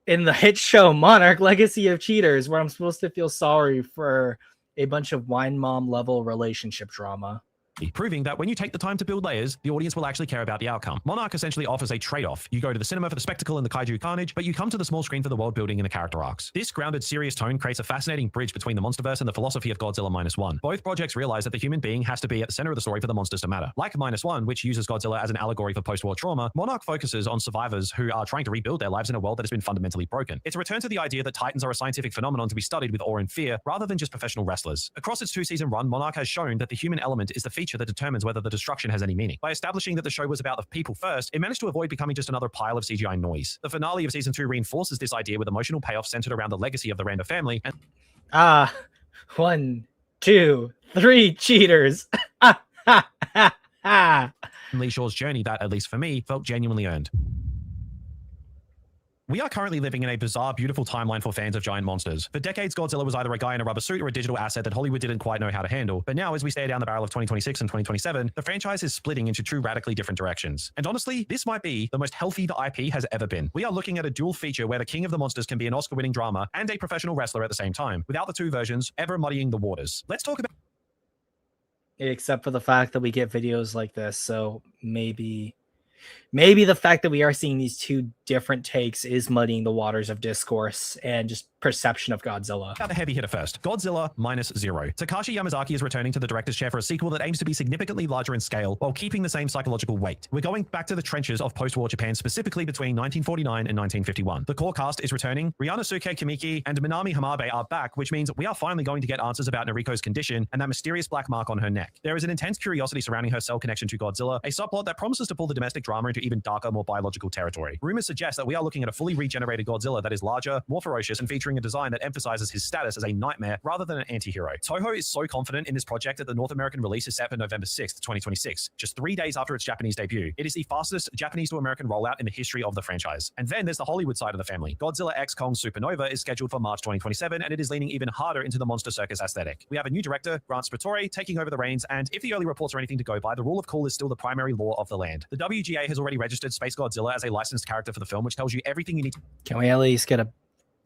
in the hit show Monarch Legacy of Cheaters, where I'm supposed to feel sorry for a bunch of wine mom level relationship drama. proving that when you take the time to build layers, the audience will actually care about the outcome. Monarch essentially offers a trade-off. You go to the cinema for the spectacle and the kaiju carnage, but you come to the small screen for the world building and the character arcs. This grounded, serious tone creates a fascinating bridge between the monsterverse and the philosophy of Godzilla -1. Both projects realize that the human being has to be at the center of the story for the monsters to matter. Like -1, which uses Godzilla as an allegory for post-war trauma, Monarch focuses on survivors who are trying to rebuild their lives in a world that has been fundamentally broken. It's a return to the idea that titans are a scientific phenomenon to be studied with awe and fear, rather than just professional wrestlers. Across its 2-season run, Monarch has shown that the human element is the feature that determines whether the destruction has any meaning. By establishing that the show was about the people first, it managed to avoid becoming just another pile of CGI noise. The finale of season 2 reinforces this idea with emotional payoff centered around the legacy of the Randa family. And 1, 2, 3 cheaters. Lee Shaw's journey that, at least for me, felt genuinely earned. We are currently living in a bizarre, beautiful timeline for fans of giant monsters. For decades, Godzilla was either a guy in a rubber suit or a digital asset that Hollywood didn't quite know how to handle. But now, as we stare down the barrel of 2026 and 2027, the franchise is splitting into two radically different directions. And honestly, this might be the most healthy the IP has ever been. We are looking at a dual feature where the king of the monsters can be an Oscar-winning drama and a professional wrestler at the same time, without the two versions ever muddying the waters. Let's talk about... Except for the fact that we get videos like this, so maybe the fact that we are seeing these two different takes is muddying the waters of discourse and just perception of Godzilla. The heavy hitter first. Godzilla -0. Takashi Yamazaki is returning to the director's chair for a sequel that aims to be significantly larger in scale while keeping the same psychological weight. We're going back to the trenches of post-war Japan, specifically between 1949 and 1951. The core cast is returning. Ryanosuke Kimiki and Minami Hamabe are back, which means we are finally going to get answers about Noriko's condition and that mysterious black mark on her neck. There is an intense curiosity surrounding her cell connection to Godzilla, a subplot that promises to pull the domestic drama into even darker, more biological territory. Rumors suggest that we are looking at a fully regenerated Godzilla that is larger, more ferocious, and featuring a design that emphasizes his status as a nightmare rather than an anti-hero. Toho is so confident in this project that the North American release is set for November 6th, 2026, just 3 days after its Japanese debut. It is the fastest Japanese to American rollout in the history of the franchise. And then there's the Hollywood side of the family. Godzilla X Kong Supernova is scheduled for March 2027, and it is leaning even harder into the monster circus aesthetic. We have a new director, Grant Spatore, taking over the reins, and if the early reports are anything to go by, the rule of cool is still the primary law of the land. The WGA has already registered Space Godzilla as a licensed character for the film, which tells you everything you need Can we at least get a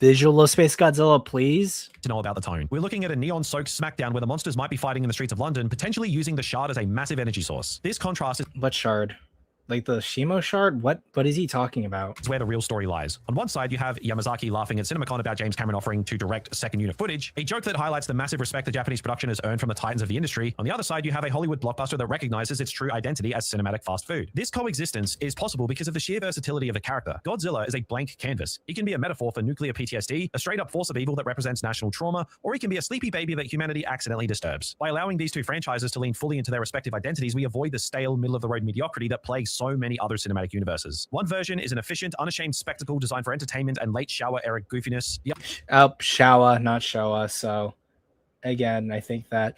visual of Space Godzilla, please? to know about the tone. We're looking at a neon-soaked smackdown where the monsters might be fighting in the streets of London, potentially using the shard as a massive energy source. This contrast is What shard? Like the Shimo shard? What is he talking about? where the real story lies. On one side, you have Yamazaki laughing at CinemaCon about James Cameron offering to direct second unit footage, a joke that highlights the massive respect that Japanese production has earned from the titans of the industry. On the other side, you have a Hollywood blockbuster that recognizes its true identity as cinematic fast food. This coexistence is possible because of the sheer versatility of the character. Godzilla is a blank canvas. He can be a metaphor for nuclear PTSD, a straight-up force of evil that represents national trauma, or he can be a sleepy baby that humanity accidentally disturbs. By allowing these two franchises to lean fully into their respective identities, we avoid the stale, middle-of-the-road mediocrity that plagues so many other cinematic universes. One version is an efficient, unashamed spectacle designed for entertainment and late Showa era goofiness. Oh, Showa, not Showa. So again, I think that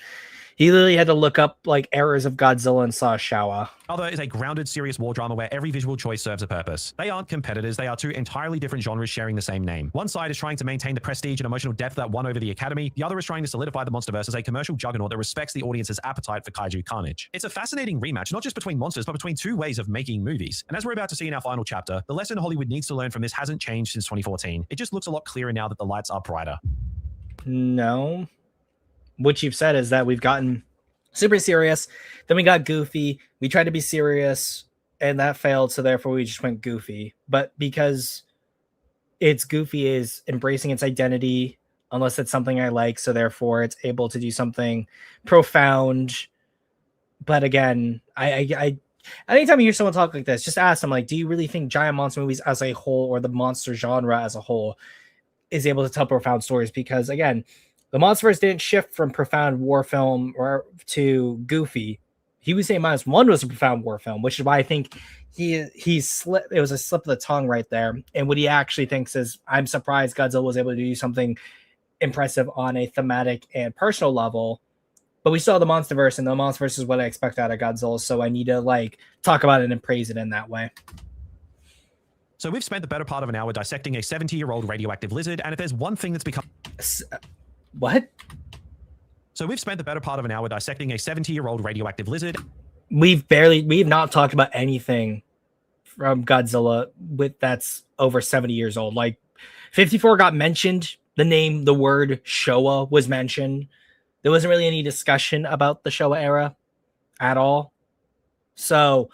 he literally had to look up like errors of Godzilla and saw Showa. Other is a grounded, serious war drama where every visual choice serves a purpose. They aren't competitors, they are two entirely different genres sharing the same name. One side is trying to maintain the prestige and emotional depth that won over the Academy. The other is trying to solidify the MonsterVerse as a commercial juggernaut that respects the audience's appetite for kaiju carnage. It's a fascinating rematch, not just between monsters, but between two ways of making movies. And as we're about to see in our final chapter, the lesson Hollywood needs to learn from this hasn't changed since 2014. It just looks a lot clearer now that the lights are brighter. No. What you've said is that we've gotten super serious, then we got goofy, we tried to be serious, and that failed, so therefore we just went goofy. But because it's goofy is embracing its identity, unless it's something I like, so therefore it's able to do something profound. But again, I anytime you hear someone talk like this, just ask them, like, do you really think giant monster movies as a whole, or the monster genre as a whole, is able to tell profound stories? Because again, the MonsterVerse didn't shift from profound war film or to goofy. He was saying -1 was a profound war film, which is why I think he slipped. It was a slip of the tongue right there. And what he actually thinks is, I'm surprised Godzilla was able to do something impressive on a thematic and personal level. But we still have the MonsterVerse, and the MonsterVerse is what I expect out of Godzilla. So I need to like talk about it and praise it in that way. So we've spent the better part of an hour dissecting a 70-year-old radioactive lizard, and if there's one thing that's become... What? So we've spent the better part of an hour dissecting a 70-year-old radioactive lizard. We've not talked about anything from Godzilla that's over 70 years old. Like 54 got mentioned. The word Showa was mentioned. There wasn't really any discussion about the Showa era. at all. So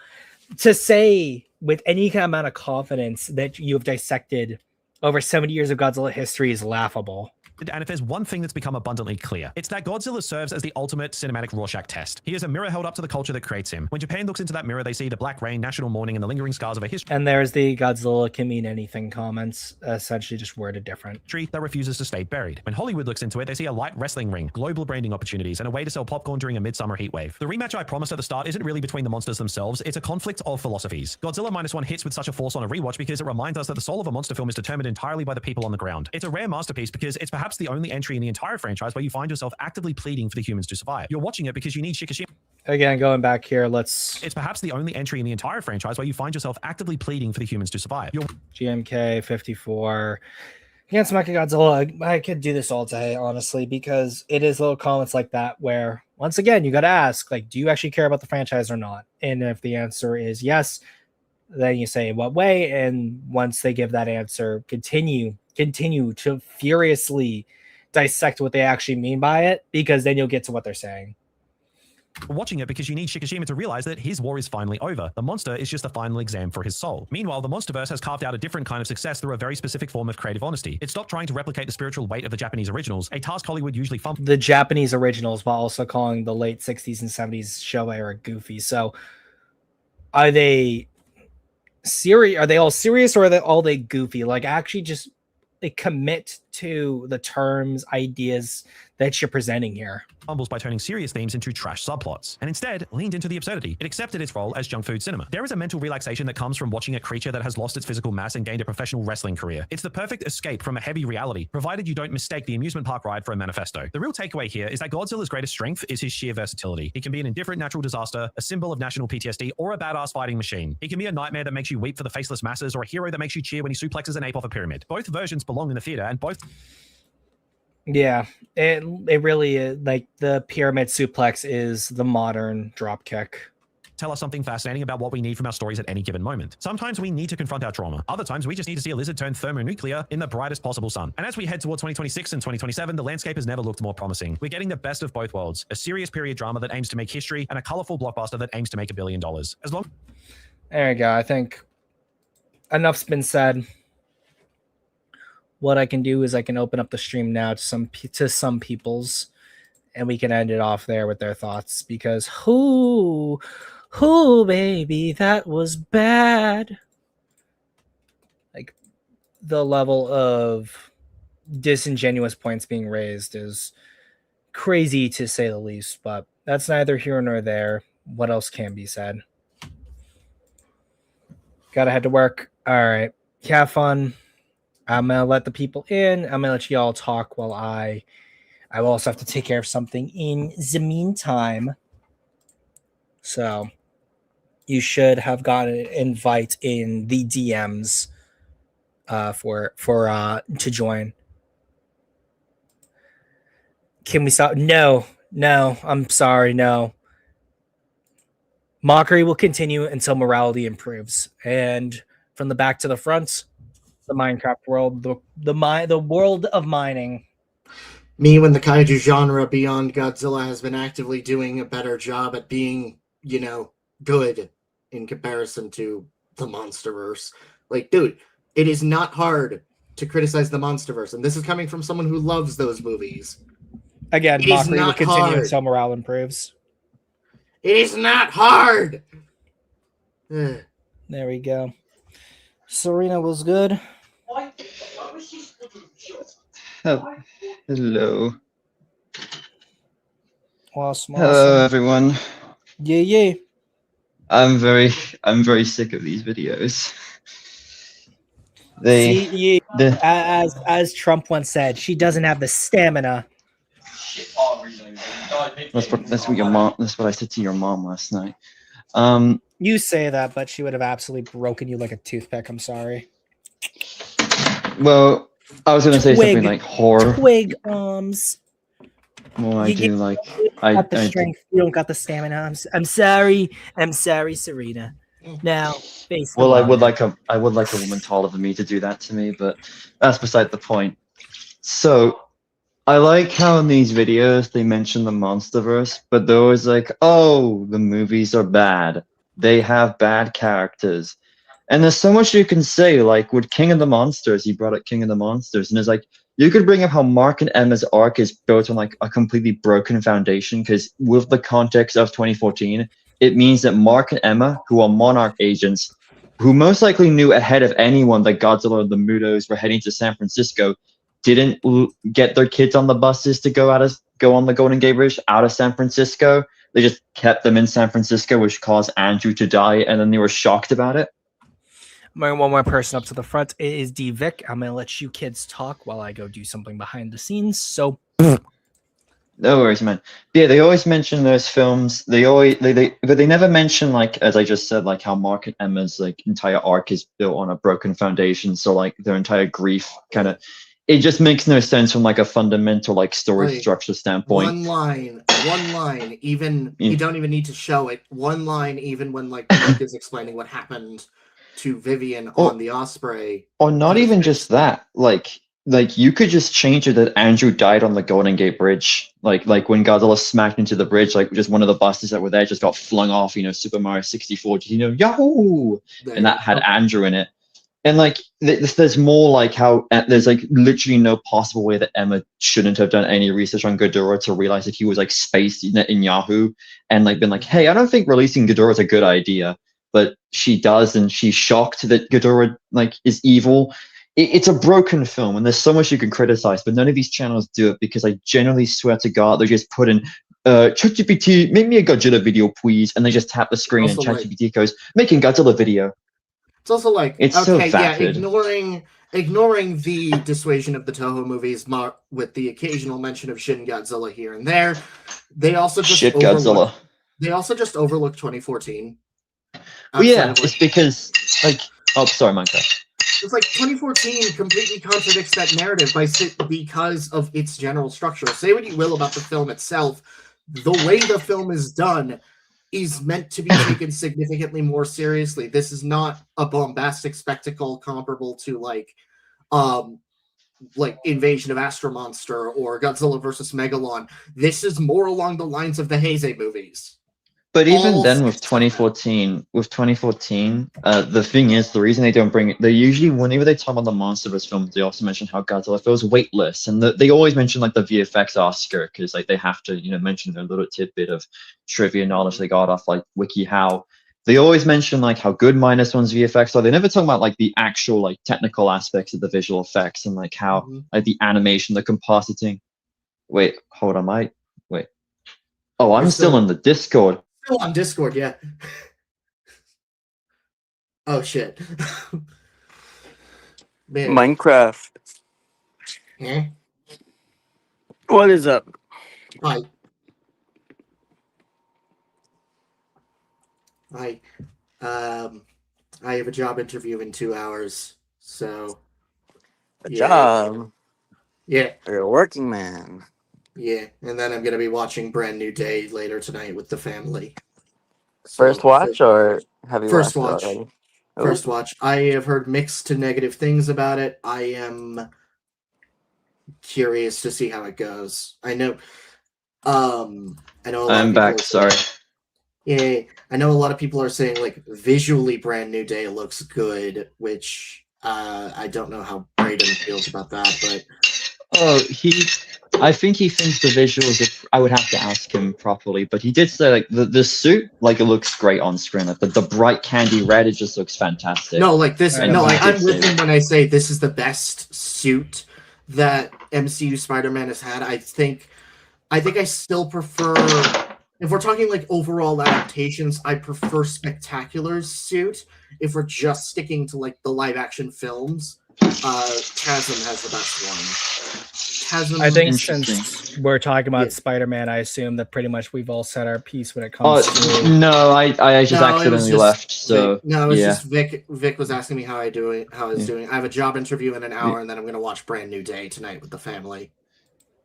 to say with any kind of amount of confidence that you have dissected over 70 years of Godzilla history is laughable. And if there's one thing that's become abundantly clear, it's that Godzilla serves as the ultimate cinematic Rorschach test. He is a mirror held up to the culture that creates him. When Japan looks into that mirror, they see the black rain, national mourning, and the lingering scars of a history And there's the Godzilla can mean anything comments, essentially just worded different. that refuses to stay buried. When Hollywood looks into it, they see a light wrestling ring, global branding opportunities, and a way to sell popcorn during a midsummer heat wave. The rematch I promised at the start isn't really between the monsters themselves, it's a conflict of philosophies. Godzilla -1 hits with such a force on a rewatch because it reminds us that the soul of a monster film is determined entirely by the people on the ground. It's a rare masterpiece because it's perhaps the only entry in the entire franchise where you find yourself actively pleading for the humans to survive. You're watching it because you need Shikishima. Again, going back here, it's perhaps the only entry in the entire franchise where you find yourself actively pleading for the humans to survive. GMK 54 against Mechagodzilla. I could do this all day, honestly, because it is little comments like that where, once again, you got to ask, like, do you actually care about the franchise or not? And if the answer is yes, then you say what way, and once they give that answer, continue to furiously dissect what they actually mean by it, because then you'll get to what they're saying. Watching it because you need Shikishima to realize that his war is finally over. The monster is just a final exam for his soul. Meanwhile, the Monsterverse has carved out a different kind of success through a very specific form of creative honesty. It stopped trying to replicate the spiritual weight of the Japanese originals, a task Hollywood usually the Japanese originals, while also calling the late 60s and 70s show era goofy. So are they serious? Are they all serious, or are they all goofy? Like, actually just commit to the terms, ideas that you're presenting here. Fumbles by turning serious themes into trash subplots, and instead leaned into the absurdity. It accepted its role as junk food cinema. There is a mental relaxation that comes from watching a creature that has lost its physical mass and gained a professional wrestling career. It's the perfect escape from a heavy reality, provided you don't mistake the amusement park ride for a manifesto. The real takeaway here is that Godzilla's greatest strength is his sheer versatility. He can be an indifferent natural disaster, a symbol of national PTSD, or a badass fighting machine. He can be a nightmare that makes you weep for the faceless masses, or a hero that makes you cheer when he suplexes an ape off a pyramid. Both versions belong in the theater, and both... Yeah, it really is. Like, the pyramid suplex is the modern drop kick. Tell us something fascinating about what we need from our stories at any given moment. Sometimes we need to confront our trauma. Other times we just need to see a lizard turn thermonuclear in the brightest possible sun. And as we head towards 2026 and 2027, the landscape has never looked more promising. We're getting the best of both worlds, a serious period drama that aims to make history and a colorful blockbuster that aims to make $1 billion. As long... There you go. I think enough's been said. What I can do is I can open up the stream now to some people's, and we can end it off there with their thoughts, because who baby, that was bad. Like, the level of disingenuous points being raised is crazy, to say the least, but that's neither here nor there. What else can be said? Gotta head to work. All right. Have fun. I'm going to let the people in. I'm going to let you all talk while I will also have to take care of something in the meantime. So you should have gotten an invite in the DMs to join. Can we stop? No, I'm sorry. No. Mockery will continue until morality improves. And from the back to the front, the Minecraft world, the world of mining. Me, when the kaiju genre beyond Godzilla has been actively doing a better job at being, good in comparison to the Monsterverse. Like, dude, it is not hard to criticize the Monsterverse, and this is coming from someone who loves those movies. Again, mockery will continue until morale improves. It is not hard. There we go. Serena was good. Hello. Awesome. Hello, everyone. Yeah. I'm very sick of these videos. As Trump once said, she doesn't have the stamina. That's what I said to your mom last night. You say that, but she would have absolutely broken you like a toothpick. I'm sorry. Well, I was going to say something like horror. Twig arms. Well, I do like. I got the strength. You don't got the stamina. I'm sorry. I'm sorry, Serena. Now, face. Well, I would like a woman taller than me to do that to me, but that's beside the point. So, I like how in these videos they mention the MonsterVerse, but they're always like, "Oh, the movies are bad. They have bad characters." And there's so much you can say, like with King of the Monsters, you brought up King of the Monsters, and it's like you could bring up how Mark and Emma's arc is built on like a completely broken foundation, because with the context of 2014, it means that Mark and Emma, who are Monarch agents, who most likely knew ahead of anyone that Godzilla and the Mutos were heading to San Francisco, didn't get their kids on the buses to go on the Golden Gate Bridge out of San Francisco. They just kept them in San Francisco, which caused Andrew to die, and then they were shocked about it. One more person up to the front. It is D Vic. I'm gonna let you kids talk while I go do something behind the scenes. So no worries, man. But yeah, they always mention those films. But they never mention, like, as I just said, like how Mark and Emma's like entire arc is built on a broken foundation. So like their entire grief kind of, it just makes no sense from like a fundamental like story structure standpoint. One line, even you don't even need to show it. One line, even when like Luke is explaining what happened to Vivian on the Osprey. Or not even just that. Like you could just change it that Andrew died on the Golden Gate Bridge. Like when Godzilla smacked into the bridge, like just one of the buses that were there just got flung off, Super Mario 64, Yahoo! And that had Andrew in it. And like there's more like how there's like literally no possible way that Emma shouldn't have done any research on Ghidorah to realize that he was like spaced in Yahoo, and like been like, hey, I don't think releasing Ghidorah is a good idea. But she does, and she's shocked that Ghidorah like is evil. It's a broken film, and there's so much you can criticize, but none of these channels do it, because I generally swear to God, they just put in ChatGPT, make me a Godzilla video, please, and they just tap the screen, and ChatGPT goes, making Godzilla video. It's also like, it's okay, so yeah, vapid. ignoring the dissuasion of the Toho movies, with the occasional mention of Shin Godzilla here and there, they also just Godzilla. They also just overlooked 2014. Well, yeah, it's because like, oh, sorry, Minecraft. It's like 2014 completely contradicts that narrative because of its general structure. Say what you will about the film itself, the way the film is done is meant to be taken significantly more seriously. This is not a bombastic spectacle comparable to like Invasion of Astro Monster or Godzilla versus Megalon. This is more along the lines of the Heisei movies. But even then, with 2014, the thing is, the reason they don't bring it, they usually, whenever they talk about the MonsterVerse films, they also mention how Godzilla feels weightless, and they always mention like the VFX Oscar, because like they have to, mention their little tidbit of trivia knowledge they got off like WikiHow. They always mention like how good -1's VFX are. They never talk about like the actual like technical aspects of the visual effects and like how like the animation, the compositing. Wait, hold on, wait. Oh, I'm still in the Discord. Still on Discord, yeah. Oh shit. Man. Minecraft. Yeah. What is up? Hi. I have a job interview in 2 hours, so a job. Yeah. You're a working man. Yeah, and then I'm gonna be watching Brand New Day later tonight with the family. First watch, or have you first watched watch? It already? First watch. I have heard mixed to negative things about it. I am curious to see how it goes. I know. I know. I'm back. Sorry. Yeah, I know a lot of people are saying like visually Brand New Day looks good, which I don't know how Brayden feels about that, but I think he thinks the visuals. I would have to ask him properly, but he did say like the suit, like it looks great on screen. Like the bright candy red, it just looks fantastic. No, like this. I'm with him when I say this is the best suit that MCU Spider-Man has had. I think I still prefer. If we're talking like overall adaptations, I prefer Spectacular's suit. If we're just sticking to like the live action films, Chasm has the best one. Chasm, I think since we're talking about Spider-Man, I assume that pretty much we've all said our piece when it comes to. No, I just accidentally left. So no, it's just Vic. Vic was asking me how I was doing. I have a job interview in an hour, and then I'm gonna watch Brand New Day tonight with the family.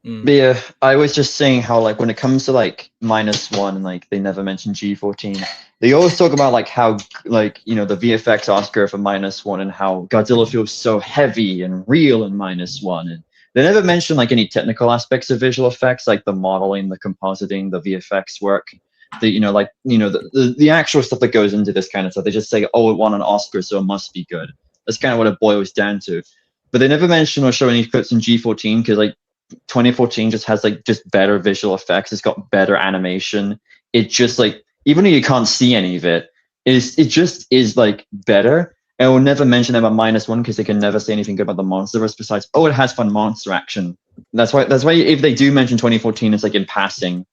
But yeah, I was just saying how like when it comes to like -1 and like they never mention G14, they always talk about like how like the VFX Oscar for -1 and how Godzilla feels so heavy and real in -1, and They never mention like any technical aspects of visual effects, like the modeling, the compositing, the VFX work. The actual stuff that goes into this kind of stuff. They just say, oh, it won an Oscar, so it must be good. That's kind of what it boils down to. But they never mention or show any clips in G14 because like 2014 just has like just better visual effects. It's got better animation. It just like, even though you can't see any of it, it just is like better. And we'll never mention them at -1 because they can never say anything good about the MonsterVerse besides, oh, it has fun monster action. That's why if they do mention 2014, it's like in passing.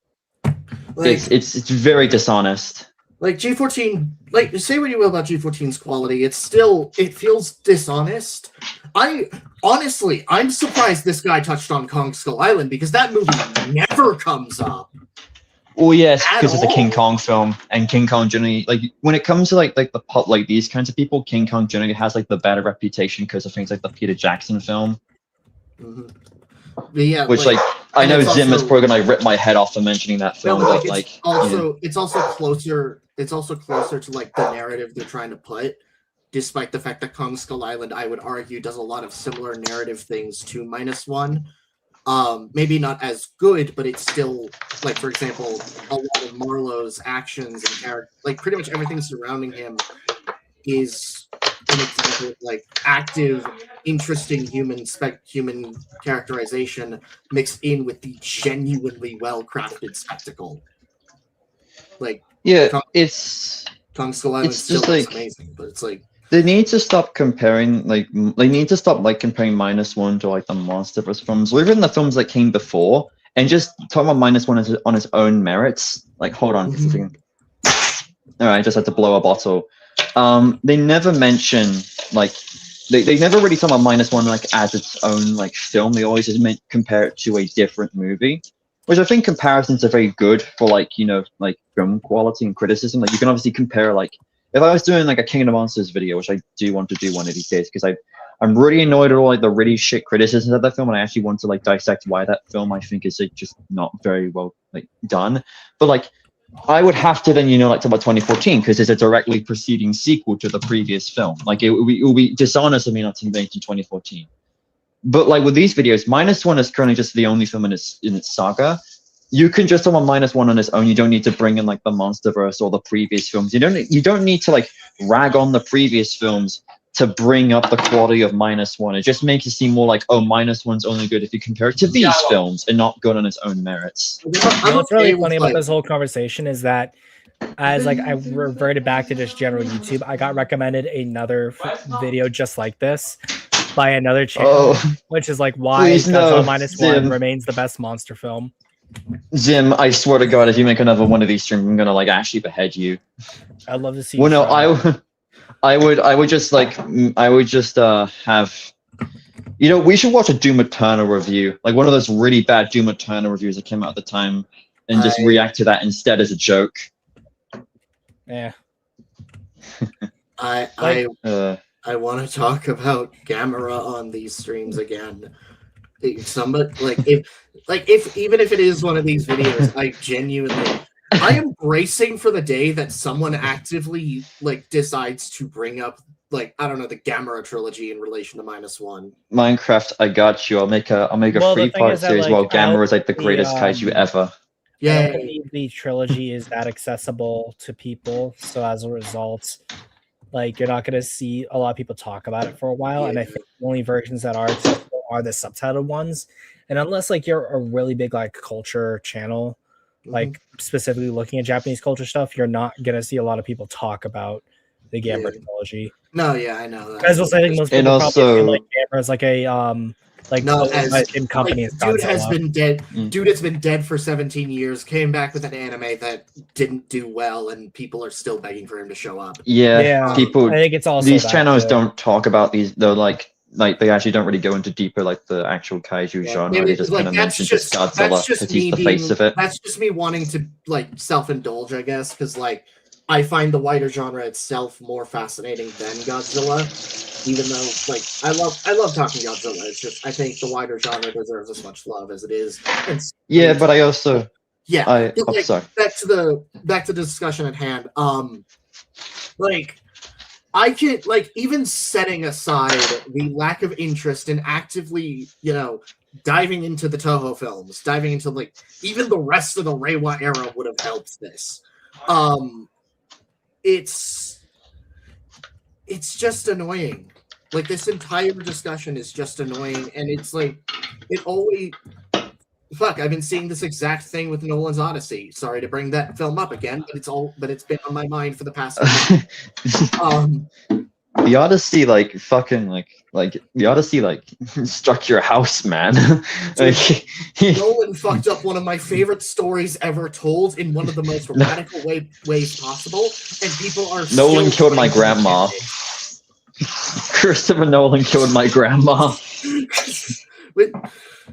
Like, it's very dishonest. Like G14, like say what you will about G14's quality, it feels dishonest. I'm surprised this guy touched on Kong Skull Island because that movie never comes up. Well, yes, because it's a King Kong film, and King Kong generally, like when it comes to like the pop, like these kinds of people, King Kong generally has like the better reputation because of things like the Peter Jackson film. Mm-hmm. Yeah, which like I know Zim is probably gonna rip my head off for mentioning that film, no, but like it's also closer. It's also closer to like the narrative they're trying to put. Despite the fact that Kong Skull Island, I would argue, does a lot of similar narrative things to -1. Maybe not as good, but it's still, like, for example, a lot of Marlowe's actions and character, like pretty much everything surrounding him is an example of like active, interesting human characterization mixed in with the genuinely well-crafted spectacle. Like, yeah, Kong Skull Island still looks amazing, but it's like they need to stop comparing, like, they need to stop like comparing -1 to like the MonsterVerse films, or even the films that came before, and just talk about -1 on its own merits. Like, hold on, all right, I just had to blow a bottle. They never mention like they never really talk about -1 like as its own like film. They always just compare it to a different movie, which I think comparisons are very good for like like film quality and criticism. Like you can obviously compare like. If I was doing like a King of the Monsters video, which I do want to do one of these days, because I'm really annoyed at all like the really shit criticisms of that film, and I actually want to like dissect why that film I think is like, just not very well like done. But like I would have to then like talk about 2014 because it's a directly preceding sequel to the previous film. Like it would be dishonest of me not to mention 2014. But like with these videos, -1 is currently just the only film in its saga. You can just talk about -1 on its own. You don't need to bring in like the MonsterVerse or the previous films. You don't need to like rag on the previous films to bring up the quality of -1. It just makes it seem more like, oh, -1's only good if you compare it to these films and not good on its own merits. What's really funny about this whole conversation is that as like I reverted back to just general YouTube, I got recommended another video just like this by another channel, which is like why Godzilla -1 remains the best monster film. Zim, I swear to God, if you make another one of these streams, I'm gonna like actually behead you. I'd love to see. Well, no, I would just have. We should watch a Doom Eternal review, like one of those really bad Doom Eternal reviews that came out at the time, and just react to that instead as a joke. Yeah. I want to talk about Gamera on these streams again. Somebody if even if it is one of these videos, I am bracing for the day that someone actively like decides to bring up like I don't know the Gamera trilogy in relation to -1. Minecraft, I got you. I'll make a 3-part series while Gamera is like the greatest kaiju ever. Yeah, I don't believe the trilogy is that accessible to people, so as a result, like you're not going to see a lot of people talk about it for a while, and I think the only versions that are accessible are the subtitled ones. And unless like you're a really big like culture channel, like specifically looking at Japanese culture stuff, you're not gonna see a lot of people talk about the Gamera trilogy. No, yeah, I know that. As well, I think most people probably feel like Gamera is like a in company. Dude has been dead. Dude has been dead for 17 years. Came back with an anime that didn't do well, and people are still begging for him to show up. Yeah, people. I think it's also these channels don't talk about these. They're like they actually don't really go into deeper like the actual kaiju genre. They just kind of mention just Godzilla because he's the face of it. That's just me wanting to like self-indulge, I guess, because like I find the wider genre itself more fascinating than Godzilla. Even though like I love talking Godzilla, it's just I think the wider genre deserves as much love as it is. But I also sorry. Back to the discussion at hand. Like. I can like even setting aside the lack of interest in actively, diving into the Toho films, diving into like even the rest of the Reiwa era would have helped this. It's just annoying. Like this entire discussion is just annoying, and it's like it always. Fuck! I've been seeing this exact thing with Nolan's Odyssey. Sorry to bring that film up again, but it's been on my mind for the past. The Odyssey, the Odyssey, struck your house, man. Nolan fucked up one of my favorite stories ever told in one of the most radical ways possible, and people are. Nolan killed my grandma. Christopher Nolan killed my grandma.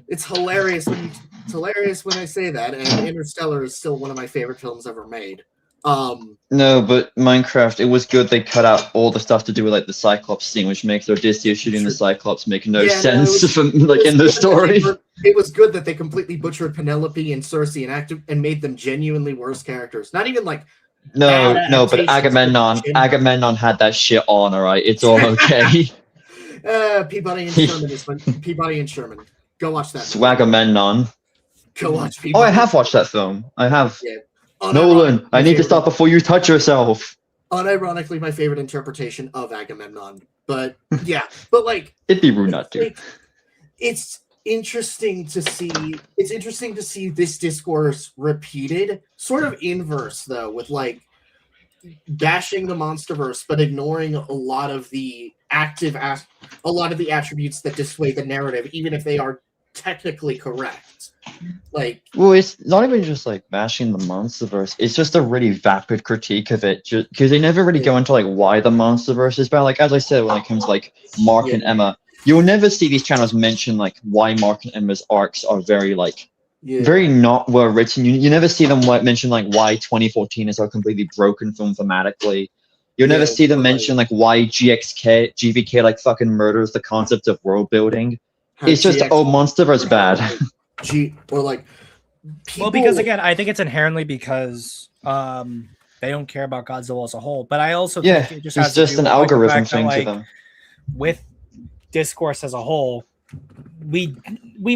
It's hilarious when I say that, and Interstellar is still one of my favorite films ever made. No, but Minecraft, it was good they cut out all the stuff to do with the Cyclops scene, which makes Odysseus shooting the Cyclops make no sense in the story. It was good that they completely butchered Penelope and Cersei and made them genuinely worse characters. Not even No, but Agamemnon had that shit on, alright? It's all okay. Peabody and Sherman. Go watch that. Swagamemnon. Go watch Peabody. Oh, I have watched that film. I have. Yeah. Nolan, I need to stop before you touch yourself. Unironically, my favorite interpretation of Agamemnon. But yeah, but it'd be rude not to. It's interesting to see. It's interesting to see this discourse repeated, sort of inverse though, with bashing the MonsterVerse, but ignoring a lot of the attributes that dissuade the narrative, even if they are technically correct. Well, it's not even just bashing the MonsterVerse. It's just a really vapid critique of it, because they never really go into why the MonsterVerse is bad. As I said, when it comes to Mark and Emma, you'll never see these channels mention why Mark and Emma's arcs are very very not well written. You never see them mention why 2014 is a completely broken film thematically. You'll never see them mention why GVK fucking murders the concept of world building. It's just MonsterVerse bad. Well, because again, I think it's inherently because they don't care about Godzilla as a whole. But I also think it just has just an algorithm thing to them. With discourse as a whole, we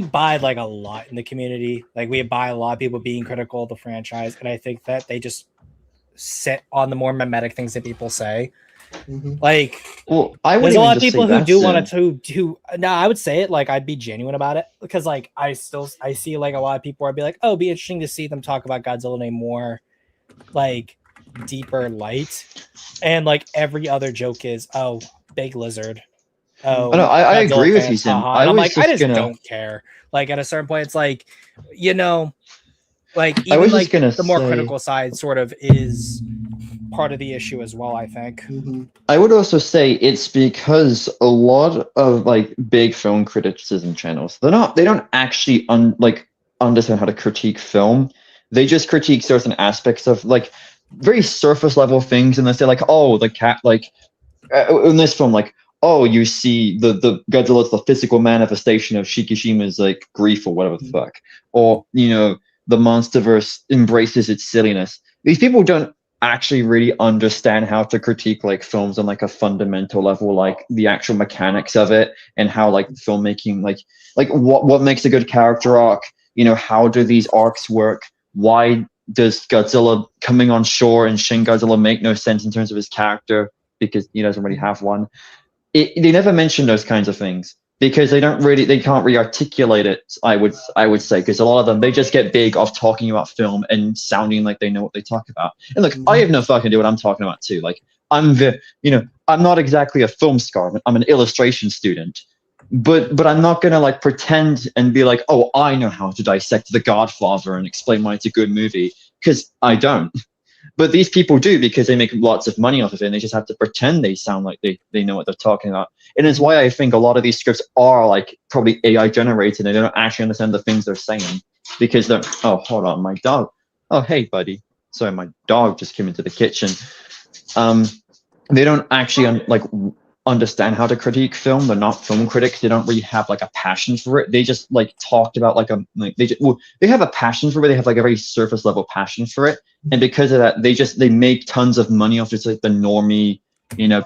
buy a lot in the community. We buy a lot of people being critical of the franchise, and I think that they just sit on the more mimetic things that people say. Mm-hmm. There's a lot of people who do want to. No, I would say it I'd be genuine about it, because I see a lot of people would be oh, it'd be interesting to see them talk about Godzilla in a more deeper light, and every other joke is big lizard. Oh, no, I agree with you, Sim. I'm I just don't care. At a certain point, it's even the more critical side sort of is part of the issue as well, I think. Mm-hmm. I would also say it's because a lot of big film criticism channels, they don't actually understand how to critique film. They just critique certain aspects of very surface level things, and they say oh, the cat in this film you see the Godzilla's the physical manifestation of Shikishima's grief or whatever the fuck, or the MonsterVerse embraces its silliness. These people don't actually really understand how to critique films on a fundamental level, the actual mechanics of it, and how filmmaking what makes a good character arc. How do these arcs work? Why does Godzilla coming on shore and Shin Godzilla make no sense in terms of his character, because he doesn't really have one? They never mention those kinds of things because they can't really articulate it. I would say, because a lot of them, they just get big off talking about film and sounding like they know what they talk about. And look, I have no fucking idea what I'm talking about too. I'm not exactly a film scholar. I'm an illustration student, but I'm not gonna pretend and be oh, I know how to dissect The Godfather and explain why it's a good movie, because I don't. But these people do, because they make lots of money off of it, and they just have to pretend they sound like they know what they're talking about. And it's why I think a lot of these scripts are probably AI generated, and they don't actually understand the things they're saying, because they're, oh, hold on, my dog. Oh, hey, buddy. Sorry, my dog just came into the kitchen. They don't actually understand how to critique film. They're not film critics. They don't really have a passion for it. They just talked about they have a passion for it. They have a very surface level passion for it, and because of that, they make tons of money off just the normie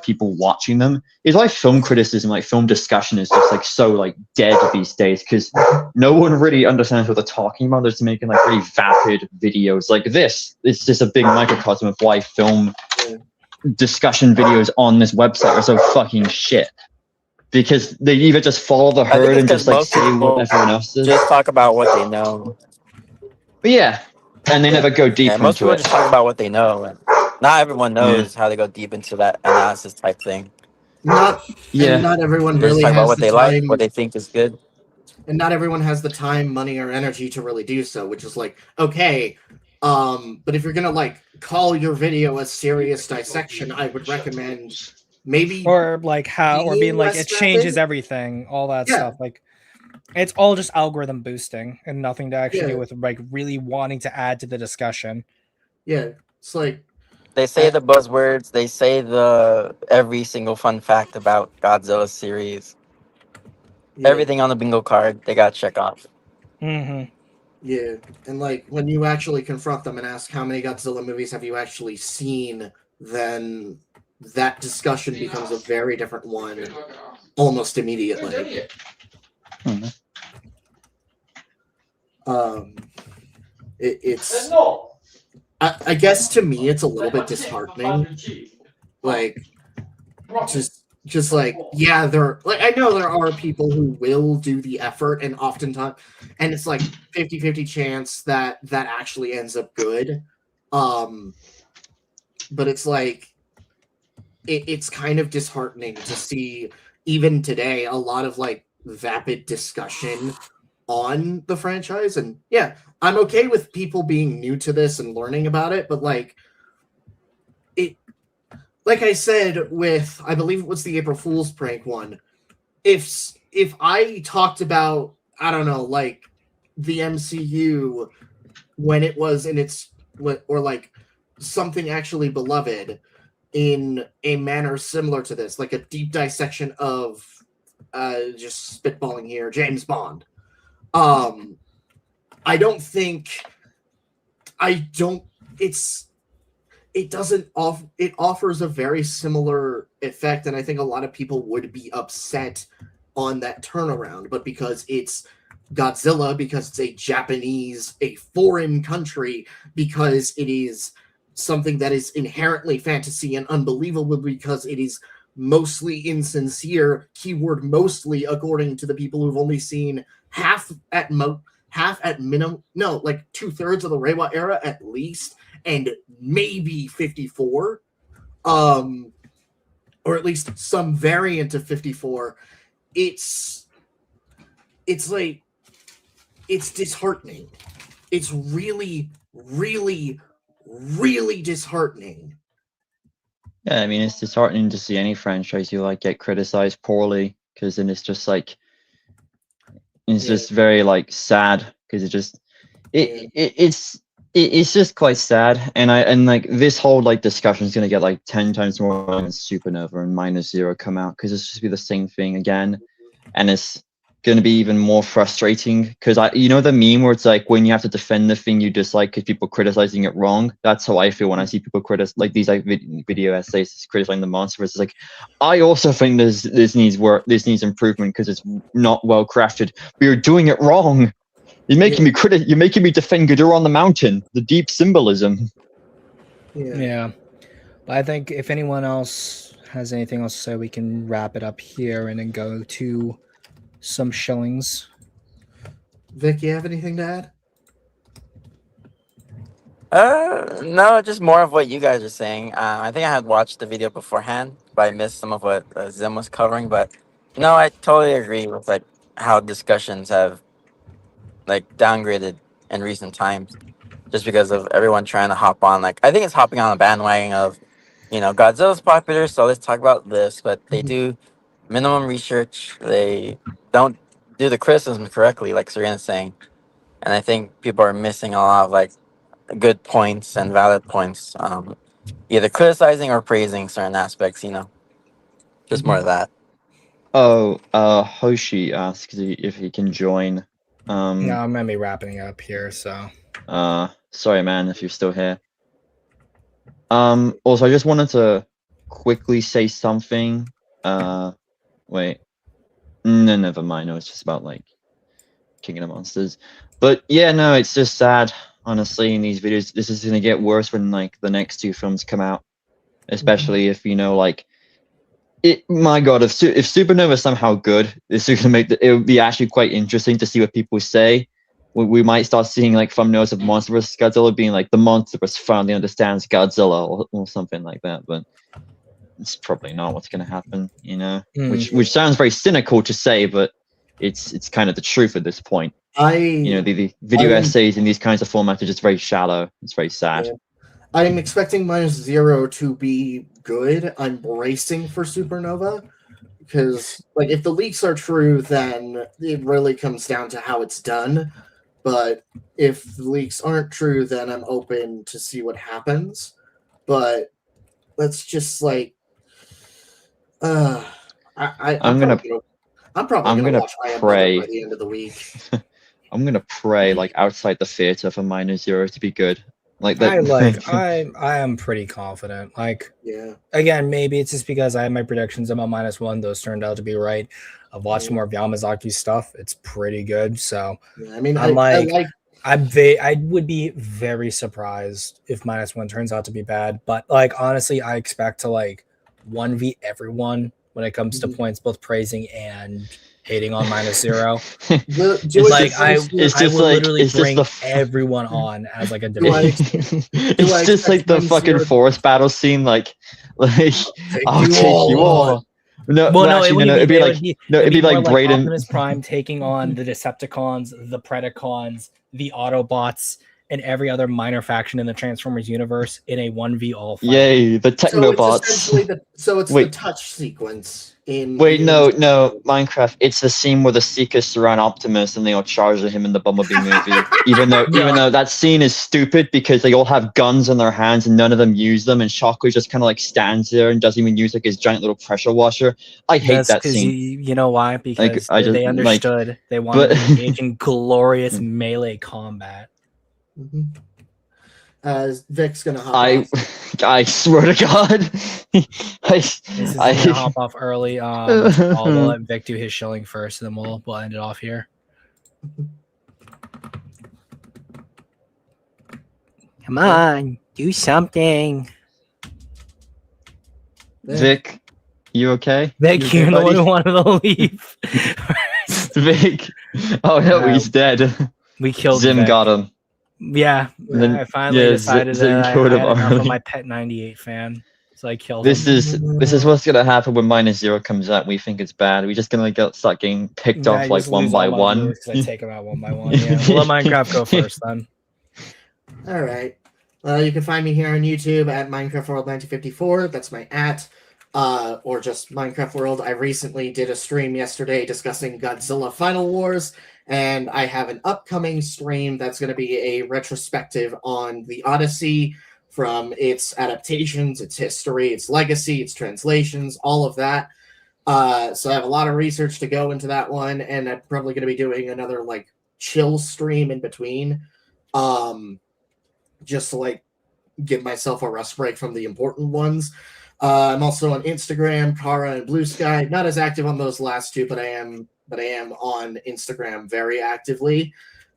people watching them. It's why film criticism, like film discussion, is just like so like dead these days, because no one really understands what they're talking about. They're just making like really vapid videos like this. It's just a big microcosm of why film discussion videos on this website are so fucking shit, because they either just follow the herd and just like say what everyone else does. Just talk about what they know. But yeah, and they never go deeper Most into people it. just talk about what they know. And not everyone knows how to go deep into that analysis type thing. Not everyone They just really talk about has what the they time, like, what they think is good. and not everyone has the time, money, or energy to really do so. Which is like, okay, but if you're gonna like call your video a serious dissection, I would recommend maybe or like how or being like it changes vapid. everything, all that Yeah. stuff. Like it's all just algorithm boosting and nothing to actually Yeah. do with like really wanting to add to the discussion. Yeah, it's like They say the buzzwords. They say the every single fun fact about Godzilla series. Everything on the bingo card, they got to check off. Mm-hmm. Yeah, and like when you actually confront them and ask how many Godzilla movies have you actually seen, then that discussion becomes a very different one almost immediately. It's I guess to me it's a little bit disheartening. Like just like, yeah, I know there are people who will do the effort, and oftentimes, and it's like 50-50 chance that actually ends up good. But it's like it's kind of disheartening to see even today a lot of like vapid discussion on the franchise. And yeah, I'm okay with people being new to this and learning about it, but like I said with, I believe it was the April Fool's prank one, if I talked about, I don't know, like the MCU when it was in its, or like something actually beloved in a manner similar to this, like a deep dissection of just spitballing here, James Bond. It offers a very similar effect, and I think a lot of people would be upset on that turnaround, but because it's Godzilla, because it's a foreign country, because it is something that is inherently fantasy and unbelievable, because it is mostly insincere, keyword mostly, according to the people who've only seen half at minimum, no, like 2/3 of the Reiwa era at least, and maybe 54, or at least some variant of 54. It's like, it's disheartening. It's really, really, really disheartening. Yeah, I mean, it's disheartening to see any franchise you like get criticized poorly, because then it's just like, it's just very like sad, because it's just quite sad. And like this whole like discussion is gonna get like 10 times more when Supernova and Minus Zero come out, because it's just be the same thing again, and it's gonna be even more frustrating, because the meme where it's like when you have to defend the thing you dislike because people criticizing it wrong. That's how I feel when I see people criticize like these like video essays criticizing the monster. It's like, I also think this needs work, this needs improvement, because it's not well crafted, but you're doing it wrong. You're making me defend Ghidorah on the mountain, the deep symbolism. Yeah. But I think if anyone else has anything else to say, we can wrap it up here and then go to some shillings. Vic, you have anything to add? No, just more of what you guys are saying. I think I had watched the video beforehand, but I missed some of what Zim was covering. But no, I totally agree with like how discussions have like downgraded in recent times, just because of everyone trying to hop on. Like, I think it's hopping on a bandwagon of, Godzilla's popular, so let's talk about this. But they do minimum research. They don't do the criticism correctly, like Serena's saying. And I think people are missing a lot of like good points and valid points, either criticizing or praising certain aspects. Just more of that. Oh, Hoshi asks if he can join. No, I'm gonna be wrapping up here, so. Sorry, man, if you're still here. Also, I just wanted to quickly say something. Wait. No, never mind. No, it's just about like King of the Monsters. But yeah, no, it's just sad. Honestly, in these videos, this is gonna get worse when like the next two films come out, especially if like it. My God, if Supernova is somehow good, this is gonna make it would be actually quite interesting to see what people say. We might start seeing like thumbnails of Monster vs. Godzilla being like the Monsterverse finally understands Godzilla or something like that, but it's probably not what's going to happen, which sounds very cynical to say, but it's kind of the truth at this point. The video essays in these kinds of formats are just very shallow. It's very sad. Yeah. I'm expecting -0 to be good. I'm bracing for Supernova because, like, if the leaks are true, then it really comes down to how it's done. But if the leaks aren't true, then I'm open to see what happens. But let's just like, I'm probably gonna watch pray by the end of the week. I'm gonna pray like outside the theater for -0 to be good. Like that. I am pretty confident. Like, yeah. Again, maybe it's just because I had my predictions about -1. Those turned out to be right. I've watched more of Yamazaki stuff. It's pretty good. So yeah, I mean, I would be very surprised if -1 turns out to be bad. But like honestly, I expect to like 1v everyone when it comes to points, both praising and hating on -0. I will literally bring everyone on as like a debate. It's just like the fucking forest battle scene, like I'll take you all. No, well, no, actually, it'd be like Brayden Optimus Prime taking on the Decepticons, the Predacons, the Autobots, and every other minor faction in the Transformers universe in a 1v all fight. Yay, the Technobots. So it's the touch sequence in. Wait, no, Minecraft. It's the scene where the Seekers surround Optimus and they all charge at him in the Bumblebee movie. even though that scene is stupid because they all have guns in their hands and none of them use them, and Shockwave just kind of like stands there and doesn't even use like his giant little pressure washer. I hate that scene. You know why? Because they understood they wanted to engage in glorious melee combat. Vic's gonna hop off. I swear to God, This is gonna hop off early. I'll let Vic do his shilling first, and then we'll end it off here. Come on, do something. Vic, you okay? Vic, you're the one who wanted to leave. Vic, oh no, he's dead. We killed Zim. Vic. Got him. Yeah, I finally decided that I had enough of my pet 98 fan, so I killed him. This is what's gonna happen when -0 comes out. We think it's bad. We're just gonna start getting picked off like one by one. I take them out one by one. Yeah, we'll let Minecraft go first then. All right. You can find me here on YouTube at Minecraft World 1954. That's my @ or just Minecraft World. I recently did a stream yesterday discussing Godzilla Final Wars, and I have an upcoming stream that's going to be a retrospective on the Odyssey, from its adaptations, its history, its legacy, its translations, all of that. So I have a lot of research to go into that one, and I'm probably going to be doing another like chill stream in between, just to like give myself a rest break from the important ones. I'm also on Instagram, Kara, and Blue Sky. Not as active on those last two, but I am on Instagram very actively.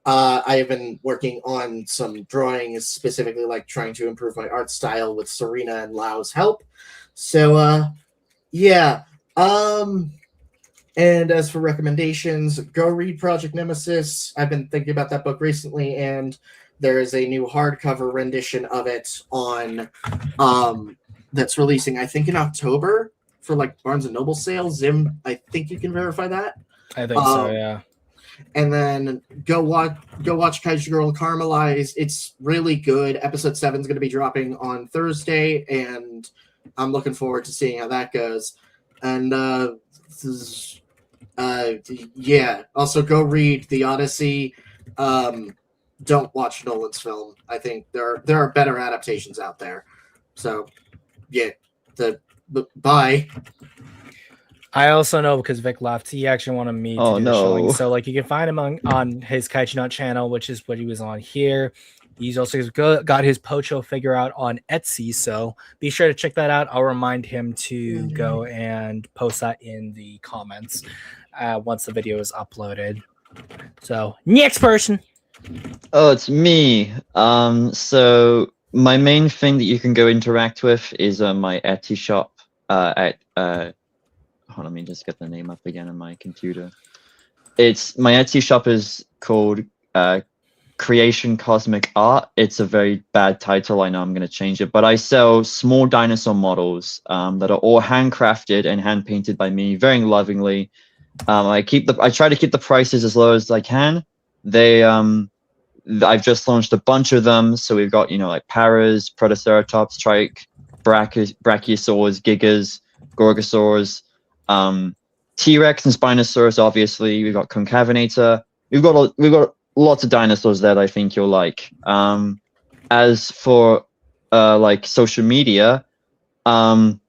I have been working on some drawings, specifically like trying to improve my art style with Serena and Lau's help. So, yeah. And as for recommendations, go read Project Nemesis. I've been thinking about that book recently, and there is a new hardcover rendition of it on that's releasing, I think, in October for like Barnes and Noble sales. Zim, I think you can verify that. I think so, yeah. And then go watch Kaiju Girl Caramelize. It's really good. Episode 7 is going to be dropping on Thursday, and I'm looking forward to seeing how that goes. And yeah. Also, go read The Odyssey. Don't watch Nolan's film. I think there are better adaptations out there. So, yeah. Bye. I also know, because Vic left, he actually wanted me to do the showing. So like you can find him on his Kaiju Nut channel, which is what he was on here. He's also got his Pocho figure out on Etsy, so be sure to check that out. I'll remind him to go and post that in the comments once the video is uploaded. So, next person. Oh, it's me. So my main thing that you can go interact with is my Etsy shop. Hold on, let me just get the name up again on my computer. It's my Etsy shop is called Creation Cosmic Art. It's a very bad title. I know I'm going to change it, but I sell small dinosaur models that are all handcrafted and hand painted by me very lovingly. I try to keep the prices as low as I can. I've just launched a bunch of them, so we've got like Paras, Protoceratops, Trike, Brachiosaurs, Gigas, Gorgosaurs, T-Rex and Spinosaurus. Obviously, we've got Concavenator. We've got lots of dinosaurs that I think you'll like. As for like social media, the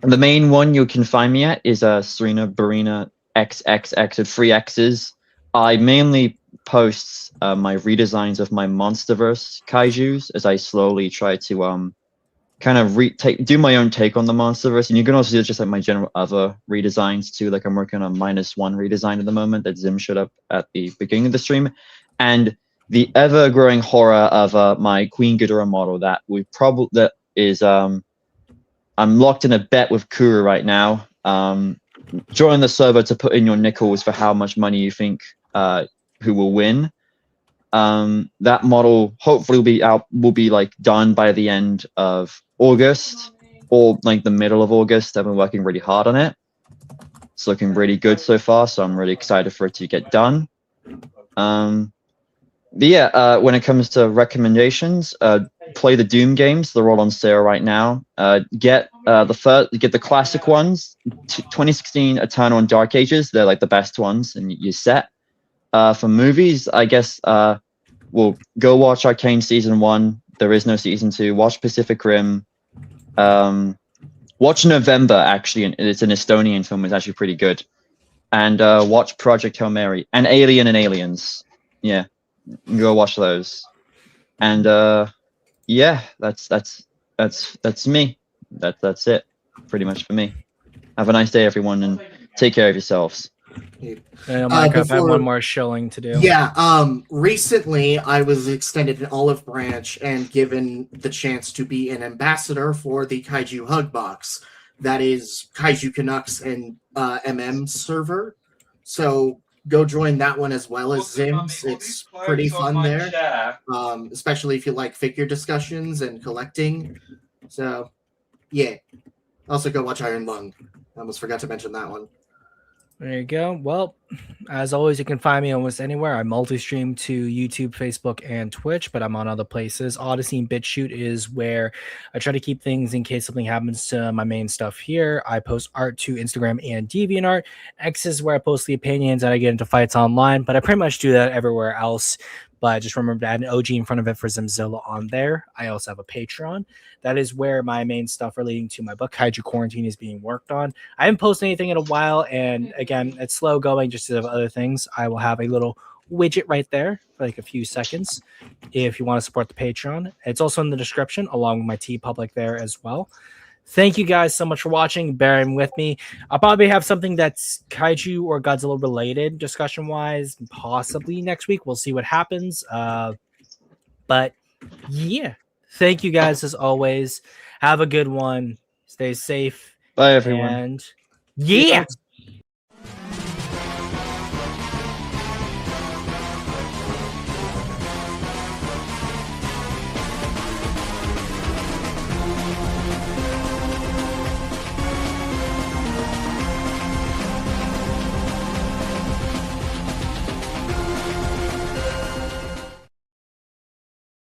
main one you can find me at is Serena Barina XXX with 3 X's. I mainly post my redesigns of my MonsterVerse kaijus as I slowly try to kind of do my own take on the MonsterVerse, and you can also see just like my general other redesigns too. Like I'm working on a -1 redesign at the moment that Zim showed up at the beginning of the stream, and the ever-growing horror of my Queen Ghidorah model I'm locked in a bet with Kuru right now. Join the server to put in your nickels for how much money you think who will win. That model hopefully will be like done by the end of August or like the middle of August. I've been working really hard on it. It's looking really good so far, so I'm really excited for it to get done. But yeah, when it comes to recommendations, play the Doom games. They're all on sale right now. Get the classic ones, 2016 Eternal and Dark Ages. They're like the best ones, and you're set. For movies, I guess we'll go watch Arcane Season 1. There is no Season 2. Watch Pacific Rim. Watch November, actually. It's an Estonian film. It's actually pretty good. And watch Project Hail Mary. And Alien and Aliens. Yeah. Go watch those. And yeah, that's me. That's it. Pretty much for me. Have a nice day, everyone, and take care of yourselves. Mike, I have one more showing to do. Yeah, recently I was extended an olive branch and given the chance to be an ambassador for the Kaiju Hug Box. That is Kaiju Canucks and MM server. So go join that one as well as Zim's. It's pretty fun there, especially if you like figure discussions and collecting. So, yeah. Also, go watch Iron Lung. I almost forgot to mention that one. There you go. Well, as always, you can find me almost anywhere. I multi-stream to YouTube, Facebook, and Twitch, but I'm on other places. Odyssey and BitChute is where I try to keep things in case something happens to my main stuff here. I post art to Instagram and DeviantArt. X is where I post the opinions and I get into fights online, but I pretty much do that everywhere else. But just remember to add an OG in front of it for Zimzilla on there. I also have a Patreon. That is where my main stuff relating to my book, Kaiju Quarantine, is being worked on. I haven't posted anything in a while, and again, it's slow going just because of other things. I will have a little widget right there for like a few seconds if you want to support the Patreon. It's also in the description, along with my TeePublic there as well. Thank you guys so much for watching, bearing with me. I'll probably have something that's Kaiju or Godzilla related discussion-wise, possibly next week. We'll see what happens. But yeah, thank you guys as always. Have a good one. Stay safe. Bye, everyone. And yeah.